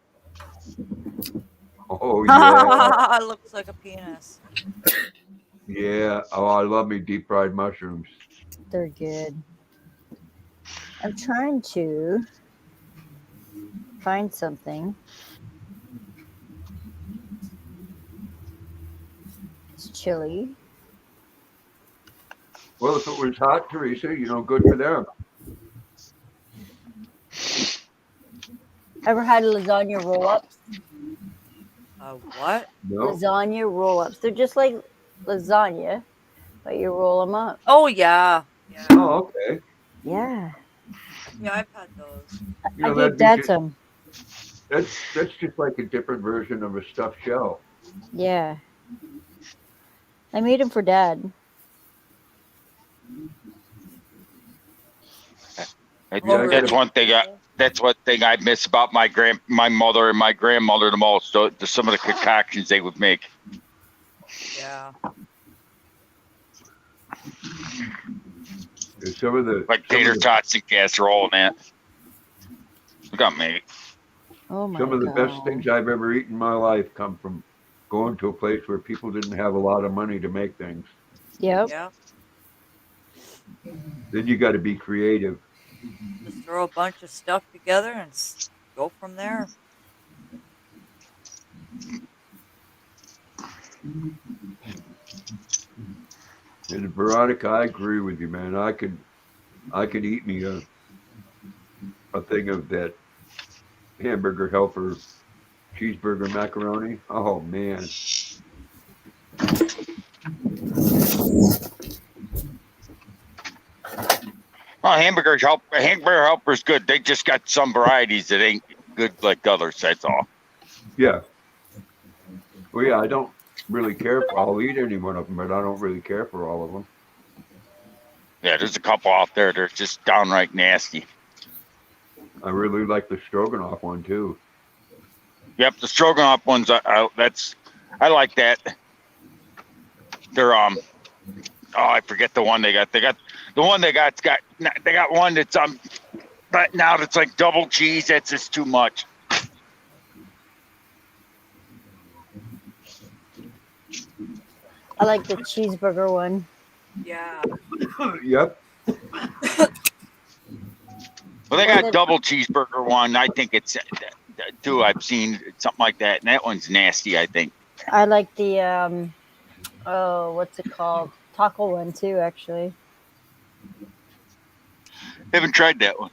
Oh yeah, Looks like a penis. yeah. Oh, I love me deep fried mushrooms. They're good. I'm trying to find something. It's chilly. Well, if it was hot, Teresa, good for them. Ever had lasagna roll-ups? What? No. Lasagna roll-ups. They're just like lasagna, but you roll them up. Oh yeah. Yeah. Oh, okay. Yeah. Yeah, I've had those. I that'd gave be Dad just- some. That's just like a different version of a stuffed shell. Yeah. I made them for Dad. Yeah, That's one thing. That's one thing I miss about my mother and my grandmother the most. Some of the concoctions they would make. Yeah. There's some of the Like tater tots and casserole and that. Look at me. Oh my Some of the God. best things I've ever eaten in my life come from going to a place where people didn't have a lot of money to make things. Yep. Yeah. Then you got to be creative. Just throw a bunch of stuff together and go from there. And Veronica, I agree with you, man. I could eat me a thing of that hamburger helper cheeseburger macaroni. Oh man. Well, hamburger helper's good. They just got some varieties that ain't good like others. That's all. Yeah. Well, yeah, I don't really care for. I'll eat any one of them, but I don't really care for all of them. Yeah, there's a couple out there that are just downright nasty. I really like the stroganoff one too. Yep, the stroganoff ones. I like that. They're oh, I forget the one they got. They got one that's right now that's like double cheese. That's just too much. I like the cheeseburger one. Yeah. Yep. Well, they got double cheeseburger one. I think it's too. I've seen something like that, and that one's nasty. I think. I like the what's it called? Taco one too, actually. Haven't tried that one.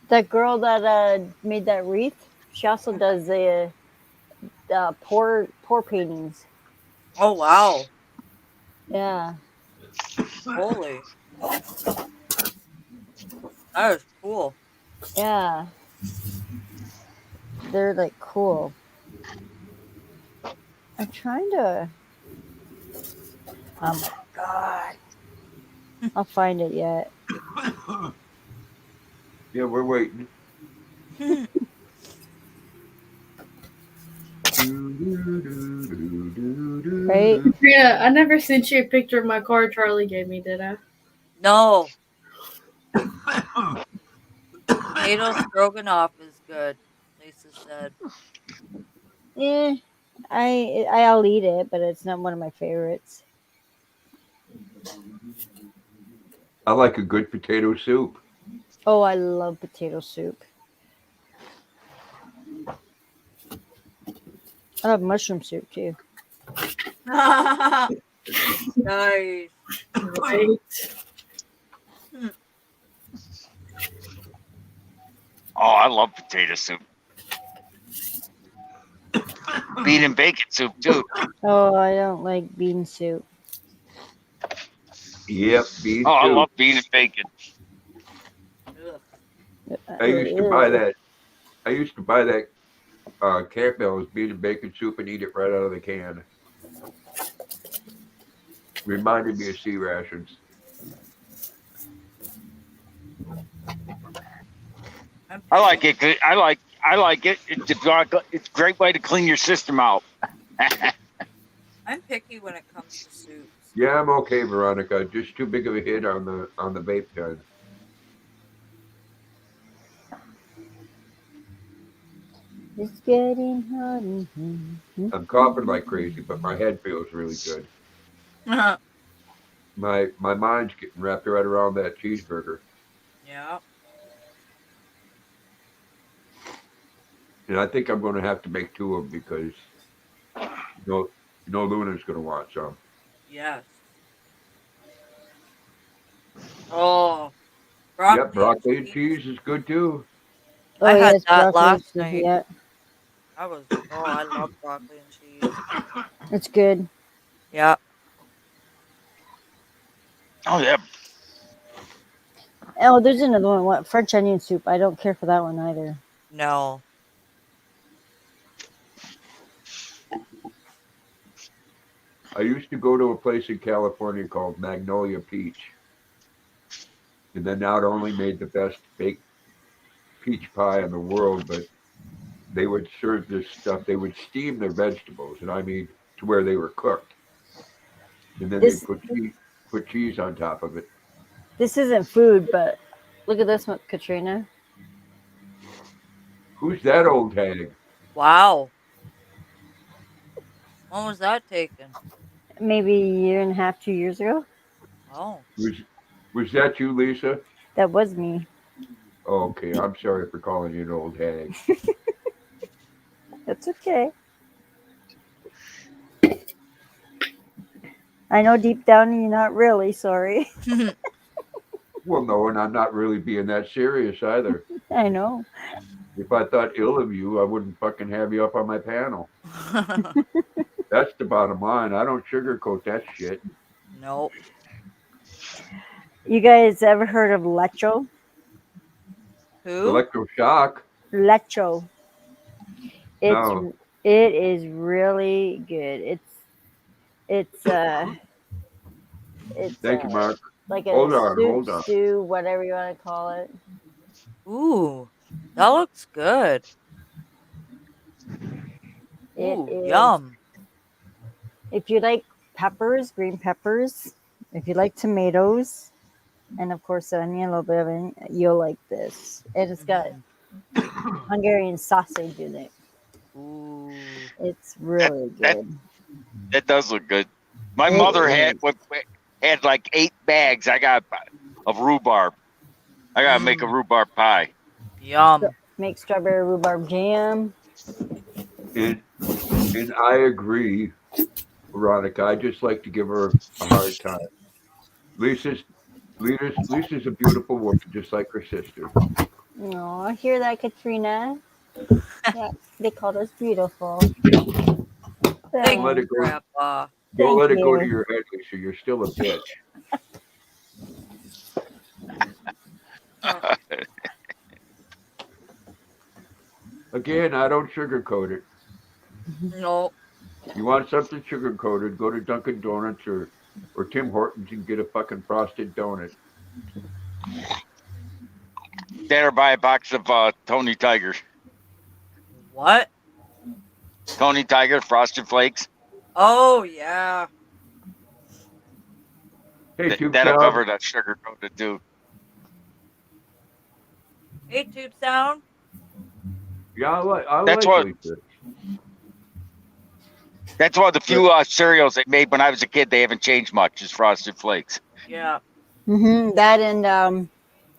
That girl that made that wreath, she also does the pour paintings. Oh wow. Yeah. Holy. That is cool. Yeah. They're like cool. I'm trying to. Oh my God. I'll find it yet. Yeah, we're waiting. Right? Yeah, I never sent you a picture of my car Charlie gave me, did I? No. Potato stroganoff is good, Lisa said. Yeah. I'll eat it, but it's not one of my favorites. I like a good potato soup. Oh, I love potato soup. I love mushroom soup too. Nice. Right. Oh, I love potato soup. Bean and bacon soup too. Oh, I don't like bean soup. Yep, bean Oh, I soup. love bean and bacon. Ugh. I used to buy that. I used to buy that Campbell's bean and bacon soup and eat it right out of the can. Reminded me of sea rations. I like it. I like it. It's a great way to clean your system out. I I'm picky when it comes to soups. Yeah, I'm okay, Veronica. Just too big of a hit on the vape pen. It's getting hot. I'm coughing like crazy, but my head feels really good. My mind's getting wrapped right around that cheeseburger. Yeah. And I think I'm going to have to make 2 of them because Luna's going to want some. Yes. Oh, broccoli. Yep, broccoli and cheese is good too. Oh, I had yes, that broccoli last and cheese, night. Yeah, I love broccoli and cheese. it's good. Yeah. Oh yeah. Oh, there's another one. What French onion soup? I don't care for that one either. No. I used to go to a place in California called Magnolia Peach. And they not only made the best baked peach pie in the world, but they would serve this stuff. They would steam their vegetables, and I mean to where they were cooked. And then This- they put cheese on top of it. This isn't food, but look at this one, Katrina. Who's that old hag? Wow. When was that taken? Maybe a year and a half, 2 years ago. Oh. Was that you, Lisa? That was me. Oh, okay, I'm sorry for calling you an old hag. That's okay. I know deep down you're not really sorry. Well, no, and I'm not really being that serious either. I know. If I thought ill of you, I wouldn't fucking have you up on my panel. That's the bottom line. I don't sugarcoat that shit. Nope. You guys ever heard of lecho? Who? Electroshock. Lecho. No. It is really good. It's Thank you, Mark. like a Hold on, soup, hold on. stew, whatever you want to call it. Ooh, that looks good. It Ooh, is- yum. If you like peppers, green peppers, if you like tomatoes, and of course onion, a little bit of onion, you'll like this. It has got Hungarian sausage in it. Ooh. It's really good. That does look good. My It mother is. had like 8 bags. I got of rhubarb. I gotta make a rhubarb pie. Yum. Make strawberry rhubarb jam. And I agree, Veronica. I just like to give her a hard time. Lisa's a beautiful woman, just like her sister. Oh, I hear that, Katrina. Yeah, they called us beautiful. Thank let you, it go. Grandpa. Don't let it go to you. your head, Lisa. You're still a bitch. Again, I don't sugarcoat it. Nope. You want something sugar coated? Go to Dunkin' Donuts or Tim Hortons and get a fucking frosted donut. Then or buy a box of Tony Tigers. What? Tony Tiger Frosted Flakes. Oh, yeah. Hey, Tube That'll Sound. cover that sugar coated too. Hey, Tube Sound. Yeah, I That's like what- Lisa. That's one of the few cereals they made when I was a kid. They haven't changed much. Is Frosted Flakes. Yeah. That and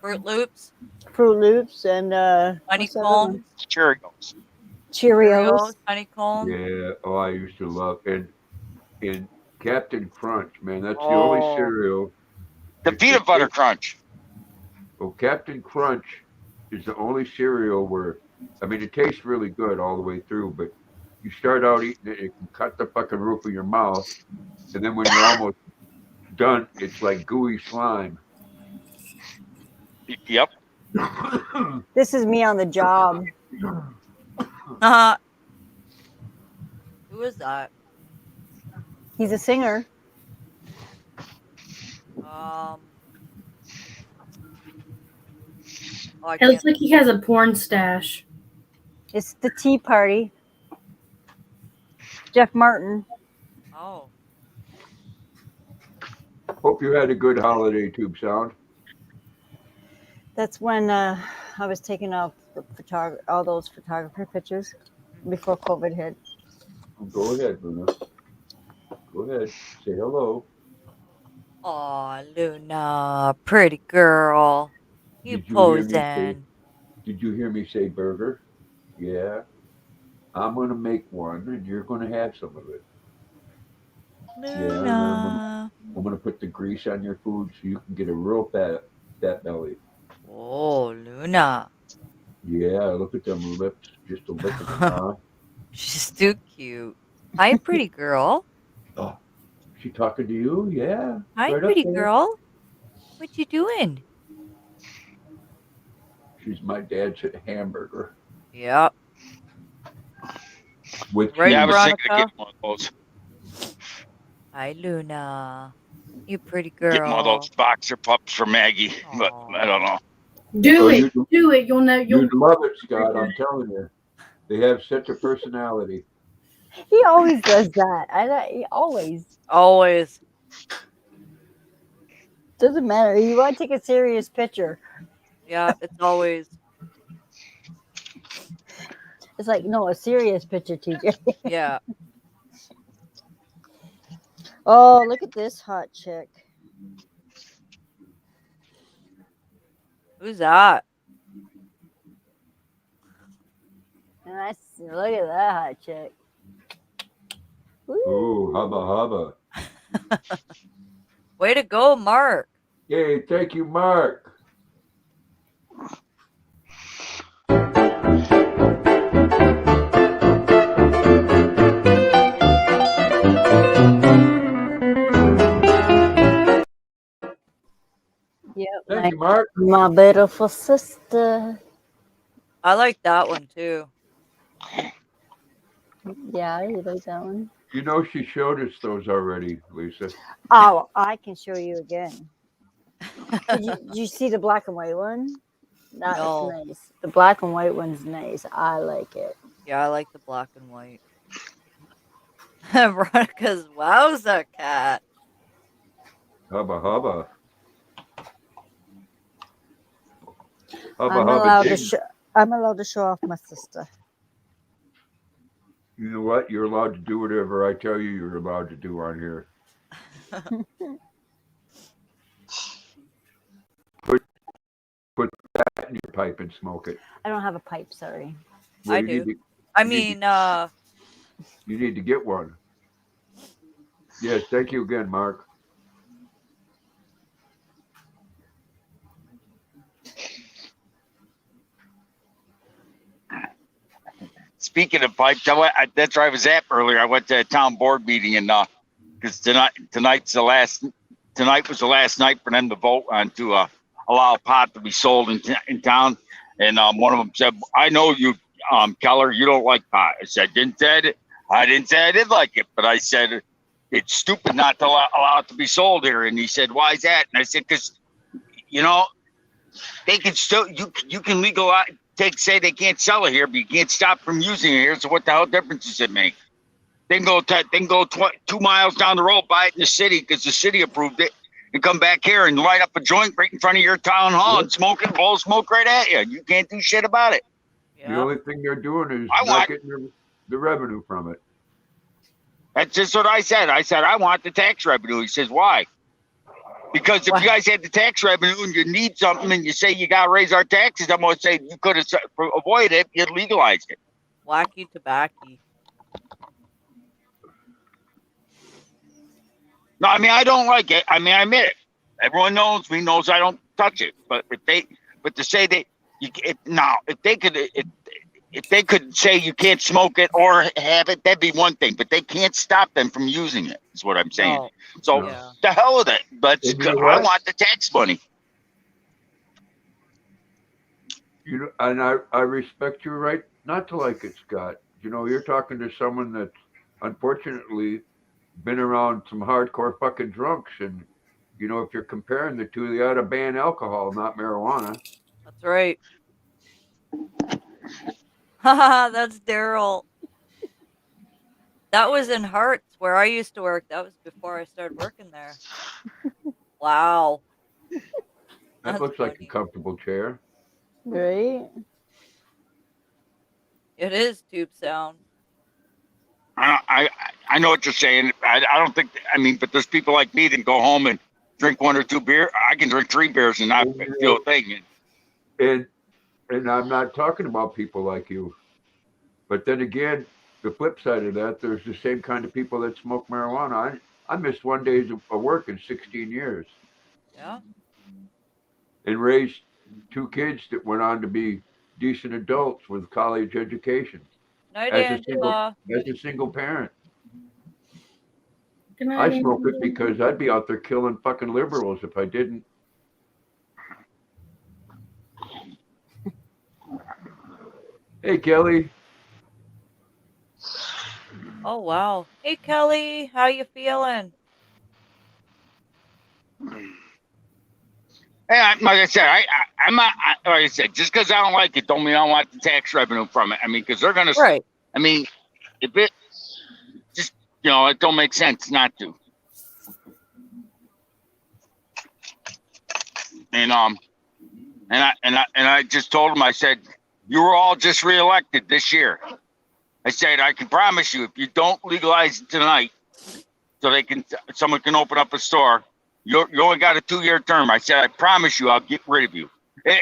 Fruit Loops. Fruit Loops and what's that other Honeycomb. one? Cheerios. Cheerios. Honeycomb. Yeah. Oh, I used to love and Captain Crunch, man. That's the only Oh. cereal. The peanut butter crunch. Well, Captain Crunch is the only cereal where, I mean, it tastes really good all the way through, but you start out eating it, it can cut the fucking roof of your mouth, and then when you're almost done, it's like gooey slime. Yep. This is me on the job. Who is that? He's a singer. Oh, I It looks can't. like he has a porn stash. It's the Tea Party. Jeff Martin. Oh, Hope you had a good holiday, Tube Sound. That's when I was taking all those photographer pictures before COVID hit. Go ahead, Luna. Go ahead. Say hello. aw, Luna, pretty girl. You Did you hear me say? posing. Did you hear me say burger? Yeah. I'm gonna make one, and you're gonna have some of it. Yeah, and Luna. I'm gonna put the grease on your food so you can get a real fat belly. Oh, Luna. Yeah, look at them lips, just a lick of them, huh? She's too cute. Hi, pretty girl. Oh, she talking to you? Yeah, Hi, right up pretty there. girl. What you doing? She's my dad's hamburger Yep. with Right, Yeah, I was cheese. thinking of Veronica? getting one of those. Hi, Luna. You pretty Getting one of girl. those boxer pups for Maggie, but I don't know. Do Oh, it. Do it. You'll know. You'll. You'd love it, Scott. I'm telling you. They have such a personality. He always does that. He always Always. doesn't matter. You want to take a serious picture. Yeah, it's always. It's like, no, a serious picture, TJ. Yeah. Oh, look at this hot chick. Who's that? Nice. Look at that hot chick. Woo. Ooh, hubba hubba. Way to go, Mark. Yay, thank you, Mark. Yep. Thank you, Mark. My beautiful sister. I like that one too. Yeah, you like that one? You know she showed us those already, Lisa. Oh, I can show you again. Did you see the black and white one? That's No. nice. The black and white one's nice. I like it. Yeah, I like the black and white. Veronica's wowza cat. Hubba hubba. Hubba I'm hubba. allowed to ding. show. I'm allowed to show off my sister. You know what? You're allowed to do whatever I tell you you're allowed to do on here. Put that in your pipe and smoke it. I don't have a pipe. Sorry. Well, I you do. need to- I you need mean, You need to get one. Yes, thank you again, Mark. Speaking of pipes, that's where I was at earlier. I went to a town board meeting, and because tonight was the last night for them to vote on to allow pot to be sold in town. And one of them said, "I know you, Keller, you don't like pot." I said, I didn't say I did like it, but I said it's stupid not to allow it to be sold here. And he said, "Why is that?" And I said, "Because they can still you can legalize." Say they can't sell it here, but you can't stop from using it here. So what the hell difference does it make? They can go 2 miles down the road, buy it in the city because the city approved it, and come back here and light up a joint right in front of your town hall and smoke it, blow smoke right at you. You can't do shit about it. The only thing they're doing is I not want- getting the revenue from it. That's just what I said. I said I want the tax revenue. He says, "Why?" Because if you guys had the tax revenue and you need something and you say you got to raise our taxes, I'm going to say you could have avoided it. You'd legalized it. wacky tobacco. No, I mean, I don't like it. I mean, I admit it. Everyone knows me, knows I don't touch it. But to say that if they could say you can't smoke it or have it, that'd be one thing. But they can't stop them from using it. Is what I'm saying. Oh, So yeah. the hell with it. But And you know I what? want the tax money. And I respect your right not to like it, Scott. You're talking to someone that's unfortunately been around some hardcore fucking drunks, and if you're comparing the two, they ought to ban alcohol, not marijuana. That's right. Haha, that's Daryl. That was in Hearts where I used to work. That was before I started working there. Wow. That That's looks like a funny. comfortable chair. Right? It is tube sound. I know what you're saying. I don't think. I mean, but there's people like me that go home and drink 1 or 2 beer. I can drink 3 beers and not feel a thing. And I'm not talking about people like you. But then again, the flip side of that, there's the same kind of people that smoke marijuana. I missed 1 day of work in 16 years Yeah. and raised 2 kids that went on to be decent adults with college education Night, as Angela. a single parent. Good I night, smoke it Angela. because I'd be out there killing fucking liberals if I didn't. Hey, Kelly. Oh wow. Hey Kelly, how you feeling? Hey, like I said, I'm not. Like I said, just because I don't like it, don't mean I don't want the tax revenue from it. I mean, because they're gonna. Right. I mean, if it just it don't make sense not to. And I just told them, I said, you were all just reelected this year. I said, I can promise you, if you don't legalize it tonight, so someone can open up a store, you only got a 2-year term. I said, I promise you, I'll get rid of you.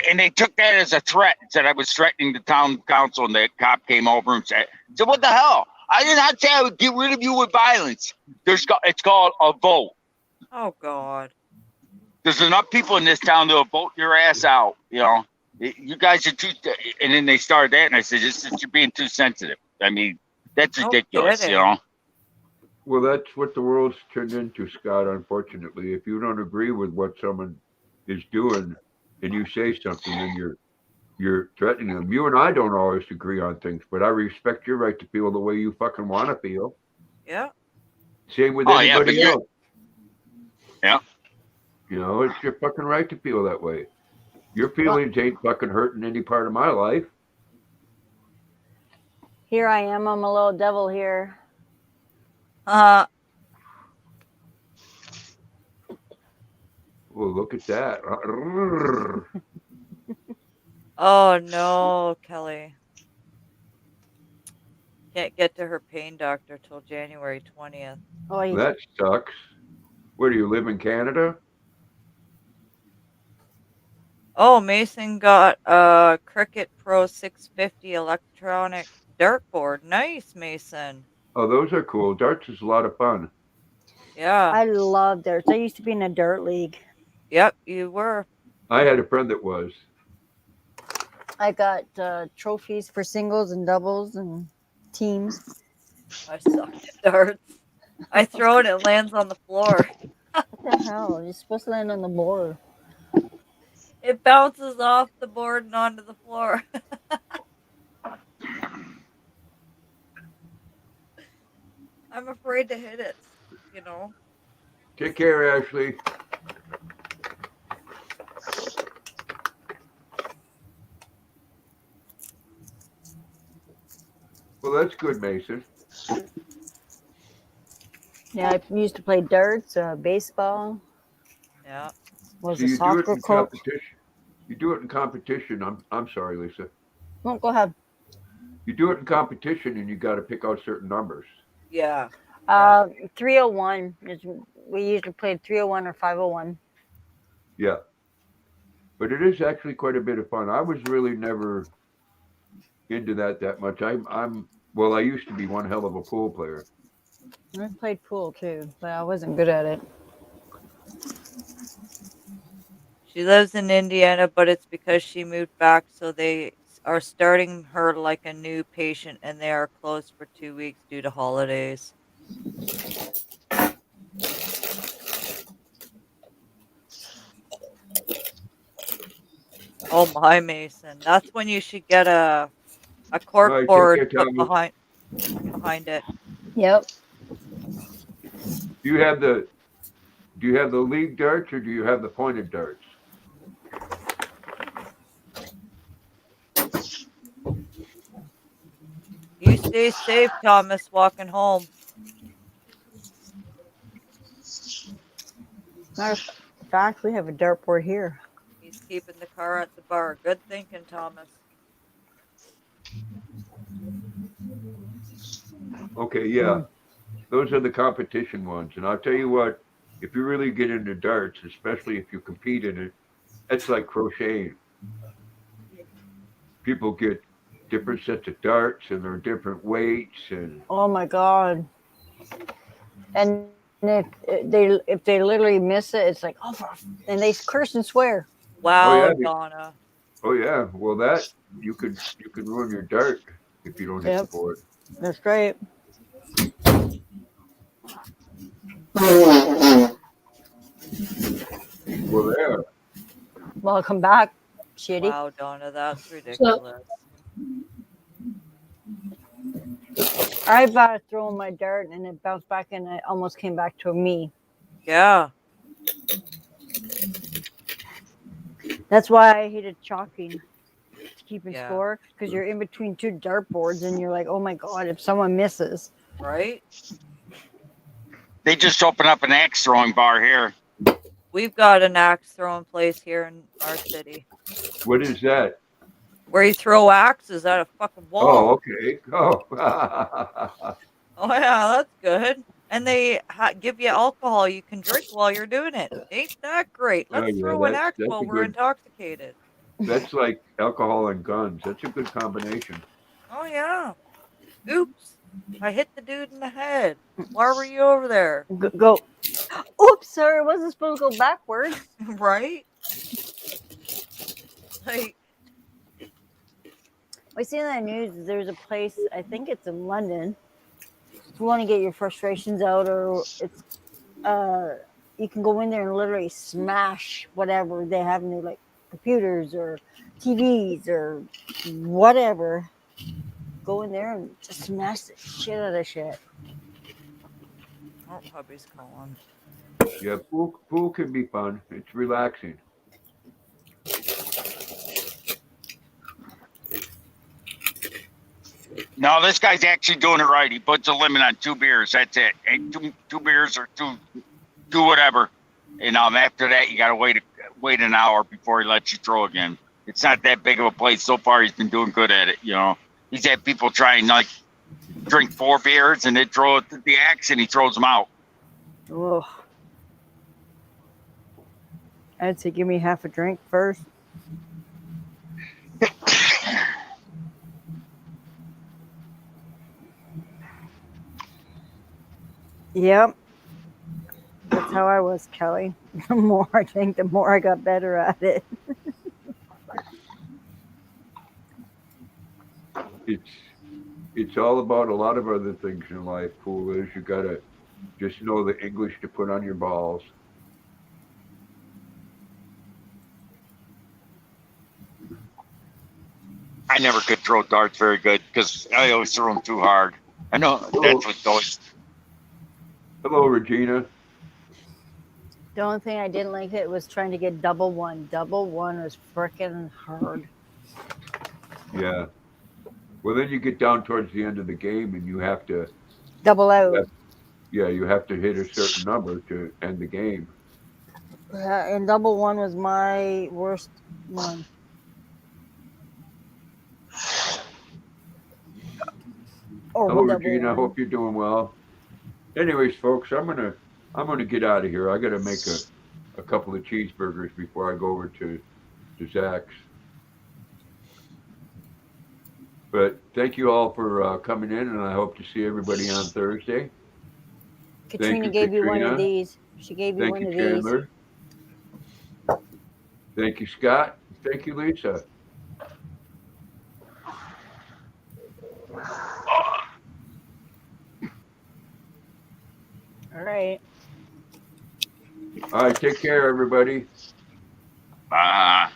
And they took that as a threat, said I was threatening the town council, and the cop came over and said, what the hell? I did not say I would get rid of you with violence. It's called a vote. Oh God. There's enough people in this town that'll vote your ass out. You guys are too. And then they started that, and I said, you're being too sensitive. I mean, that's No ridiculous. kidding. Well, that's what the world's turned into, Scott, unfortunately. If you don't agree with what someone is doing and you say something, then you're threatening them. You and I don't always agree on things, but I respect your right to feel the way you fucking want to feel. Yeah. Same with Oh, yeah, anybody but else. Yeah. It's your fucking right to feel that way. Your feelings ain't fucking hurting any part of my life. Here I am. I'm a little devil here. Uh Well, look at that. oh no, Kelly. Can't get to her pain doctor till January 20th. Oh, That sucks. Where do you live in Canada? Oh, Mason got a Cricket Pro 650 electronic dartboard. Nice, Mason. Oh, those are cool. Darts is a lot of fun. Yeah. I love darts. I used to be in a dirt league. Yep, you were. I had a friend that was. I got trophies for singles and doubles and teams. I suck at darts. I throw it, it lands on the floor. What the hell? You're supposed to land on the board. It bounces off the board and onto the floor. I'm afraid to hit it, Take care, Ashley. Well, that's good, Mason. Yeah, I used to play darts, baseball. Yeah. Was So a you do it soccer in coach. competition. You do it in competition. I'm sorry, Lisa. No, go ahead. You do it in competition, and you got to pick out certain numbers. Yeah. 301 is we usually played 301 or 501. Yeah, but it is actually quite a bit of fun. I was really never into that much. Well, I used to be one hell of a pool player. I played pool too, but I wasn't good at it. She lives in Indiana, but it's because she moved back, so they are starting her like a new patient, and they are closed for 2 weeks due to holidays. Oh my, Mason. That's when you should get a cork Right, board take your put time. behind it. Yep. Do you have the league darts, or do you have the pointed darts? You stay safe, Thomas, walking home. Matter of fact, we have a dartboard here. He's keeping the car at the bar. Good thinking, Thomas. Okay, yeah. Those are the competition ones. And I'll tell you what, if you really get into darts, especially if you compete in it, it's like crocheting. People get different sets of darts and they're different weights and Oh my god! And if they literally miss it, it's like and they curse and swear. Wow, yeah, Donna. oh yeah. Well, that you could ruin your dart if you don't hit the Yep. board. That's great. Well, there. Welcome back, shitty. Wow, Donna, that's ridiculous. I've thrown my dart and it bounced back and it almost came back to me. Yeah. That's why I hated chalking to keeping Yeah. score, because you're in between two dartboards and you're like, oh my god, if someone misses. Right? They just opened up an axe throwing bar here. We've got an axe throwing place here in our city. What is that? Where you throw axes at a fucking wall. Oh, okay. Oh. Oh, yeah, that's good. And they give you alcohol you can drink while you're doing it. Ain't that great? Oh, Let's yeah, throw an that's- axe that's while a we're good- intoxicated. That's like alcohol and guns. That's a good combination. Oh, yeah. Oops. I hit the dude in the head. Why were you over there? Go. Oops, sir, it wasn't supposed to go backwards. Right? Like, I see in the news there's a place, I think it's in London. If you want to get your frustrations out, or it's you can go in there and literally smash whatever they have in there, like computers or TVs or whatever. Go in there and just smash the shit out of shit. oh, hubby's calling. Yeah, pool can be fun. It's relaxing. No, this guy's actually doing it right. He puts a limit on 2 beers. That's it. Ain't two beers or two whatever. And after that, you gotta wait an hour before he lets you throw again. It's not that big of a place. So far, he's been doing good at it. You know, he's had people try and like drink 4 beers and then throw the axe and he throws them out. Ugh. I'd say give me half a drink first. Yep. That's how I was, Kelly. The more I drank, the more I got better at it. It's all about a lot of other things in life. Pool is you gotta just know the English to put on your balls. I never could throw darts very good because I always throw them too hard. I know that's what always. Hello, Regina. The only thing I didn't like it was trying to get double one. Double one was freaking hard. Yeah. Well, then you get down towards the end of the game and you have to. Double out. Yeah, you have to hit a certain number to end the game. And double one was my worst one. Hello, Regina. I hope you're doing well. Anyways, folks, I'm gonna get out of here. I gotta make a couple of cheeseburgers before I go over to Zach's. But thank you all for coming in, and I hope to see everybody on Thursday. Katrina gave you one of these. She gave you one of these. Thank you, Chandler. Thank you, Scott. Thank you, Lisa. All right. All right, take care, everybody. Bye.